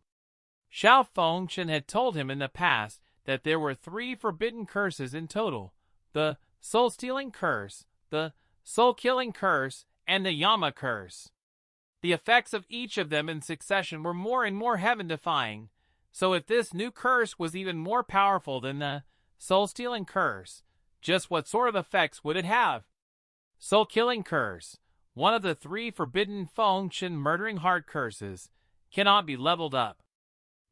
Xiao Feng had told him in the past that there were 3 forbidden curses in total: the soul-stealing curse, the soul-killing curse, and the Yama curse. The effects of each of them in succession were more and more heaven-defying, so if this new curse was even more powerful than the soul-stealing curse, just what sort of effects would it have? Soul-killing curse, one of the 3 forbidden Feng murdering heart curses, cannot be leveled up.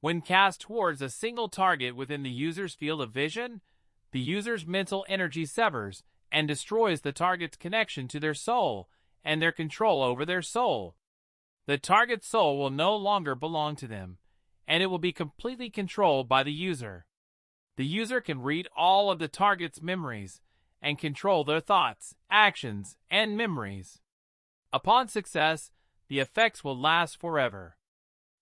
When cast towards a single target within the user's field of vision, the user's mental energy severs and destroys the target's connection to their soul and their control over their soul. The target's soul will no longer belong to them, and it will be completely controlled by the user. The user can read all of the target's memories and control their thoughts, actions, and memories. Upon success, the effects will last forever.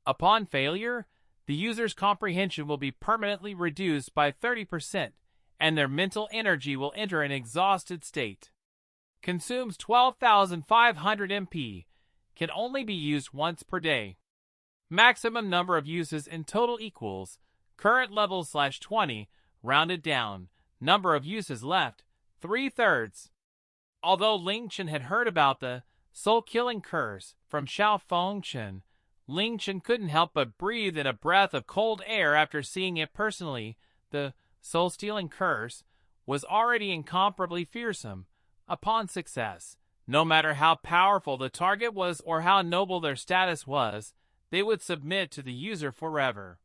Upon failure, the user's comprehension will be permanently reduced by 30%, and their mental energy will enter an exhausted state. Consumes 12,500 MP. Can only be used once per day. Maximum number of uses in total equals current level /20, rounded down. Number of uses left, 3/3. Although Ling Chen had heard about the soul-killing curse from Xiao Feng, Ling Chen couldn't help but breathe in a breath of cold air after seeing it personally. The soul-stealing curse was already incomparably fearsome. Upon success, no matter how powerful the target was or how noble their status was, they would submit to the user forever.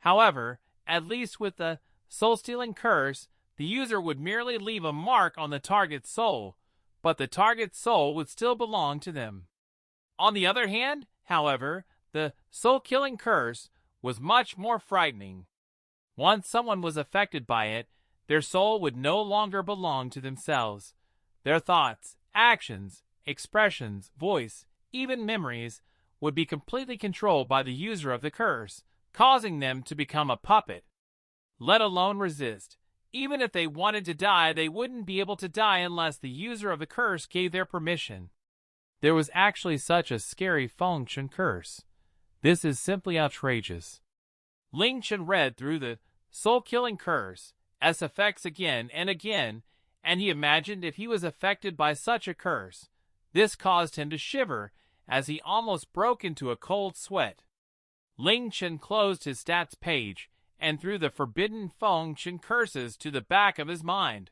However, at least with the soul-stealing curse, the user would merely leave a mark on the target's soul, but the target's soul would still belong to them. On the other hand, however, the soul-killing curse was much more frightening. Once someone was affected by it, their soul would no longer belong to themselves. Their thoughts, actions, expressions, voice, even memories, would be completely controlled by the user of the curse, causing them to become a puppet. Let alone resist. Even if they wanted to die, they wouldn't be able to die unless the user of the curse gave their permission. There was actually such a scary Feng Chen curse. This is simply outrageous. Ling Chen read through the Soul-Killing curse as effects again and again, and he imagined if he was affected by such a curse, this caused him to shiver as he almost broke into a cold sweat. Ling Chen closed his stats page and threw the forbidden Feng Chen curses to the back of his mind.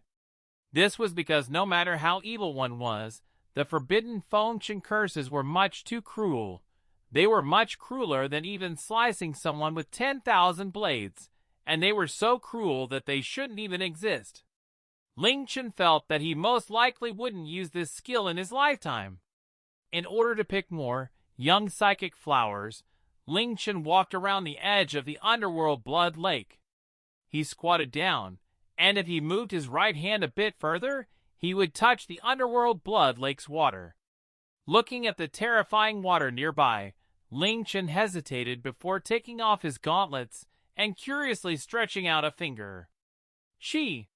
This was because no matter how evil one was, the forbidden Feng Chen curses were much too cruel. They were much crueler than even slicing someone with 10,000 blades, and they were so cruel that they shouldn't even exist. Ling Chen felt that he most likely wouldn't use this skill in his lifetime. In order to pick more young psychic flowers, Ling Chen walked around the edge of the underworld blood lake. He squatted down, and if he moved his right hand a bit further, he would touch the underworld blood lake's water. Looking at the terrifying water nearby, Ling Chen hesitated before taking off his gauntlets and curiously stretching out a finger. Chi!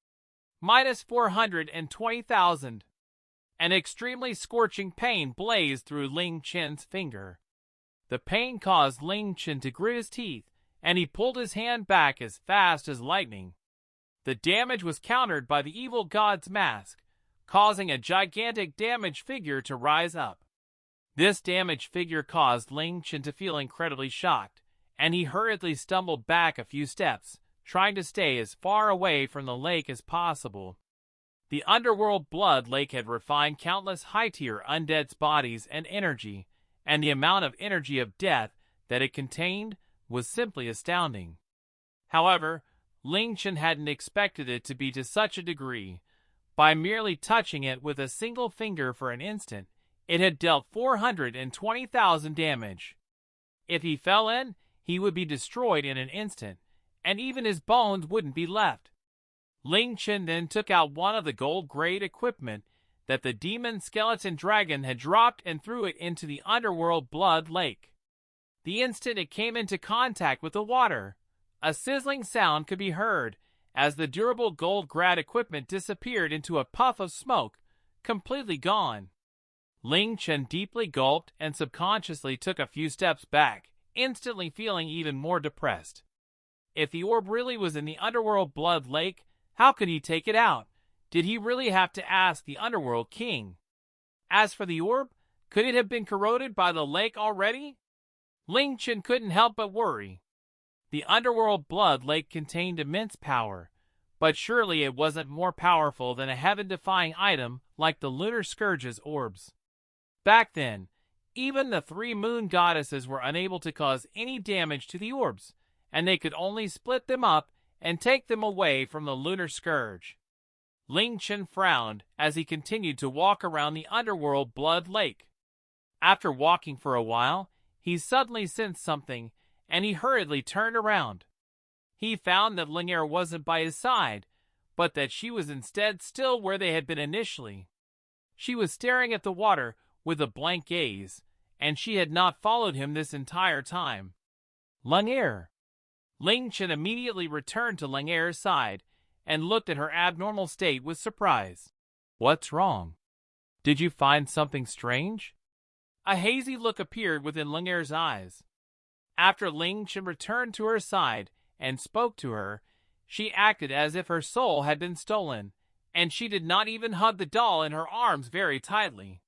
Minus 420,000. An extremely scorching pain blazed through Ling Chen's finger. The pain caused Ling Chen to grit his teeth, and he pulled his hand back as fast as lightning. The damage was countered by the evil god's mask, causing a gigantic damaged figure to rise up. This damaged figure caused Ling Chen to feel incredibly shocked, and he hurriedly stumbled back a few steps, trying to stay as far away from the lake as possible. The underworld blood lake had refined countless high-tier undead's bodies and energy, and the amount of energy of death that it contained was simply astounding. However, Ling Chen hadn't expected it to be to such a degree. By merely touching it with a single finger for an instant, it had dealt 420,000 damage. If he fell in, he would be destroyed in an instant, and even his bones wouldn't be left. Ling Chen then took out one of the gold-grade equipment that the demon skeleton dragon had dropped and threw it into the underworld blood lake. The instant it came into contact with the water, a sizzling sound could be heard as the durable gold-grade equipment disappeared into a puff of smoke, completely gone. Ling Chen deeply gulped and subconsciously took a few steps back, instantly feeling even more depressed. If the orb really was in the underworld blood lake, how could he take it out? Did he really have to ask the underworld king? As for the orb, could it have been corroded by the lake already? Ling Chen couldn't help but worry. The underworld blood lake contained immense power, but surely it wasn't more powerful than a heaven-defying item like the lunar scourge's orbs. Back then, even the three moon goddesses were unable to cause any damage to the orbs, and they could only split them up and take them away from the lunar scourge. Ling Chen frowned as he continued to walk around the underworld blood lake. After walking for a while, he suddenly sensed something, and he hurriedly turned around. He found that Leng'Er wasn't by his side, but that she was instead still where they had been initially. She was staring at the water with a blank gaze, and she had not followed him this entire time. Leng'Er! Ling Chen immediately returned to Leng'Er's side and looked at her abnormal state with surprise. What's wrong? Did you find something strange? A hazy look appeared within Leng'Er's eyes. After Ling Chen returned to her side and spoke to her, she acted as if her soul had been stolen, and she did not even hug the doll in her arms very tightly.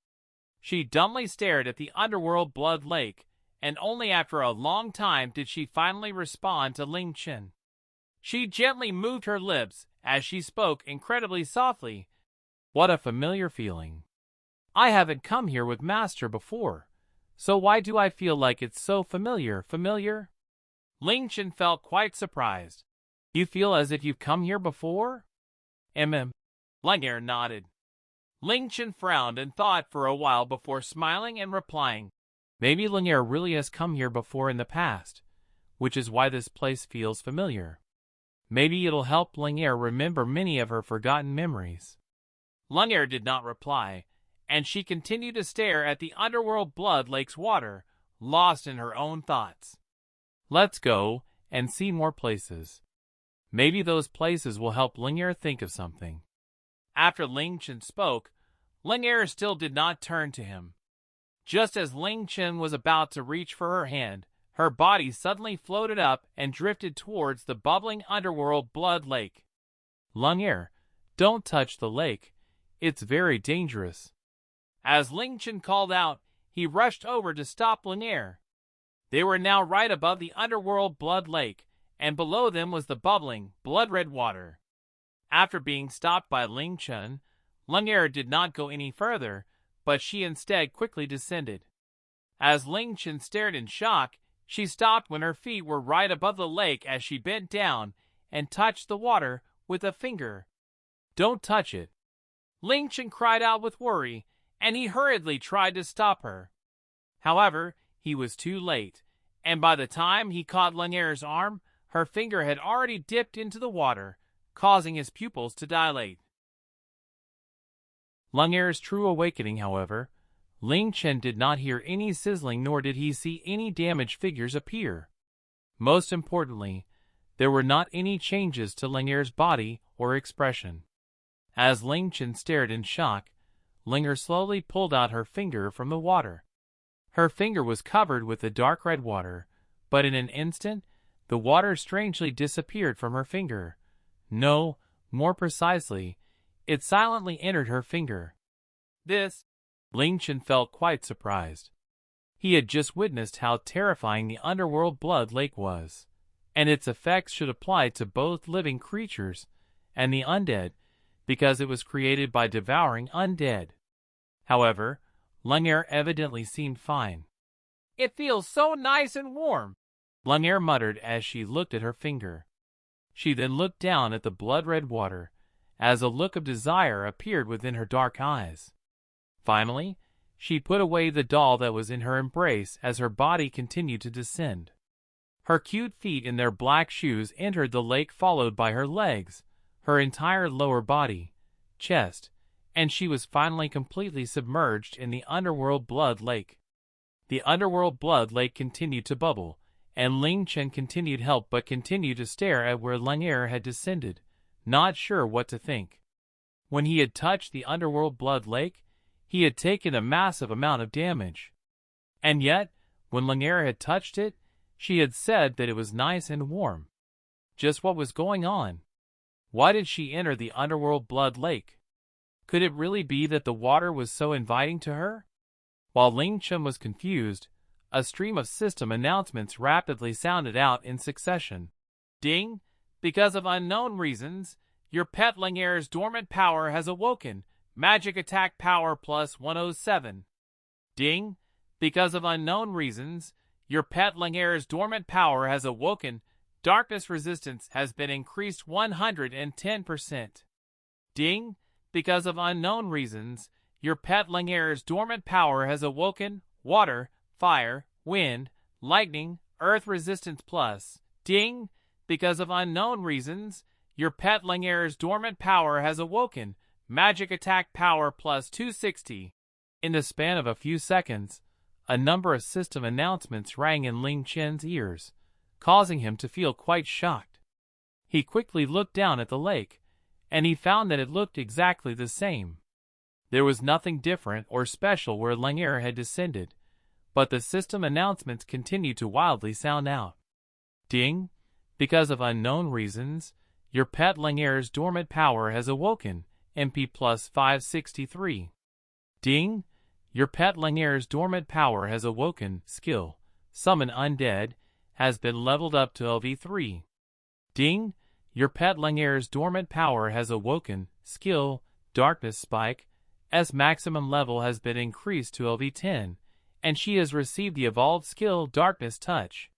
She dumbly stared at the underworld blood lake, and only after a long time did she finally respond to Ling Chen. She gently moved her lips as she spoke incredibly softly. What a familiar feeling. I haven't come here with Master before, so why do I feel like it's so familiar? Ling Chen felt quite surprised. You feel as if you've come here before? Leng'Er nodded. Ling Chen frowned and thought for a while before smiling and replying. Maybe Leng'Er really has come here before in the past, which is why this place feels familiar. Maybe it'll help Leng'Er remember many of her forgotten memories. Leng'Er did not reply, and she continued to stare at the underworld blood lake's water, lost in her own thoughts. Let's go and see more places. Maybe those places will help Leng'Er think of something. After Ling Chen spoke, Leng'Er still did not turn to him. Just as Ling Chen was about to reach for her hand, her body suddenly floated up and drifted towards the bubbling underworld blood lake. Leng'Er, don't touch the lake. It's very dangerous. As Ling Chen called out, he rushed over to stop Leng'Er. They were now right above the underworld blood lake, and below them was the bubbling, blood-red water. After being stopped by Ling Chen, Leng'Er did not go any further, but she instead quickly descended. As Ling Chen stared in shock, she stopped when her feet were right above the lake as she bent down and touched the water with a finger. Don't touch it. Ling Chen cried out with worry, and he hurriedly tried to stop her. However, he was too late, and by the time he caught Leng'Er's arm, her finger had already dipped into the water, causing his pupils to dilate. Leng'Er's true awakening, however, Ling Chen did not hear any sizzling nor did he see any damaged figures appear. Most importantly, there were not any changes to Leng'Er's body or expression. As Ling Chen stared in shock, Leng'Er slowly pulled out her finger from the water. Her finger was covered with the dark red water, but in an instant, the water strangely disappeared from her finger. No, more precisely, it silently entered her finger. This, Ling Chen felt quite surprised. He had just witnessed how terrifying the underworld blood lake was, and its effects should apply to both living creatures and the undead, because it was created by devouring undead. However, Leng'Er evidently seemed fine. It feels so nice and warm, Leng'Er muttered as she looked at her finger. She then looked down at the blood-red water, as a look of desire appeared within her dark eyes. Finally, she put away the doll that was in her embrace as her body continued to descend. Her cute feet in their black shoes entered the lake, followed by her legs, her entire lower body, chest, and she was finally completely submerged in the underworld blood lake. The underworld blood lake continued to bubble, and Ling Chen continued help but continued to stare at where Leng'Er had descended, not sure what to think. When he had touched the underworld blood lake, he had taken a massive amount of damage. And yet, when Leng'Er had touched it, she had said that it was nice and warm. Just what was going on? Why did she enter the underworld blood lake? Could it really be that the water was so inviting to her? While Ling Chen was confused, a stream of system announcements rapidly sounded out in succession. Ding! Because of unknown reasons, your pet Leng'Er's dormant power has awoken. Magic attack power plus 107. Ding! Because of unknown reasons, your pet Leng'Er's dormant power has awoken. Darkness resistance has been increased 110%. Ding! Because of unknown reasons, your pet Leng'Er's dormant power has awoken. Water, fire, wind, lightning, earth resistance plus. Ding! Because of unknown reasons, your pet Leng'Er's dormant power has awoken. Magic attack power plus 260. In the span of a few seconds, a number of system announcements rang in Ling Chen's ears, causing him to feel quite shocked. He quickly looked down at the lake, and he found that it looked exactly the same. There was nothing different or special where Leng'Er had descended, but the system announcements continued to wildly sound out. Ding! Because of unknown reasons, your pet Leng'Er's dormant power has awoken. MP plus 563. Ding! Your pet Leng'Er's dormant power has awoken. Skill, Summon Undead, has been leveled up to LV3. Ding! Your pet Leng'Er's dormant power has awoken. Skill, Darkness Spike, S maximum level has been increased to LV10, and she has received the evolved skill Darkness Touch.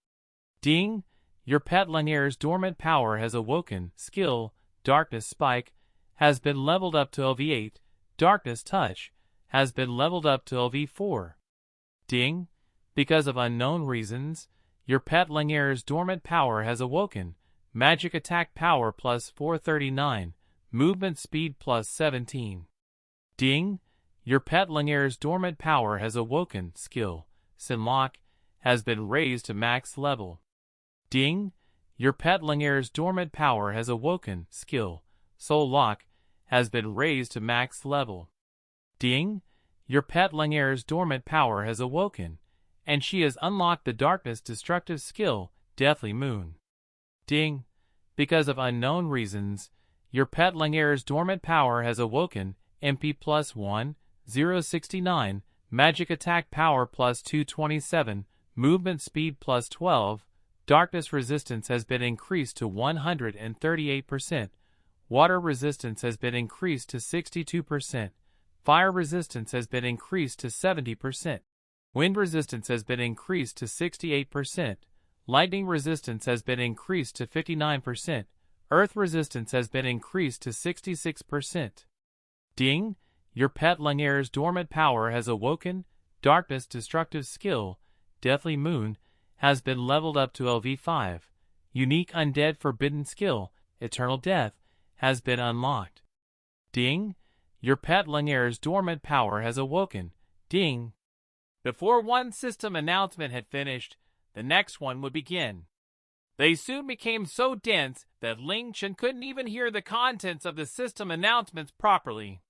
Ding! Your pet Leng'Er's dormant power has awoken. Skill, Darkness Spike, has been leveled up to LV8. Darkness Touch has been leveled up to LV4. Ding! Because of unknown reasons, your pet Leng'Er's dormant power has awoken. Magic attack power plus 439. Movement speed plus 17. Ding! Your pet Leng'Er's dormant power has awoken. Skill, Sinlock, has been raised to max level. Ding! Your pet Leng'Er's dormant power has awoken. Skill, Soul Lock, has been raised to max level. Ding! your pet Leng'Er's dormant power has awoken, and she has unlocked the darkness destructive skill, Deathly Moon. Ding! Because of unknown reasons, your pet Leng'Er's dormant power has awoken, MP +1, 069, magic attack power +227, movement speed +12, darkness resistance has been increased to 138%, water resistance has been increased to 62%, fire resistance has been increased to 70%, wind resistance has been increased to 68%, lightning resistance has been increased to 59%, earth resistance has been increased to 66%. Ding! Your pet Leng'Er's dormant power has awoken, darkness destructive skill, Deathly Moon, has been leveled up to LV5. Unique undead forbidden skill, Eternal Death, has been unlocked. Ding! Your pet Leng'Er's dormant power has awoken. Ding! Before one system announcement had finished, the next one would begin. They soon became so dense that Ling Chen couldn't even hear the contents of the system announcements properly.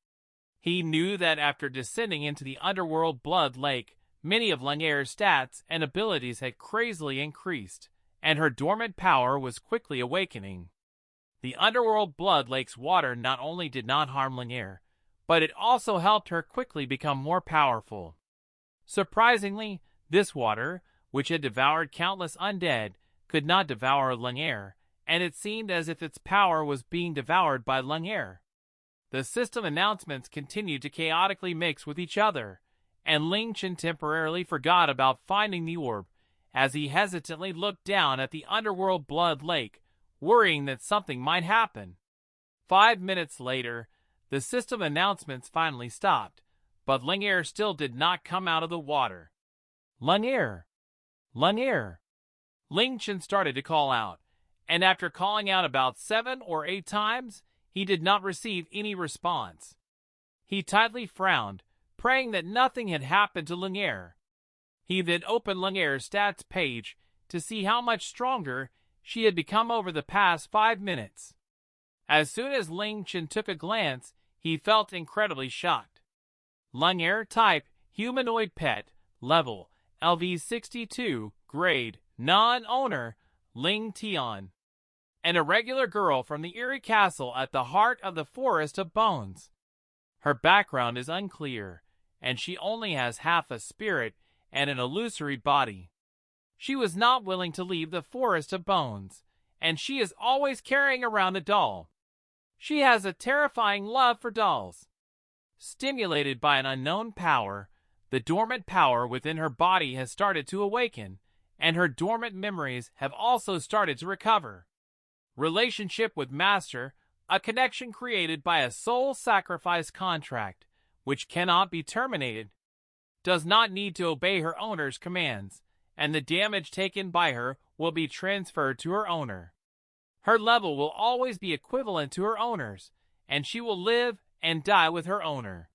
He knew that after descending into the underworld blood lake, many of Leng'Er's stats and abilities had crazily increased, and her dormant power was quickly awakening. The underworld blood lake's water not only did not harm Leng'Er, but it also helped her quickly become more powerful. Surprisingly, this water, which had devoured countless undead, could not devour Leng'Er, and it seemed as if its power was being devoured by Leng'Er. The system announcements continued to chaotically mix with each other, and Ling Chen temporarily forgot about finding the orb as he hesitantly looked down at the underworld blood lake, worrying that something might happen. 5 minutes later, the system announcements finally stopped, but Leng'Er still did not come out of the water. Leng'Er! Leng'Er! Ling Chen started to call out, and after calling out about 7 or 8 times, he did not receive any response. He tightly frowned, praying that nothing had happened to Leng'Er. He then opened Leng'Er's stats page to see how much stronger she had become over the past 5 minutes. As soon as Ling Chen took a glance, he felt incredibly shocked. Leng'Er type, humanoid pet, level, LV62, grade, non-owner, Ling Tian. An irregular girl from the eerie castle at the heart of the Forest of Bones. Her background is unclear, and she only has half a spirit and an illusory body. She was not willing to leave the Forest of Bones, and she is always carrying around a doll. She has a terrifying love for dolls. Stimulated by an unknown power, the dormant power within her body has started to awaken, and her dormant memories have also started to recover. Relationship with Master, a connection created by a soul sacrifice contract, which cannot be terminated. Does not need to obey her owner's commands, and the damage taken by her will be transferred to her owner. Her level will always be equivalent to her owner's, and she will live and die with her owner.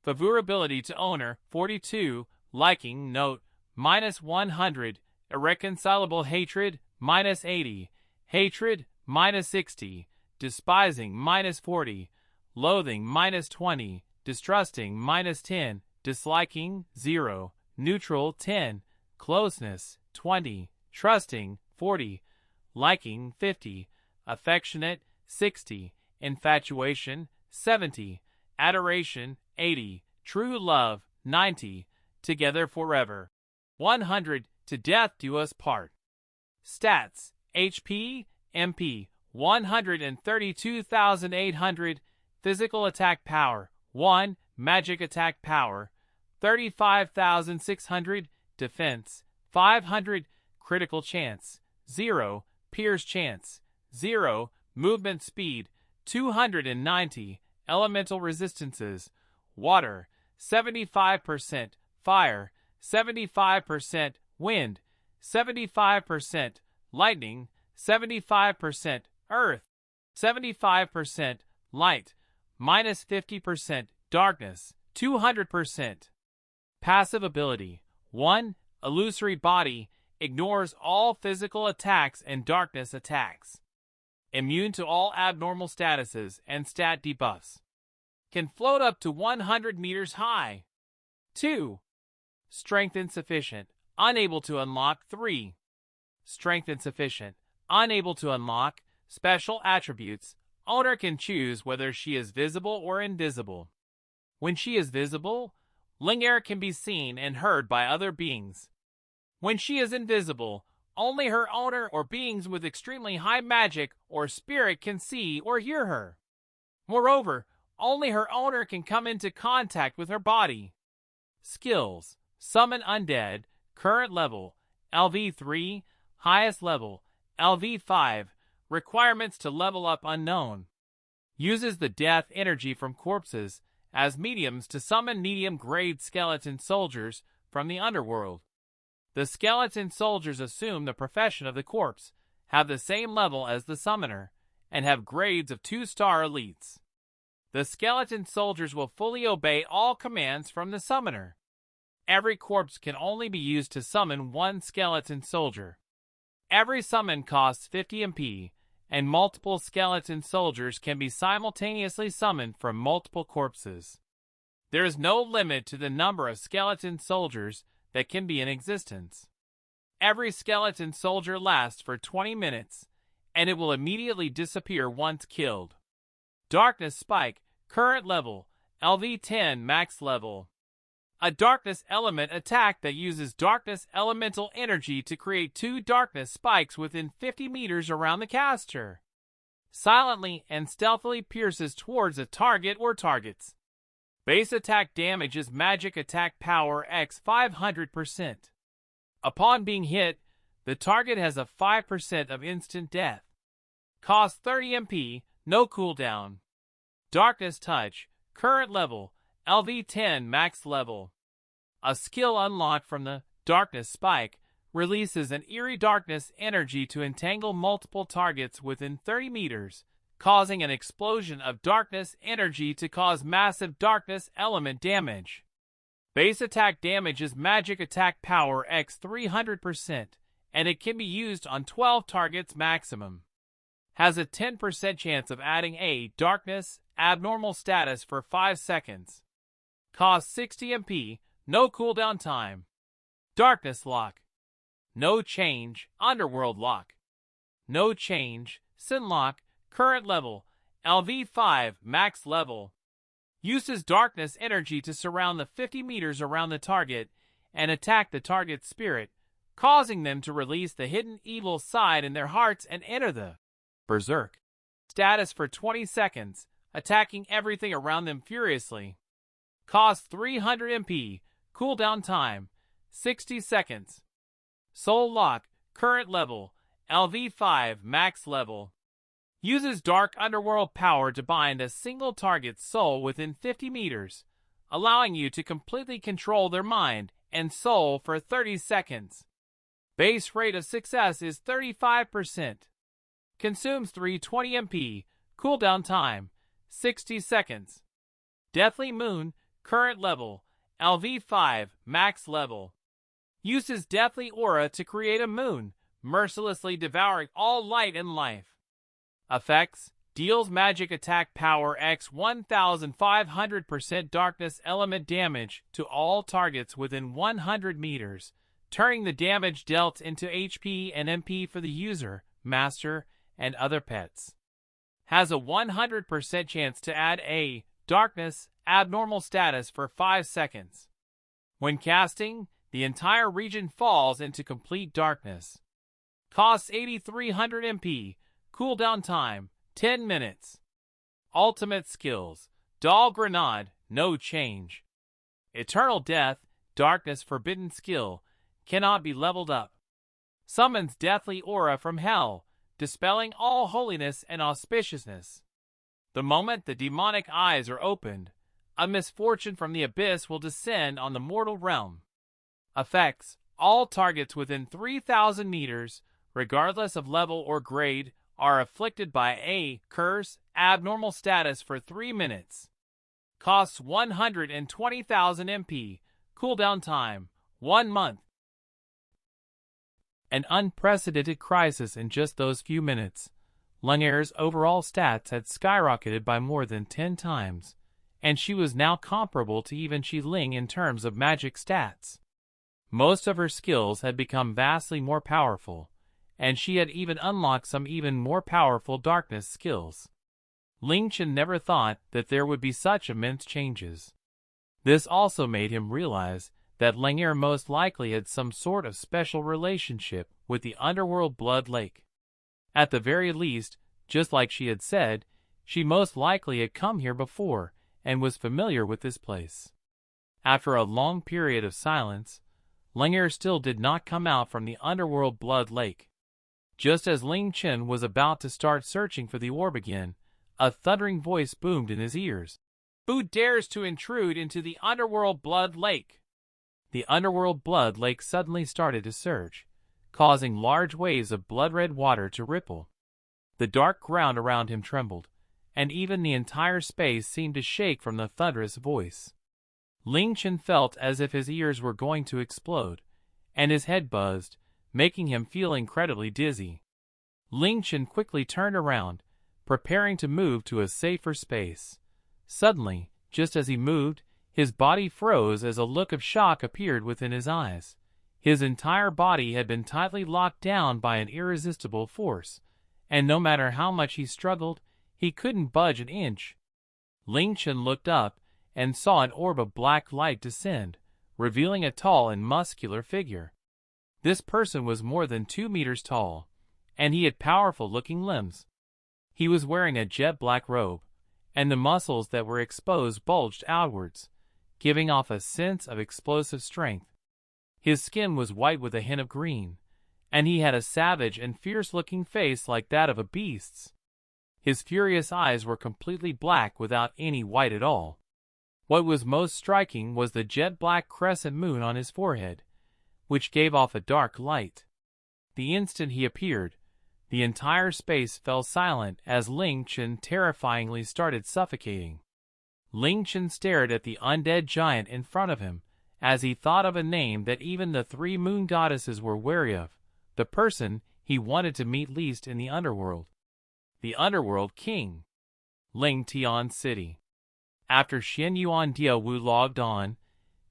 Favorability to owner, 42, liking, note, -100, irreconcilable hatred, -80, hatred, -60, despising, -40, loathing, -20, distrusting, -10, disliking, 0, neutral, 10, closeness, 20, trusting, 40, liking, 50, affectionate, 60, infatuation, 70, adoration, 80, true love, 90, together forever, 100, to death do us part. Stats, HP, MP, 132,800, physical attack power, 1, magic attack power, 35,600, defense, 500, critical chance, 0, pierce chance, 0, movement speed, 290, elemental resistances, water, 75%, fire, 75%, wind, 75%, lightning, 75%, earth, 75%, light, -50%, darkness, 200%. Passive ability, 1, illusory body, ignores all physical attacks and darkness attacks. Immune to all abnormal statuses and stat debuffs. Can float up to 100 meters high. 2. Strength insufficient, unable to unlock. 3. Strength insufficient, unable to unlock. Special attributes. Owner can choose whether she is visible or invisible. When she is visible, Leng'Er can be seen and heard by other beings. When she is invisible, only her owner or beings with extremely high magic or spirit can see or hear her. Moreover, only her owner can come into contact with her body. Skills. Summon Undead, current level, LV3, highest level, LV5, requirements to level up unknown. Uses the death energy from corpses as mediums to summon medium-grade skeleton soldiers from the underworld. The skeleton soldiers assume the profession of the corpse, have the same level as the summoner, and have grades of 2-star elites. The skeleton soldiers will fully obey all commands from the summoner. Every corpse can only be used to summon one skeleton soldier. Every summon costs 50 MP, and multiple skeleton soldiers can be simultaneously summoned from multiple corpses. There is no limit to the number of skeleton soldiers that can be in existence. Every skeleton soldier lasts for 20 minutes, and it will immediately disappear once killed. Darkness Spike, current level, LV10 max level. A darkness element attack that uses darkness elemental energy to create 2 darkness spikes within 50 meters around the caster. Silently and stealthily pierces towards a target or targets. Base attack damage is magic attack power x 500%. Upon being hit, the target has a 5% of instant death. Cost 30 MP, no cooldown. Darkness Touch, current level, LV10 max level. A skill unlocked from the Darkness Spike releases an eerie darkness energy to entangle multiple targets within 30 meters, causing an explosion of darkness energy to cause massive darkness element damage. Base attack damage is magic attack power x 300%, and it can be used on 12 targets maximum. Has a 10% chance of adding a darkness abnormal status for 5 seconds. Costs 60 MP, no cooldown time. Darkness Lock. No change, Underworld Lock. No change, Sin Lock, current level, LV5 max level. Uses darkness energy to surround the 50 meters around the target and attack the target's spirit, causing them to release the hidden evil side in their hearts and enter the Berserk status for 20 seconds, attacking everything around them furiously. Cost 300 MP, cooldown time, 60 seconds. Soul Lock, current level, LV5 max level. Uses dark underworld power to bind a single target's soul within 50 meters, allowing you to completely control their mind and soul for 30 seconds. Base rate of success is 35%. Consumes 320 MP, cooldown time, 60 seconds. Deathly Moon, current level, LV5 max level. Uses Deathly Aura to create a moon, mercilessly devouring all light and life. Effects: deals magic attack power x 1500% darkness element damage to all targets within 100 meters, turning the damage dealt into HP and MP for the user, master, and other pets. Has a 100% chance to add a darkness abnormal status for 5 seconds. When casting, the entire region falls into complete darkness. Costs 8300 MP. Cooldown time, 10 minutes. Ultimate skills. Dahl Grenade, no change. Eternal Death, Darkness Forbidden skill, cannot be leveled up. Summons Deathly Aura from Hell, dispelling all holiness and auspiciousness. The moment the demonic eyes are opened, a misfortune from the abyss will descend on the mortal realm. Effects: all targets within 3,000 meters, regardless of level or grade, are afflicted by a curse abnormal status for 3 minutes. Costs 120,000 MP. Cooldown time, 1 month. An unprecedented crisis in just those few minutes. Leng'Er's overall stats had skyrocketed by more than 10 times, and she was now comparable to even Ling in terms of magic stats. Most of her skills had become vastly more powerful, and she had even unlocked some even more powerful darkness skills. Ling Chen never thought that there would be such immense changes. This also made him realize that Leng'Er most likely had some sort of special relationship with the underworld blood lake. At the very least, just like she had said, she most likely had come here before and was familiar with this place. After a long period of silence, Leng'Er still did not come out from the underworld blood lake. Just as Ling Chen was about to start searching for the orb again, a thundering voice boomed in his ears. "Who dares to intrude into the underworld blood lake?" The underworld blood lake suddenly started to surge, causing large waves of blood-red water to ripple. The dark ground around him trembled, and even the entire space seemed to shake from the thunderous voice. Ling Chen felt as if his ears were going to explode, and his head buzzed, making him feel incredibly dizzy. Ling Chen quickly turned around, preparing to move to a safer space. Suddenly, just as he moved, his body froze as a look of shock appeared within his eyes. His entire body had been tightly locked down by an irresistible force, and no matter how much he struggled, he couldn't budge an inch. Ling Chen looked up and saw an orb of black light descend, revealing a tall and muscular figure. This person was more than 2 meters tall, and he had powerful-looking limbs. He was wearing a jet-black robe, and the muscles that were exposed bulged outwards, giving off a sense of explosive strength. His skin was white with a hint of green, and he had a savage and fierce-looking face like that of a beast's. His furious eyes were completely black without any white at all. What was most striking was the jet-black crescent moon on his forehead, which gave off a dark light. The instant he appeared, the entire space fell silent as Ling Chen terrifyingly started suffocating. Ling Chen stared at the undead giant in front of him as he thought of a name that even the 3 moon goddesses were wary of, the person he wanted to meet least in the underworld. The Underworld King. Ling Tian City. After Xian Yuan Diawu logged on,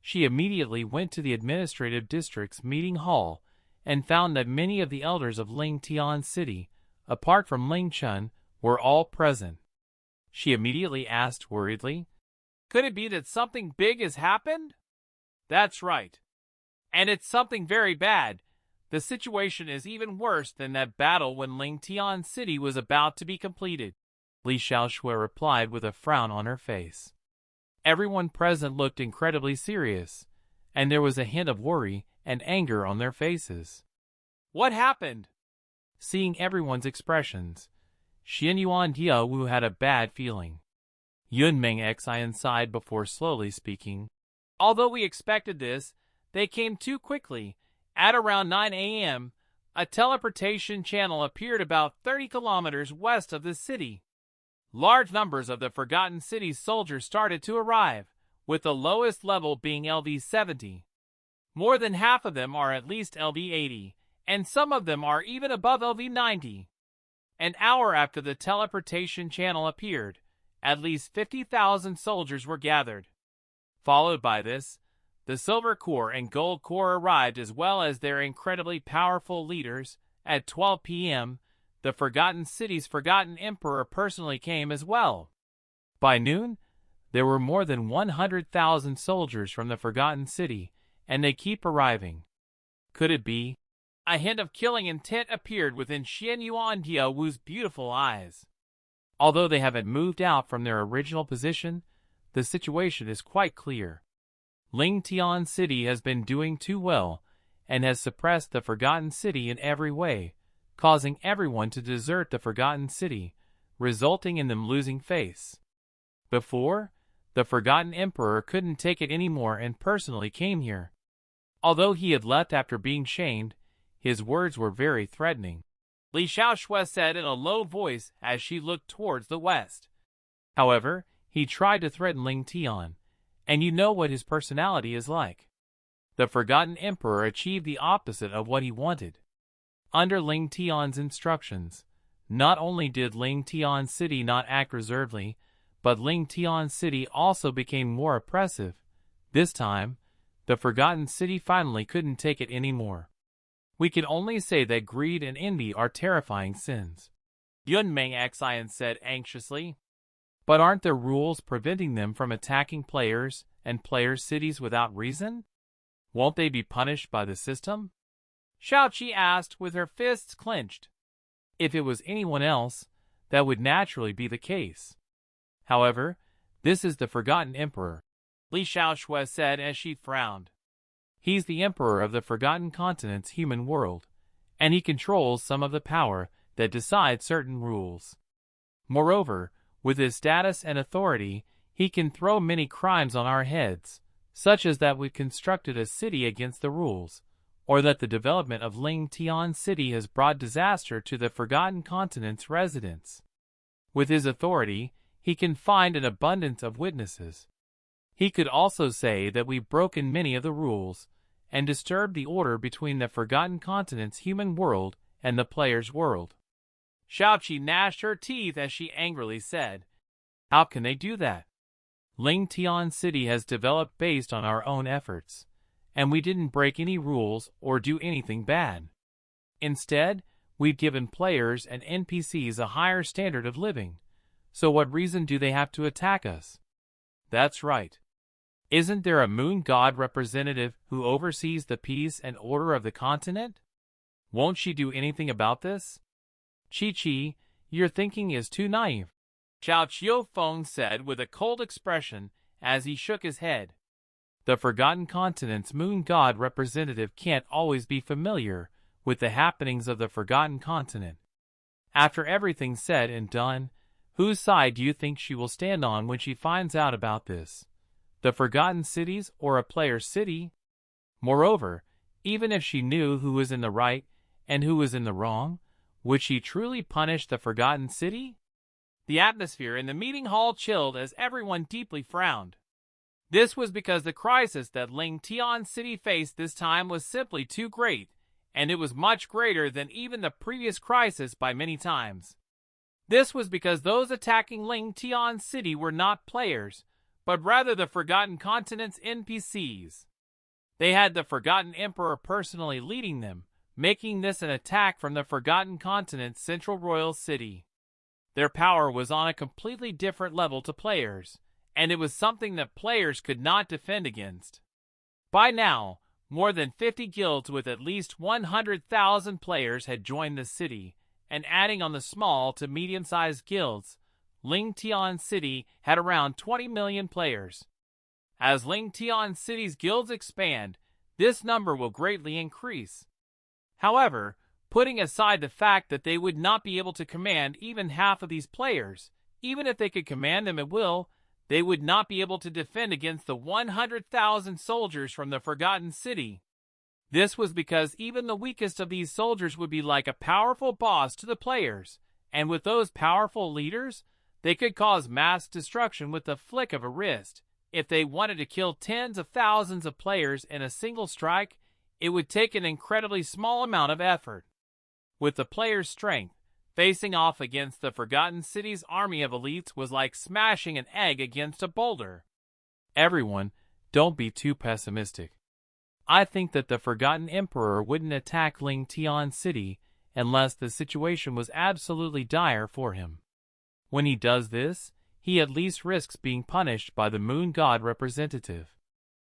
she immediately went to the administrative district's meeting hall and found that many of the elders of Ling Tian City, apart from Ling Chen, were all present. She immediately asked worriedly, "Could it be that something big has happened?" "That's right. And it's something very bad. The situation is even worse than that battle when Ling Tian City was about to be completed," Li Xiaoshui replied with a frown on her face. Everyone present looked incredibly serious, and there was a hint of worry and anger on their faces. "What happened?" Seeing everyone's expressions, Xian Yuan Diawu had a bad feeling. Yunmeng sighed before slowly speaking. "Although we expected this, they came too quickly. At around 9 a.m., a teleportation channel appeared about 30 kilometers west of the city. Large numbers of the Forgotten City's soldiers started to arrive, with the lowest level being LV 70. More than half of them are at least LV 80, and some of them are even above LV 90. An hour after the teleportation channel appeared, at least 50,000 soldiers were gathered. Followed by this, the Silver Corps and Gold Corps arrived as well as their incredibly powerful leaders. At 12 p.m., the Forgotten City's Forgotten Emperor personally came as well. By noon, there were more than 100,000 soldiers from the Forgotten City, and they keep arriving. Could it be? A hint of killing intent appeared within Xian Yuan Diawu's beautiful eyes. Although they haven't moved out from their original position, the situation is quite clear. Ling Tian City has been doing too well, and has suppressed the Forgotten City in every way, causing everyone to desert the Forgotten City, resulting in them losing face. Before, the Forgotten Emperor couldn't take it anymore and personally came here. Although he had left after being shamed, his words were very threatening. Li Xiaoshui said in a low voice as she looked towards the west. However, he tried to threaten Ling Tian, and you know what his personality is like. The Forgotten Emperor achieved the opposite of what he wanted. Under Ling Tian's instructions, not only did Ling Tian City not act reservedly, but Ling Tian City also became more oppressive. This time, the Forgotten City finally couldn't take it anymore. We can only say that greed and envy are terrifying sins. Yunmeng Xian said anxiously. But aren't there rules preventing them from attacking players and players' cities without reason? Won't they be punished by the system? Xiaoqi asked with her fists clenched. If it was anyone else, that would naturally be the case. However, this is the Forgotten Emperor, Li Xiaoxue said as she frowned. He's the emperor of the Forgotten Continent's human world, and he controls some of the power that decides certain rules. Moreover, with his status and authority, he can throw many crimes on our heads, such as that we've constructed a city against the rules, or that the development of Ling Tian City has brought disaster to the Forgotten Continent's residents. With his authority, he can find an abundance of witnesses. He could also say that we've broken many of the rules, and disturbed the order between the Forgotten Continent's human world and the player's world. Xiaoqi gnashed her teeth as she angrily said, "How can they do that? Ling Tian City has developed based on our own efforts, and we didn't break any rules or do anything bad. Instead, we've given players and NPCs a higher standard of living, so what reason do they have to attack us?" That's right. Isn't there a moon god representative who oversees the peace and order of the continent? Won't she do anything about this? Chi-Chi, your thinking is too naive, Xiao Qiufeng said with a cold expression as he shook his head. The Forgotten Continent's moon god representative can't always be familiar with the happenings of the Forgotten Continent. After everything's said and done, whose side do you think she will stand on when she finds out about this? The Forgotten Cities or a player's city? Moreover, even if she knew who was in the right and who was in the wrong, would she truly punish the Forgotten City? The atmosphere in the meeting hall chilled as everyone deeply frowned. This was because the crisis that Ling Tian City faced this time was simply too great, and it was much greater than even the previous crisis by many times. This was because those attacking Ling Tian City were not players, but rather the Forgotten Continent's NPCs. They had the Forgotten Emperor personally leading them, making this an attack from the Forgotten Continent's central royal city. Their power was on a completely different level to players, and it was something that players could not defend against. By now, more than 50 guilds with at least 100,000 players had joined the city, and adding on the small to medium-sized guilds, Ling Tian City had around 20 million players. As Ling Tian City's guilds expand, this number will greatly increase. However, putting aside the fact that they would not be able to command even half of these players, even if they could command them at will, they would not be able to defend against the 100,000 soldiers from the Forgotten City. This was because even the weakest of these soldiers would be like a powerful boss to the players, and with those powerful leaders, they could cause mass destruction with the flick of a wrist. If they wanted to kill tens of thousands of players in a single strike, it would take an incredibly small amount of effort. With the player's strength, facing off against the Forgotten City's army of elites was like smashing an egg against a boulder. Everyone, don't be too pessimistic. I think that the Forgotten Emperor wouldn't attack Ling Tian City unless the situation was absolutely dire for him. When he does this, he at least risks being punished by the moon god representative.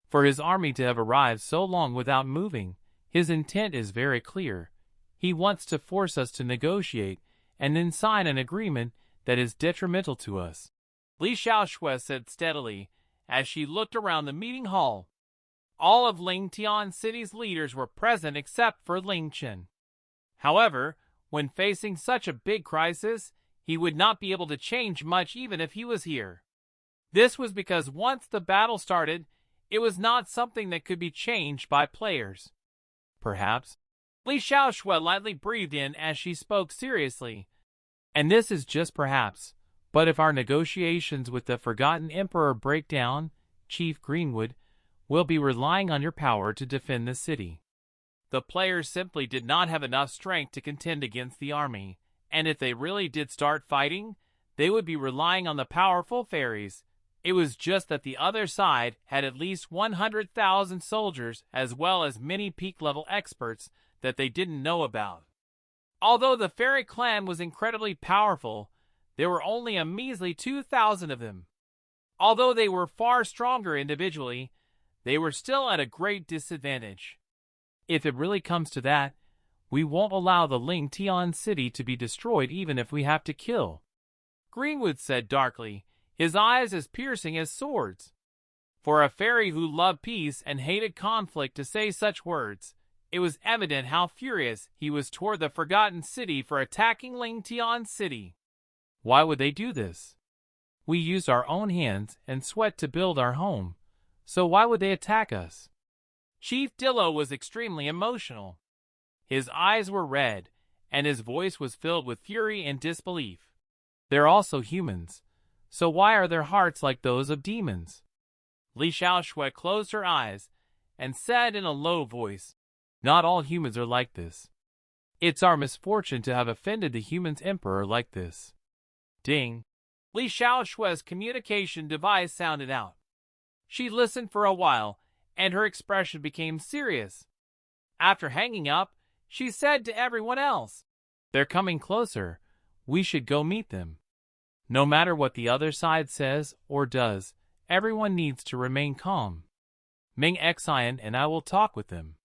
For his army to have arrived so long without moving, his intent is very clear. He wants to force us to negotiate and then sign an agreement that is detrimental to us, Li Xiaoxue said steadily as she looked around the meeting hall. All of Ling Tian City's leaders were present except for Ling Chen. However, when facing such a big crisis, he would not be able to change much even if he was here. This was because once the battle started, it was not something that could be changed by players. Perhaps. Li Xiaoxue lightly breathed in as she spoke seriously. And this is just perhaps, but if our negotiations with the Forgotten Emperor break down, Chief Greenwood, we'll be relying on your power to defend the city. The players simply did not have enough strength to contend against the army, and if they really did start fighting, they would be relying on the powerful fairies. It was just that the other side had at least 100,000 soldiers as well as many peak-level experts that they didn't know about. Although the fairy clan was incredibly powerful, there were only a measly 2,000 of them. Although they were far stronger individually, they were still at a great disadvantage. If it really comes to that, we won't allow the Ling Tian city to be destroyed even if we have to kill. Greenwood said darkly, his eyes as piercing as swords. For a fairy who loved peace and hated conflict to say such words, it was evident how furious he was toward the Forgotten City for attacking Ling Tian City. Why would they do this? We used our own hands and sweat to build our home, so why would they attack us? Chief Dillo was extremely emotional. His eyes were red, and his voice was filled with fury and disbelief. They're also humans, so why are their hearts like those of demons? Li Xiaoshui closed her eyes and said in a low voice, not all humans are like this. It's our misfortune to have offended the humans' emperor like this. Ding! Li Xiaoshui's communication device sounded out. She listened for a while, and her expression became serious. After hanging up, she said to everyone else, they're coming closer. We should go meet them. No matter what the other side says or does, everyone needs to remain calm. Ming Xian and I will talk with them.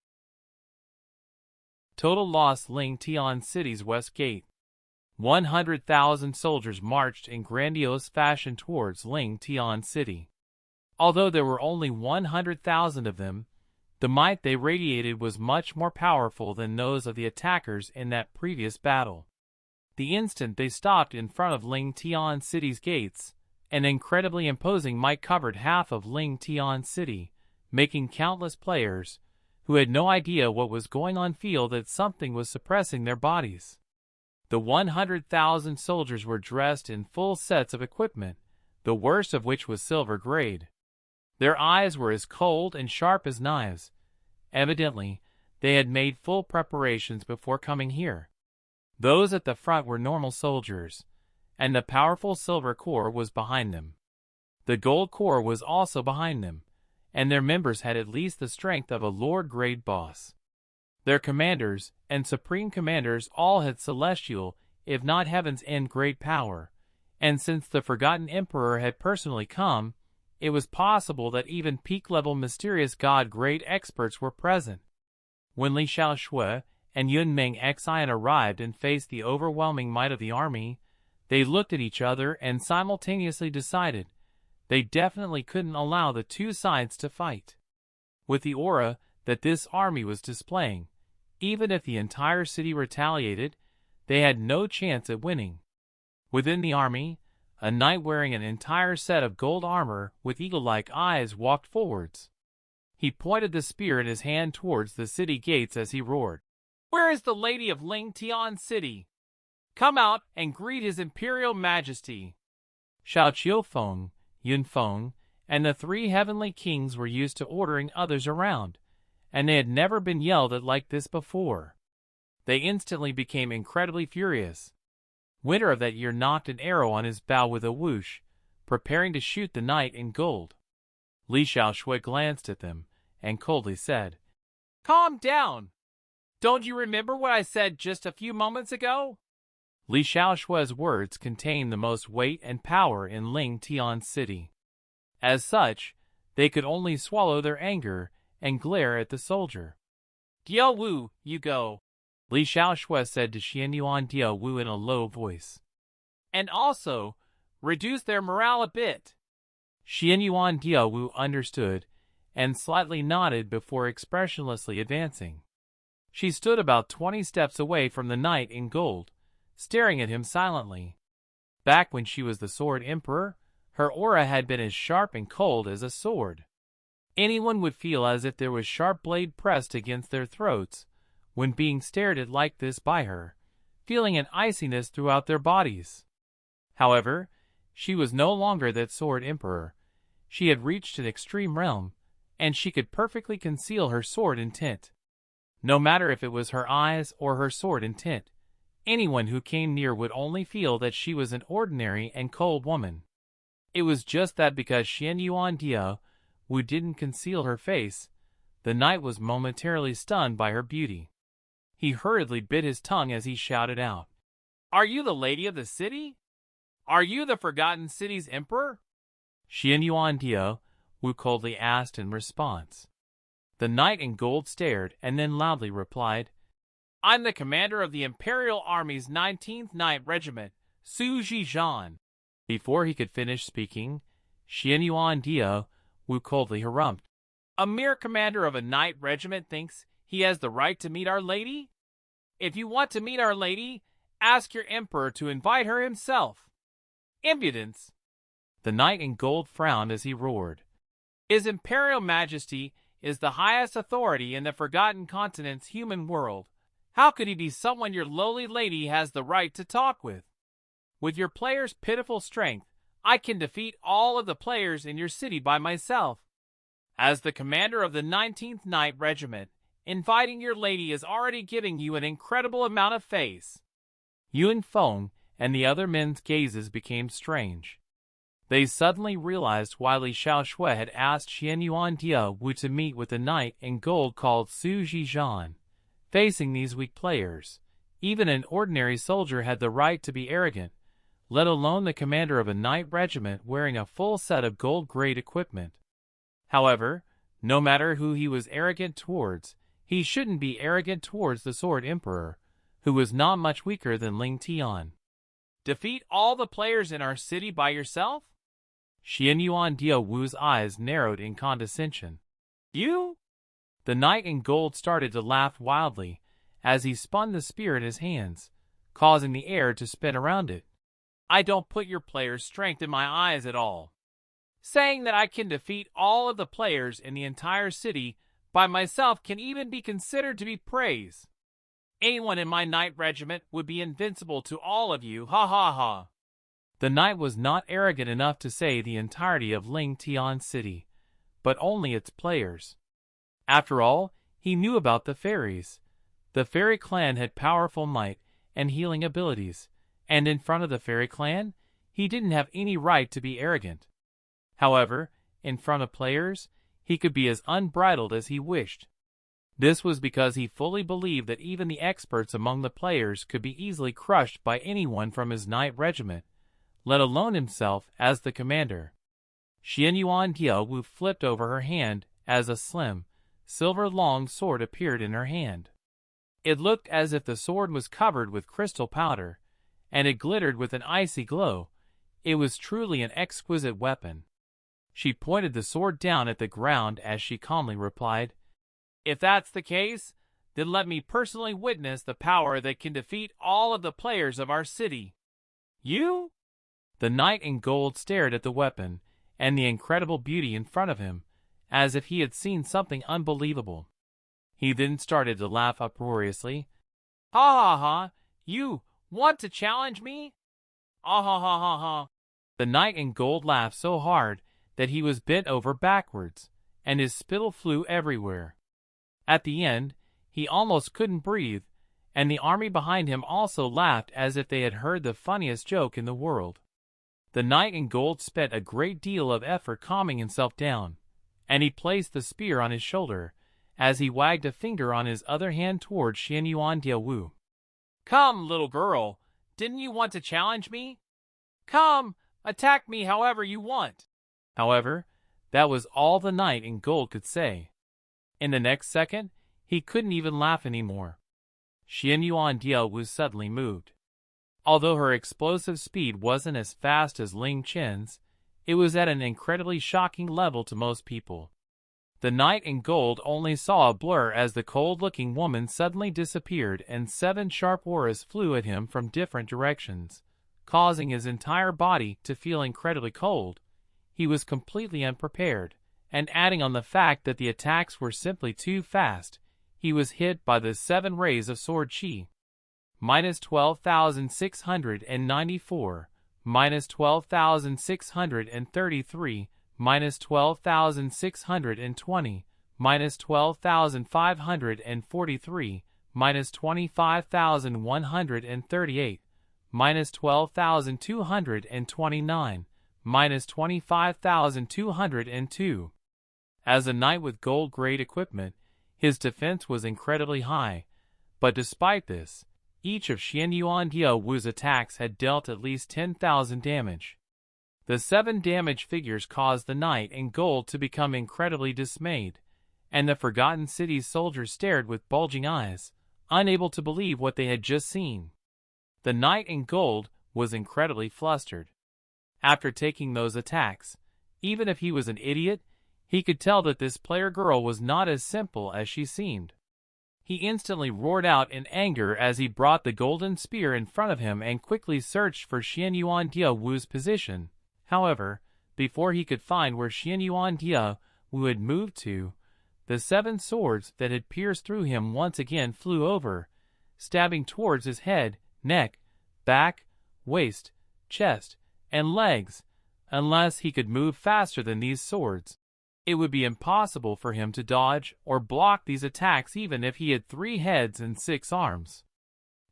Total loss. Ling Tian City's west gate. 100,000 soldiers marched in grandiose fashion towards Ling Tian City. Although there were only 100,000 of them, the might they radiated was much more powerful than those of the attackers in that previous battle. The instant they stopped in front of Ling Tian City's gates, an incredibly imposing might covered half of Ling Tian City, making countless players, who had no idea what was going on, feel that something was suppressing their bodies. The 100,000 soldiers were dressed in full sets of equipment, the worst of which was silver grade. Their eyes were as cold and sharp as knives. Evidently, they had made full preparations before coming here. Those at the front were normal soldiers, and the powerful silver corps was behind them. The gold corps was also behind them, and their members had at least the strength of a lord-grade boss. Their commanders and supreme commanders all had celestial, if not heaven's end great power, and since the Forgotten Emperor had personally come, it was possible that even peak-level mysterious god-grade experts were present. When Li Xiaoshui and Yun Ming Xian arrived and faced the overwhelming might of the army, they looked at each other and simultaneously decided they definitely couldn't allow the two sides to fight. With the aura that this army was displaying, even if the entire city retaliated, they had no chance at winning. Within the army, a knight wearing an entire set of gold armor with eagle-like eyes walked forwards. He pointed the spear in his hand towards the city gates as he roared, "Where is the lady of Ling Tian City? Come out and greet his imperial majesty." Xiao Qiufeng, Yun Feng, and the three heavenly kings were used to ordering others around, and they had never been yelled at like this before. They instantly became incredibly furious. Winter of that year knocked an arrow on his bow with a whoosh, preparing to shoot the knight in gold. Li Xiaoshui glanced at them and coldly said, "Calm down. Don't you remember what I said just a few moments ago?" Li Xiaoshui's words contained the most weight and power in Ling Tian City. As such, they could only swallow their anger and glare at the soldier. "Diao Wu, you go," Li Xiaoshui said to Xianyuan Diao Wu in a low voice. "And also, reduce their morale a bit." Xianyuan Diao Wu understood and slightly nodded before expressionlessly advancing. She stood about 20 steps away from the knight in gold, staring at him silently. Back when she was the Sword Emperor, her aura had been as sharp and cold as a sword. Anyone would feel as if there was sharp blade pressed against their throats when being stared at like this by her, feeling an iciness throughout their bodies. However, she was no longer that Sword Emperor. She had reached an extreme realm, and she could perfectly conceal her sword intent. No matter if it was her eyes or her sword intent, anyone who came near would only feel that she was an ordinary and cold woman. It was just that because Xian Yuan Wu didn't conceal her face, the knight was momentarily stunned by her beauty. He hurriedly bit his tongue as he shouted out, "Are you the lady of the city? Are you the Forgotten City's emperor?" Xian Yuan Wu coldly asked in response. The knight in gold stared and then loudly replied, "I'm the commander of the Imperial Army's 19th Night Regiment, Su Zhizhan." Before he could finish speaking, Xian Yuan Wu coldly harumphed, "A mere commander of a night regiment thinks he has the right to meet Our Lady? If you want to meet Our Lady, ask your emperor to invite her himself." Impudence! The knight in gold frowned as he roared. His Imperial Majesty is the highest authority in the Forgotten Continent's human world. How could he be someone your lowly lady has the right to talk with? With your players' pitiful strength, I can defeat all of the players in your city by myself. As the commander of the 19th Night Regiment, inviting your lady is already giving you an incredible amount of face. Yuan Feng and the other men's gazes became strange. They suddenly realized why Li Xiaoshui had asked Xian Yuan Wu to meet with the knight in gold called Su Zhizhan. Facing these weak players, even an ordinary soldier had the right to be arrogant, let alone the commander of a night regiment wearing a full set of gold-grade equipment. However, no matter who he was arrogant towards, he shouldn't be arrogant towards the Sword Emperor, who was not much weaker than Ling Tian. Defeat all the players in our city by yourself? Xian Yuan Wu's eyes narrowed in condescension. You? The knight in gold started to laugh wildly as he spun the spear in his hands, causing the air to spin around it. I don't put your players' strength in my eyes at all. Saying that I can defeat all of the players in the entire city by myself can even be considered to be praise. Anyone in my knight regiment would be invincible to all of you, ha ha ha. The knight was not arrogant enough to say the entirety of Ling Tian City, but only its players. After all, he knew about the fairies. The fairy clan had powerful might and healing abilities, and in front of the fairy clan, he didn't have any right to be arrogant. However, in front of players, he could be as unbridled as he wished. This was because he fully believed that even the experts among the players could be easily crushed by anyone from his knight regiment, let alone himself as the commander. Xian Yuan Wu flipped over her hand as a slim, silver-long sword appeared in her hand. It looked as if the sword was covered with crystal powder, and it glittered with an icy glow. It was truly an exquisite weapon. She pointed the sword down at the ground as she calmly replied, "If that's the case, then let me personally witness the power that can defeat all of the players of our city." You? The knight in gold stared at the weapon and the incredible beauty in front of him, as if he had seen something unbelievable. He then started to laugh uproariously. Ha ha ha! You want to challenge me? Ah ha ha ha ha! The knight in gold laughed so hard that he was bent over backwards, and his spittle flew everywhere. At the end, he almost couldn't breathe, and the army behind him also laughed as if they had heard the funniest joke in the world. The knight in gold spent a great deal of effort calming himself down, and he placed the spear on his shoulder as he wagged a finger on his other hand toward Xian Yuan Wu. "Come, little girl, didn't you want to challenge me? Come, attack me however you want." However, that was all the knight in gold could say. In the next second, he couldn't even laugh anymore. Xian Yuan Wu suddenly moved. Although her explosive speed wasn't as fast as Ling Chen's, it was at an incredibly shocking level to most people. The knight in gold only saw a blur as the cold-looking woman suddenly disappeared and 7 sharp auras flew at him from different directions, causing his entire body to feel incredibly cold. He was completely unprepared, and adding on the fact that the attacks were simply too fast, he was hit by the 7 rays of sword chi. Minus 12,694, minus 12,633, minus 12,620, minus 12,543, minus 25,138, minus 12,229, minus 25,202. As a knight with gold-grade equipment, his defense was incredibly high, but despite this, each of Xianyuan Wu's attacks had dealt at least 10,000 damage. The 7 damage figures caused the knight in gold to become incredibly dismayed, and the Forgotten City's soldiers stared with bulging eyes, unable to believe what they had just seen. The knight in gold was incredibly flustered. After taking those attacks, even if he was an idiot, he could tell that this player girl was not as simple as she seemed. He instantly roared out in anger as he brought the golden spear in front of him and quickly searched for Xianyuan Wu's position. However, before he could find where Xianyuan Wu had moved to, the 7 swords that had pierced through him once again flew over, stabbing towards his head, neck, back, waist, chest, and legs. Unless he could move faster than these swords, it would be impossible for him to dodge or block these attacks even if he had 3 heads and 6 arms.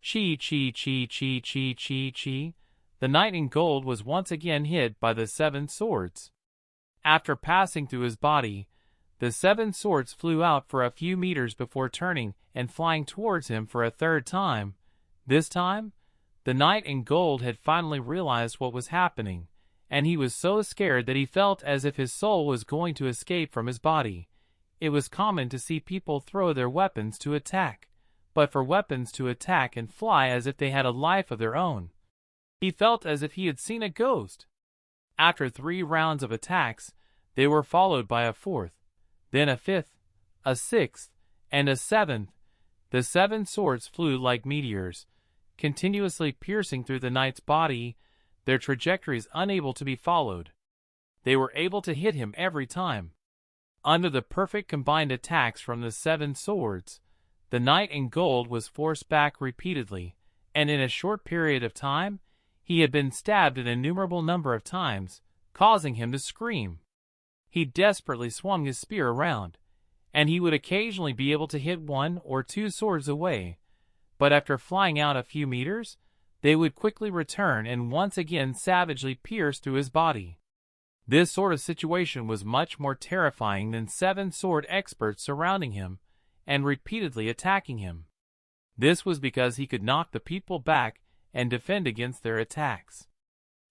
Chi. The knight in gold was once again hit by the 7 swords. After passing through his body, the 7 swords flew out for a few meters before turning and flying towards him for a third time. This time, the knight in gold had finally realized what was happening, and he was so scared that he felt as if his soul was going to escape from his body. It was common to see people throw their weapons to attack, but for weapons to attack and fly as if they had a life of their own. He felt as if he had seen a ghost. After 3 rounds of attacks, they were followed by a 4th, then a 5th, a 6th, and a 7th. The 7 swords flew like meteors, continuously piercing through the knight's body, their trajectories unable to be followed. They were able to hit him every time. Under the perfect combined attacks from the 7 swords, the knight in gold was forced back repeatedly, and in a short period of time, he had been stabbed an innumerable number of times, causing him to scream. He desperately swung his spear around, and he would occasionally be able to hit 1 or 2 swords away, but after flying out a few meters, they would quickly return and once again savagely pierce through his body. This sort of situation was much more terrifying than 7 sword experts surrounding him and repeatedly attacking him. This was because he could knock the people back and defend against their attacks.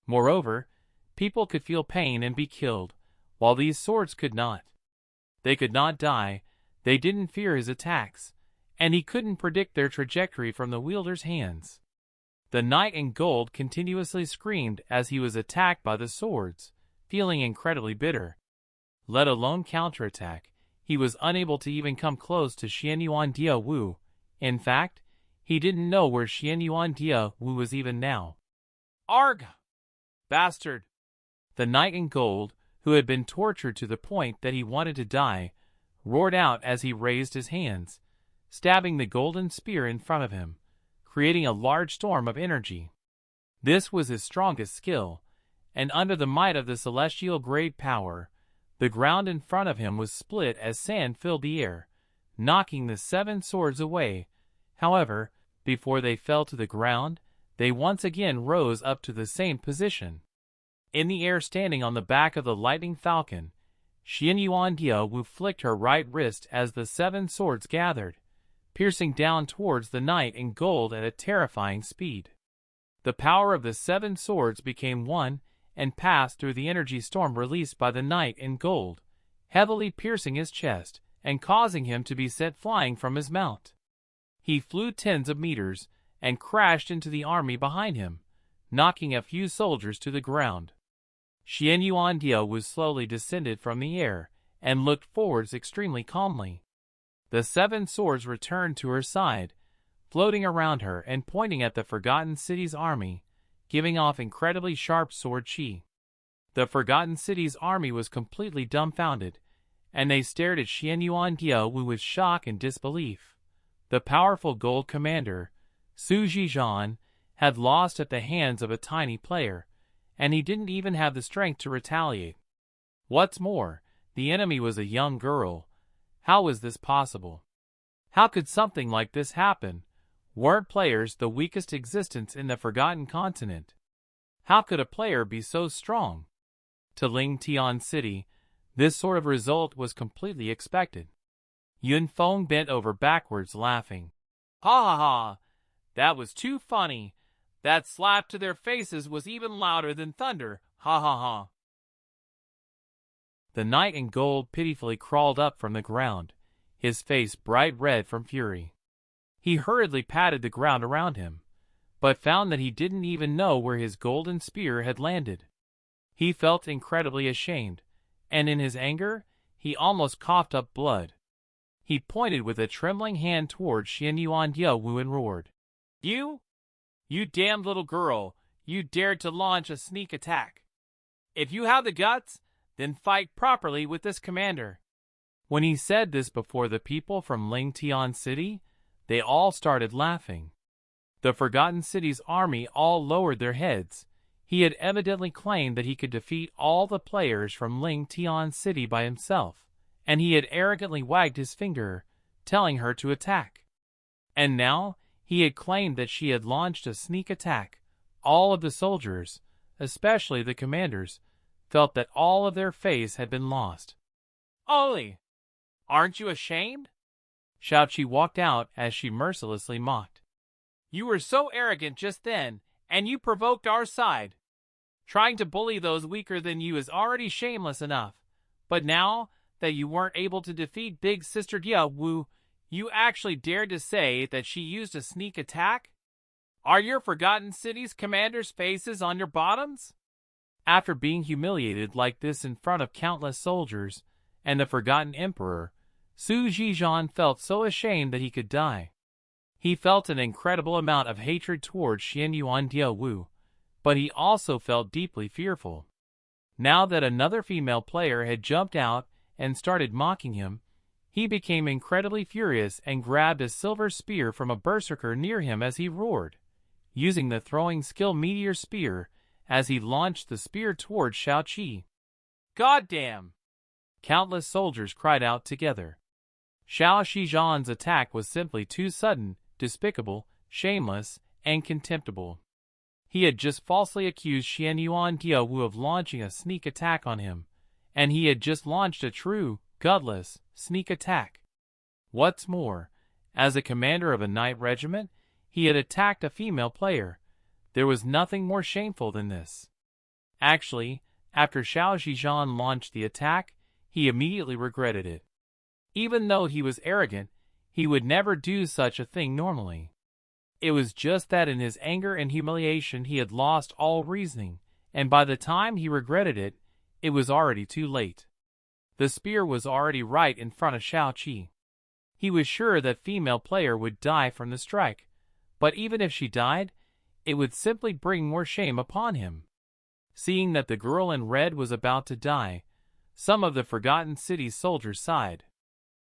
Moreover, people could feel pain and be killed, while these swords could not. They could not die, they didn't fear his attacks, and he couldn't predict their trajectory from the wielder's hands. The knight in gold continuously screamed as he was attacked by the swords, feeling incredibly bitter. Let alone counterattack, he was unable to even come close to Xianyuan Wu. In fact, he didn't know where Xianyuan Wu was even now. Arg! Bastard! The knight in gold, who had been tortured to the point that he wanted to die, roared out as he raised his hands, stabbing the golden spear in front of him, creating a large storm of energy. This was his strongest skill, and under the might of the celestial grade power, the ground in front of him was split as sand filled the air, knocking the 7 swords away. However, before they fell to the ground, they once again rose up to the same position. In the air, standing on the back of the lightning falcon, Xianyuan Wu flicked her right wrist as the 7 swords gathered, piercing down towards the knight in gold at a terrifying speed. The power of the 7 swords became one and passed through the energy storm released by the knight in gold, heavily piercing his chest and causing him to be sent flying from his mount. He flew tens of meters and crashed into the army behind him, knocking a few soldiers to the ground. Xianyuan Wu slowly descended from the air and looked forwards extremely calmly. The 7 swords returned to her side, floating around her and pointing at the Forgotten City's army, giving off incredibly sharp sword chi. The Forgotten City's army was completely dumbfounded, and they stared at Xianyuan Wu with shock and disbelief. The powerful gold commander, Su Zhizhan, had lost at the hands of a tiny player, and he didn't even have the strength to retaliate. What's more, the enemy was a young girl. How was this possible? How could something like this happen? Weren't players the weakest existence in the Forgotten Continent? How could a player be so strong? To Ling Tian City, this sort of result was completely expected. Yunfeng bent over backwards laughing. Ha ha ha! That was too funny. That slap to their faces was even louder than thunder. Ha ha ha! The knight in gold pitifully crawled up from the ground, his face bright red from fury. He hurriedly patted the ground around him, but found that he didn't even know where his golden spear had landed. He felt incredibly ashamed, and in his anger, he almost coughed up blood. He pointed with a trembling hand toward Xian Yuan Wu and roared, You damned little girl, you dared to launch a sneak attack. If you have the guts, then fight properly with this commander. When he said this before the people from Ling Tian City, they all started laughing. The Forgotten City's army all lowered their heads. He had evidently claimed that he could defeat all the players from Ling Tian City by himself, and he had arrogantly wagged his finger, telling her to attack. And now, he had claimed that she had launched a sneak attack. All of the soldiers, especially the commanders, felt that all of their face had been lost. Oli, aren't you ashamed? Xiaoqi walked out as she mercilessly mocked. You were so arrogant just then, and you provoked our side. Trying to bully those weaker than you is already shameless enough, but now that you weren't able to defeat Big Sister Wu, you actually dared to say that she used a sneak attack? Are your Forgotten City's commanders' faces on your bottoms? After being humiliated like this in front of countless soldiers and the Forgotten Emperor, Su Zhizhan felt so ashamed that he could die. He felt an incredible amount of hatred towards Xian Yuan Wu, but he also felt deeply fearful. Now that another female player had jumped out and started mocking him, he became incredibly furious and grabbed a silver spear from a berserker near him as he roared, using the throwing skill Meteor Spear as he launched the spear towards Xiaoqi. Goddamn! Countless soldiers cried out together. Xiao Shizhan's attack was simply too sudden, despicable, shameless, and contemptible. He had just falsely accused Xian Yuan Wu of launching a sneak attack on him, and he had just launched a true, gutless, sneak attack. What's more, as a commander of a knight regiment, he had attacked a female player. There was nothing more shameful than this. Actually, after Xiao Zhizhan launched the attack, he immediately regretted it. Even though he was arrogant, he would never do such a thing normally. It was just that in his anger and humiliation he had lost all reasoning, and by the time he regretted it, it was already too late. The spear was already right in front of Xiaoqi. He was sure that female player would die from the strike, but even if she died, it would simply bring more shame upon him. Seeing that the girl in red was about to die, some of the Forgotten City soldiers sighed.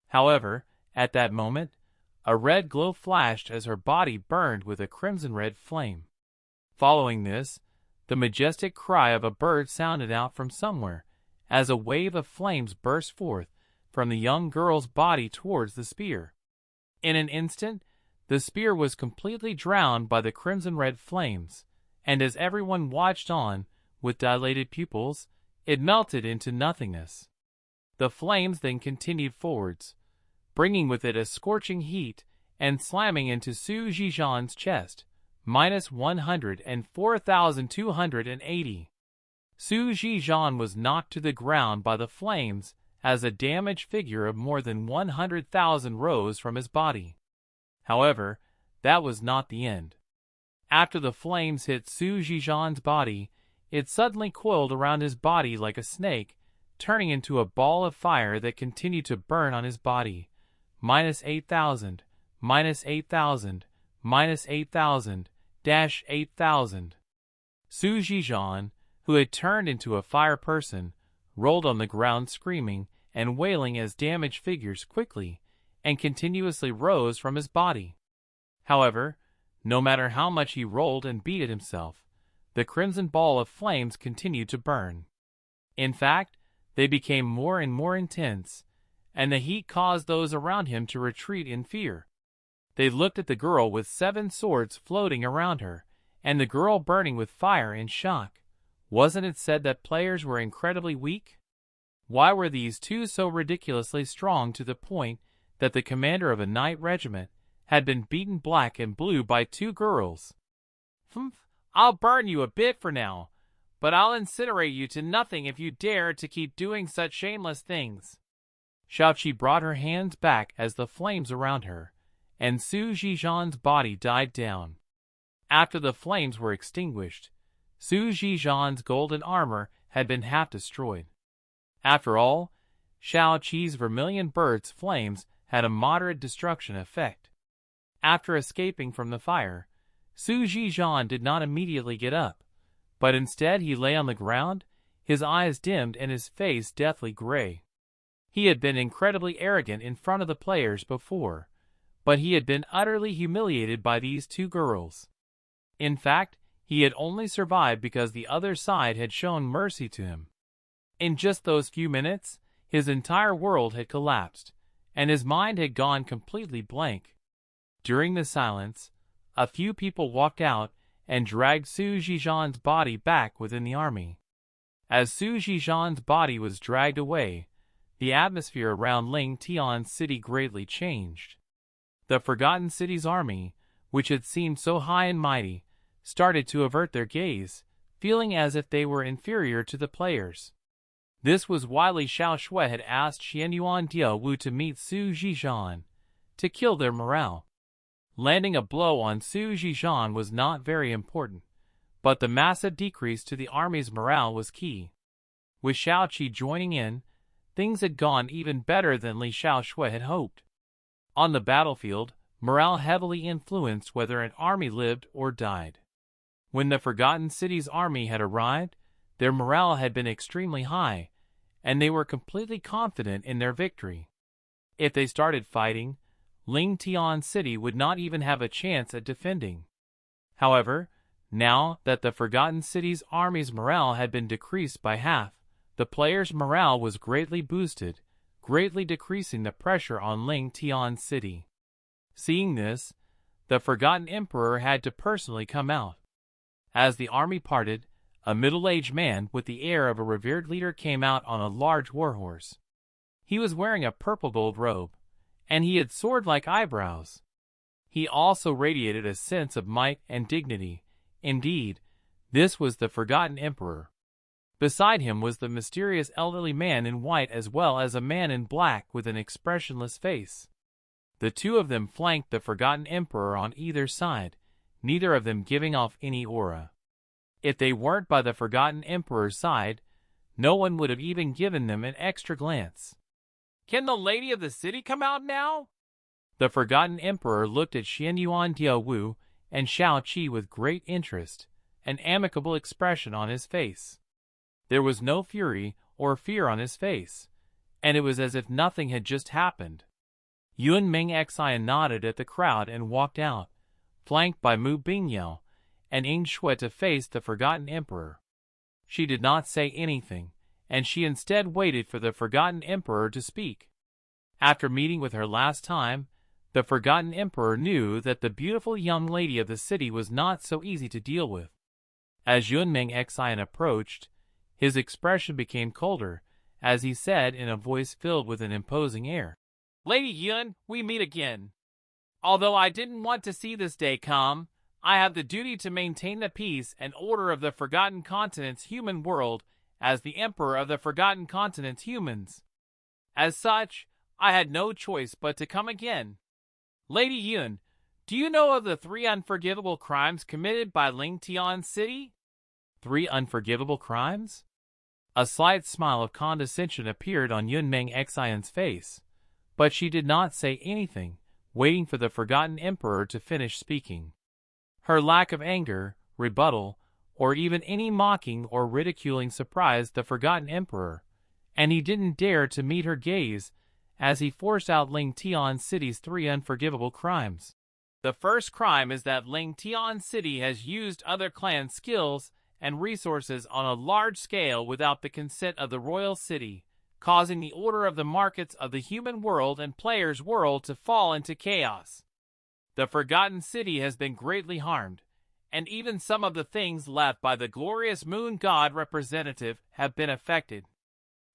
However, at that moment, a red glow flashed as her body burned with a crimson-red flame. Following this, the majestic cry of a bird sounded out from somewhere, as a wave of flames burst forth from the young girl's body towards the spear. In an instant, the spear was completely drowned by the crimson-red flames, and as everyone watched on, with dilated pupils, it melted into nothingness. The flames then continued forwards, bringing with it a scorching heat and slamming into Su Zhizhan's chest, minus 104,280. Su Zhizhan was knocked to the ground by the flames as a damaged figure of more than 100,000 rose from his body. However, that was not the end. After the flames hit Su Zhizhan's body, it suddenly coiled around his body like a snake, turning into a ball of fire that continued to burn on his body. Minus 8,000, minus 8,000, minus 8,000, dash 8,000. Su Zhizhan, who had turned into a fire person, rolled on the ground screaming and wailing as damaged figures quickly and continuously rose from his body. However, no matter how much he rolled and beat at himself, the crimson ball of flames continued to burn. In fact, they became more and more intense, and the heat caused those around him to retreat in fear. They looked at the girl with 7 swords floating around her, and the girl burning with fire in shock. Wasn't it said that players were incredibly weak? Why were these two so ridiculously strong to the point that the commander of a knight regiment had been beaten black and blue by 2 girls? I'll burn you a bit for now, but I'll incinerate you to nothing if you dare to keep doing such shameless things. Xiaoqi brought her hands back as the flames around her, and Su Zhizhan's body died down. After the flames were extinguished, Su Zhizhan's golden armor had been half destroyed. After all, Xiaoqi's vermilion bird's flames had a moderate destruction effect. After escaping from the fire, Su Zhizhan did not immediately get up, but instead he lay on the ground, his eyes dimmed and his face deathly gray. He had been incredibly arrogant in front of the players before, but he had been utterly humiliated by these 2 girls. In fact, he had only survived because the other side had shown mercy to him. In just those few minutes, his entire world had collapsed, and his mind had gone completely blank. During the silence, a few people walked out and dragged Su Zhizhan's body back within the army. As Su Zhizhan's body was dragged away, the atmosphere around Ling Tian's city greatly changed. The Forgotten City's army, which had seemed so high and mighty, started to avert their gaze, feeling as if they were inferior to the players. This was why Li Xiaoshui had asked Xianyuan Diaowu to meet Su Zhizhan, to kill their morale. Landing a blow on Su Zhizhan was not very important, but the massive decrease to the army's morale was key. With Xiaoqi joining in, things had gone even better than Li Xiaoshui had hoped. On the battlefield, morale heavily influenced whether an army lived or died. When the Forgotten City's army had arrived, their morale had been extremely high, and they were completely confident in their victory. If they started fighting, Ling Tian City would not even have a chance at defending. However, now that the Forgotten City's army's morale had been decreased by half, the players' morale was greatly boosted, greatly decreasing the pressure on Ling Tian City. Seeing this, the Forgotten Emperor had to personally come out. As the army parted, a middle-aged man with the air of a revered leader came out on a large warhorse. He was wearing a purple gold robe, and he had sword-like eyebrows. He also radiated a sense of might and dignity. Indeed, this was the Forgotten Emperor. Beside him was the mysterious elderly man in white as well as a man in black with an expressionless face. The 2 of them flanked the Forgotten Emperor on either side, neither of them giving off any aura. If they weren't by the Forgotten Emperor's side, no one would have even given them an extra glance. "Can the lady of the city come out now?" The Forgotten Emperor looked at Xianyuan Diaowu and Xiaoqi with great interest, an amicable expression on his face. There was no fury or fear on his face, and it was as if nothing had just happened. Yun Ming Xian nodded at the crowd and walked out, flanked by Mu Bingyao and Ying Shui to face the Forgotten Emperor. She did not say anything, and she instead waited for the Forgotten Emperor to speak. After meeting with her last time, the Forgotten Emperor knew that the beautiful young lady of the city was not so easy to deal with. As Yun Ming Xian approached, his expression became colder, as he said in a voice filled with an imposing air, "Lady Yun, we meet again. Although I didn't want to see this day come, I have the duty to maintain the peace and order of the Forgotten Continent's human world as the Emperor of the Forgotten Continent's humans. As such, I had no choice but to come again. Lady Yun, do you know of the 3 unforgivable crimes committed by Ling Tian City?" 3 unforgivable crimes? A slight smile of condescension appeared on Yun Ming Xian's face, but she did not say anything, waiting for the Forgotten Emperor to finish speaking. Her lack of anger, rebuttal, or even any mocking or ridiculing surprised the Forgotten Emperor, and he didn't dare to meet her gaze as he forced out Ling Tian City's 3 unforgivable crimes. The first crime is that Ling Tian City has used other clan skills and resources on a large scale without the consent of the royal city, causing the order of the markets of the human world and players' world to fall into chaos. The Forgotten City has been greatly harmed, and even some of the things left by the glorious moon god representative have been affected.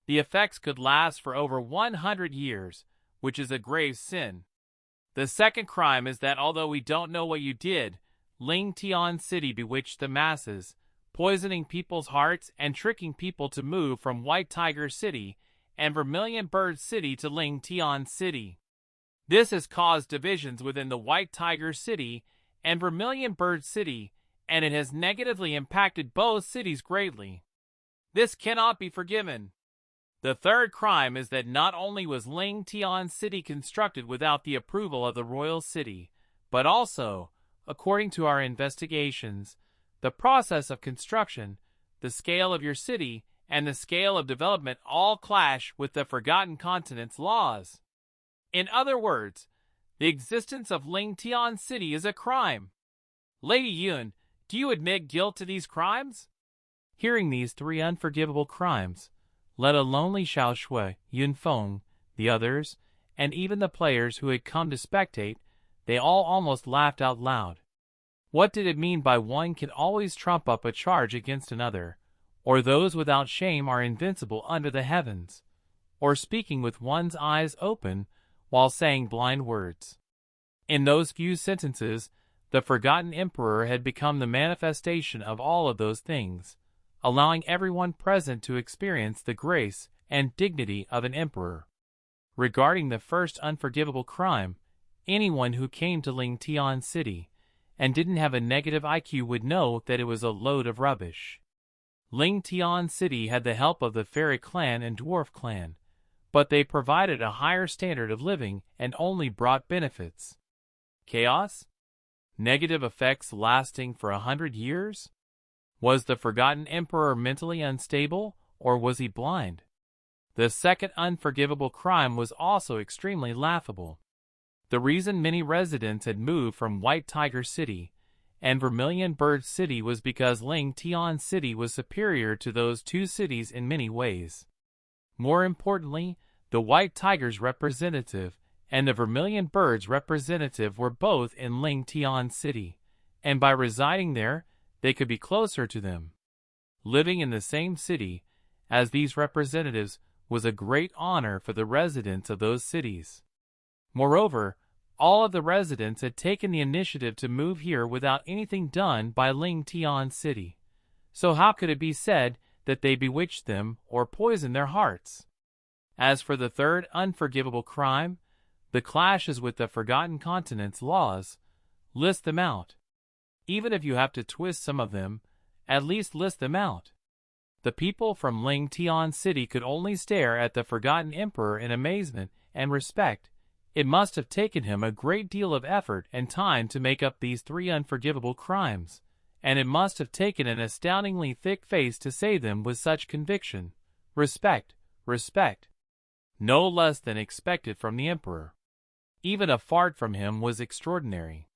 The effects could last for over 100 years, which is a grave sin. The second crime is that although we don't know what you did, Ling Tian City bewitched the masses, poisoning people's hearts and tricking people to move from White Tiger City and Vermilion Bird City to Ling Tian City. This has caused divisions within the White Tiger City and Vermilion Bird City, and it has negatively impacted both cities greatly. This cannot be forgiven. The third crime is that not only was Ling Tian City constructed without the approval of the royal city, but also, according to our investigations, the process of construction, the scale of your city, and the scale of development all clash with the Forgotten Continent's laws. In other words, the existence of Ling Tian City is a crime. Lady Yun, do you admit guilt to these crimes? Hearing these three unforgivable crimes, let alone Li Xiaoshui, Yun Feng, the others, and even the players who had come to spectate, they all almost laughed out loud. What did it mean by one can always trump up a charge against another, or those without shame are invincible under the heavens, or speaking with one's eyes open while saying blind words? In those few sentences, the Forgotten Emperor had become the manifestation of all of those things, allowing everyone present to experience the grace and dignity of an emperor. Regarding the first unforgivable crime, anyone who came to Ling Tian City and didn't have a negative IQ would know that it was a load of rubbish. Ling Tian City had the help of the Fairy Clan and Dwarf Clan, but they provided a higher standard of living and only brought benefits. Chaos? Negative effects lasting for 100 years? Was the Forgotten Emperor mentally unstable, or was he blind? The second unforgivable crime was also extremely laughable. The reason many residents had moved from White Tiger City and Vermilion Bird City was because Ling Tian City was superior to those two cities in many ways. More importantly, the White Tiger's representative and the Vermilion Bird's representative were both in Ling Tian City, and by residing there, they could be closer to them. Living in the same city as these representatives was a great honor for the residents of those cities. Moreover, all of the residents had taken the initiative to move here without anything done by Ling Tian City. So how could it be said that they bewitched them or poisoned their hearts? As for the third unforgivable crime, the clashes with the Forgotten Continent's laws, list them out. Even if you have to twist some of them, at least list them out. The people from Ling Tian City could only stare at the Forgotten Emperor in amazement and respect. It must have taken him a great deal of effort and time to make up these three unforgivable crimes, and it must have taken an astoundingly thick face to say them with such conviction. Respect, respect. No less than expected from the Emperor. Even a fart from him was extraordinary.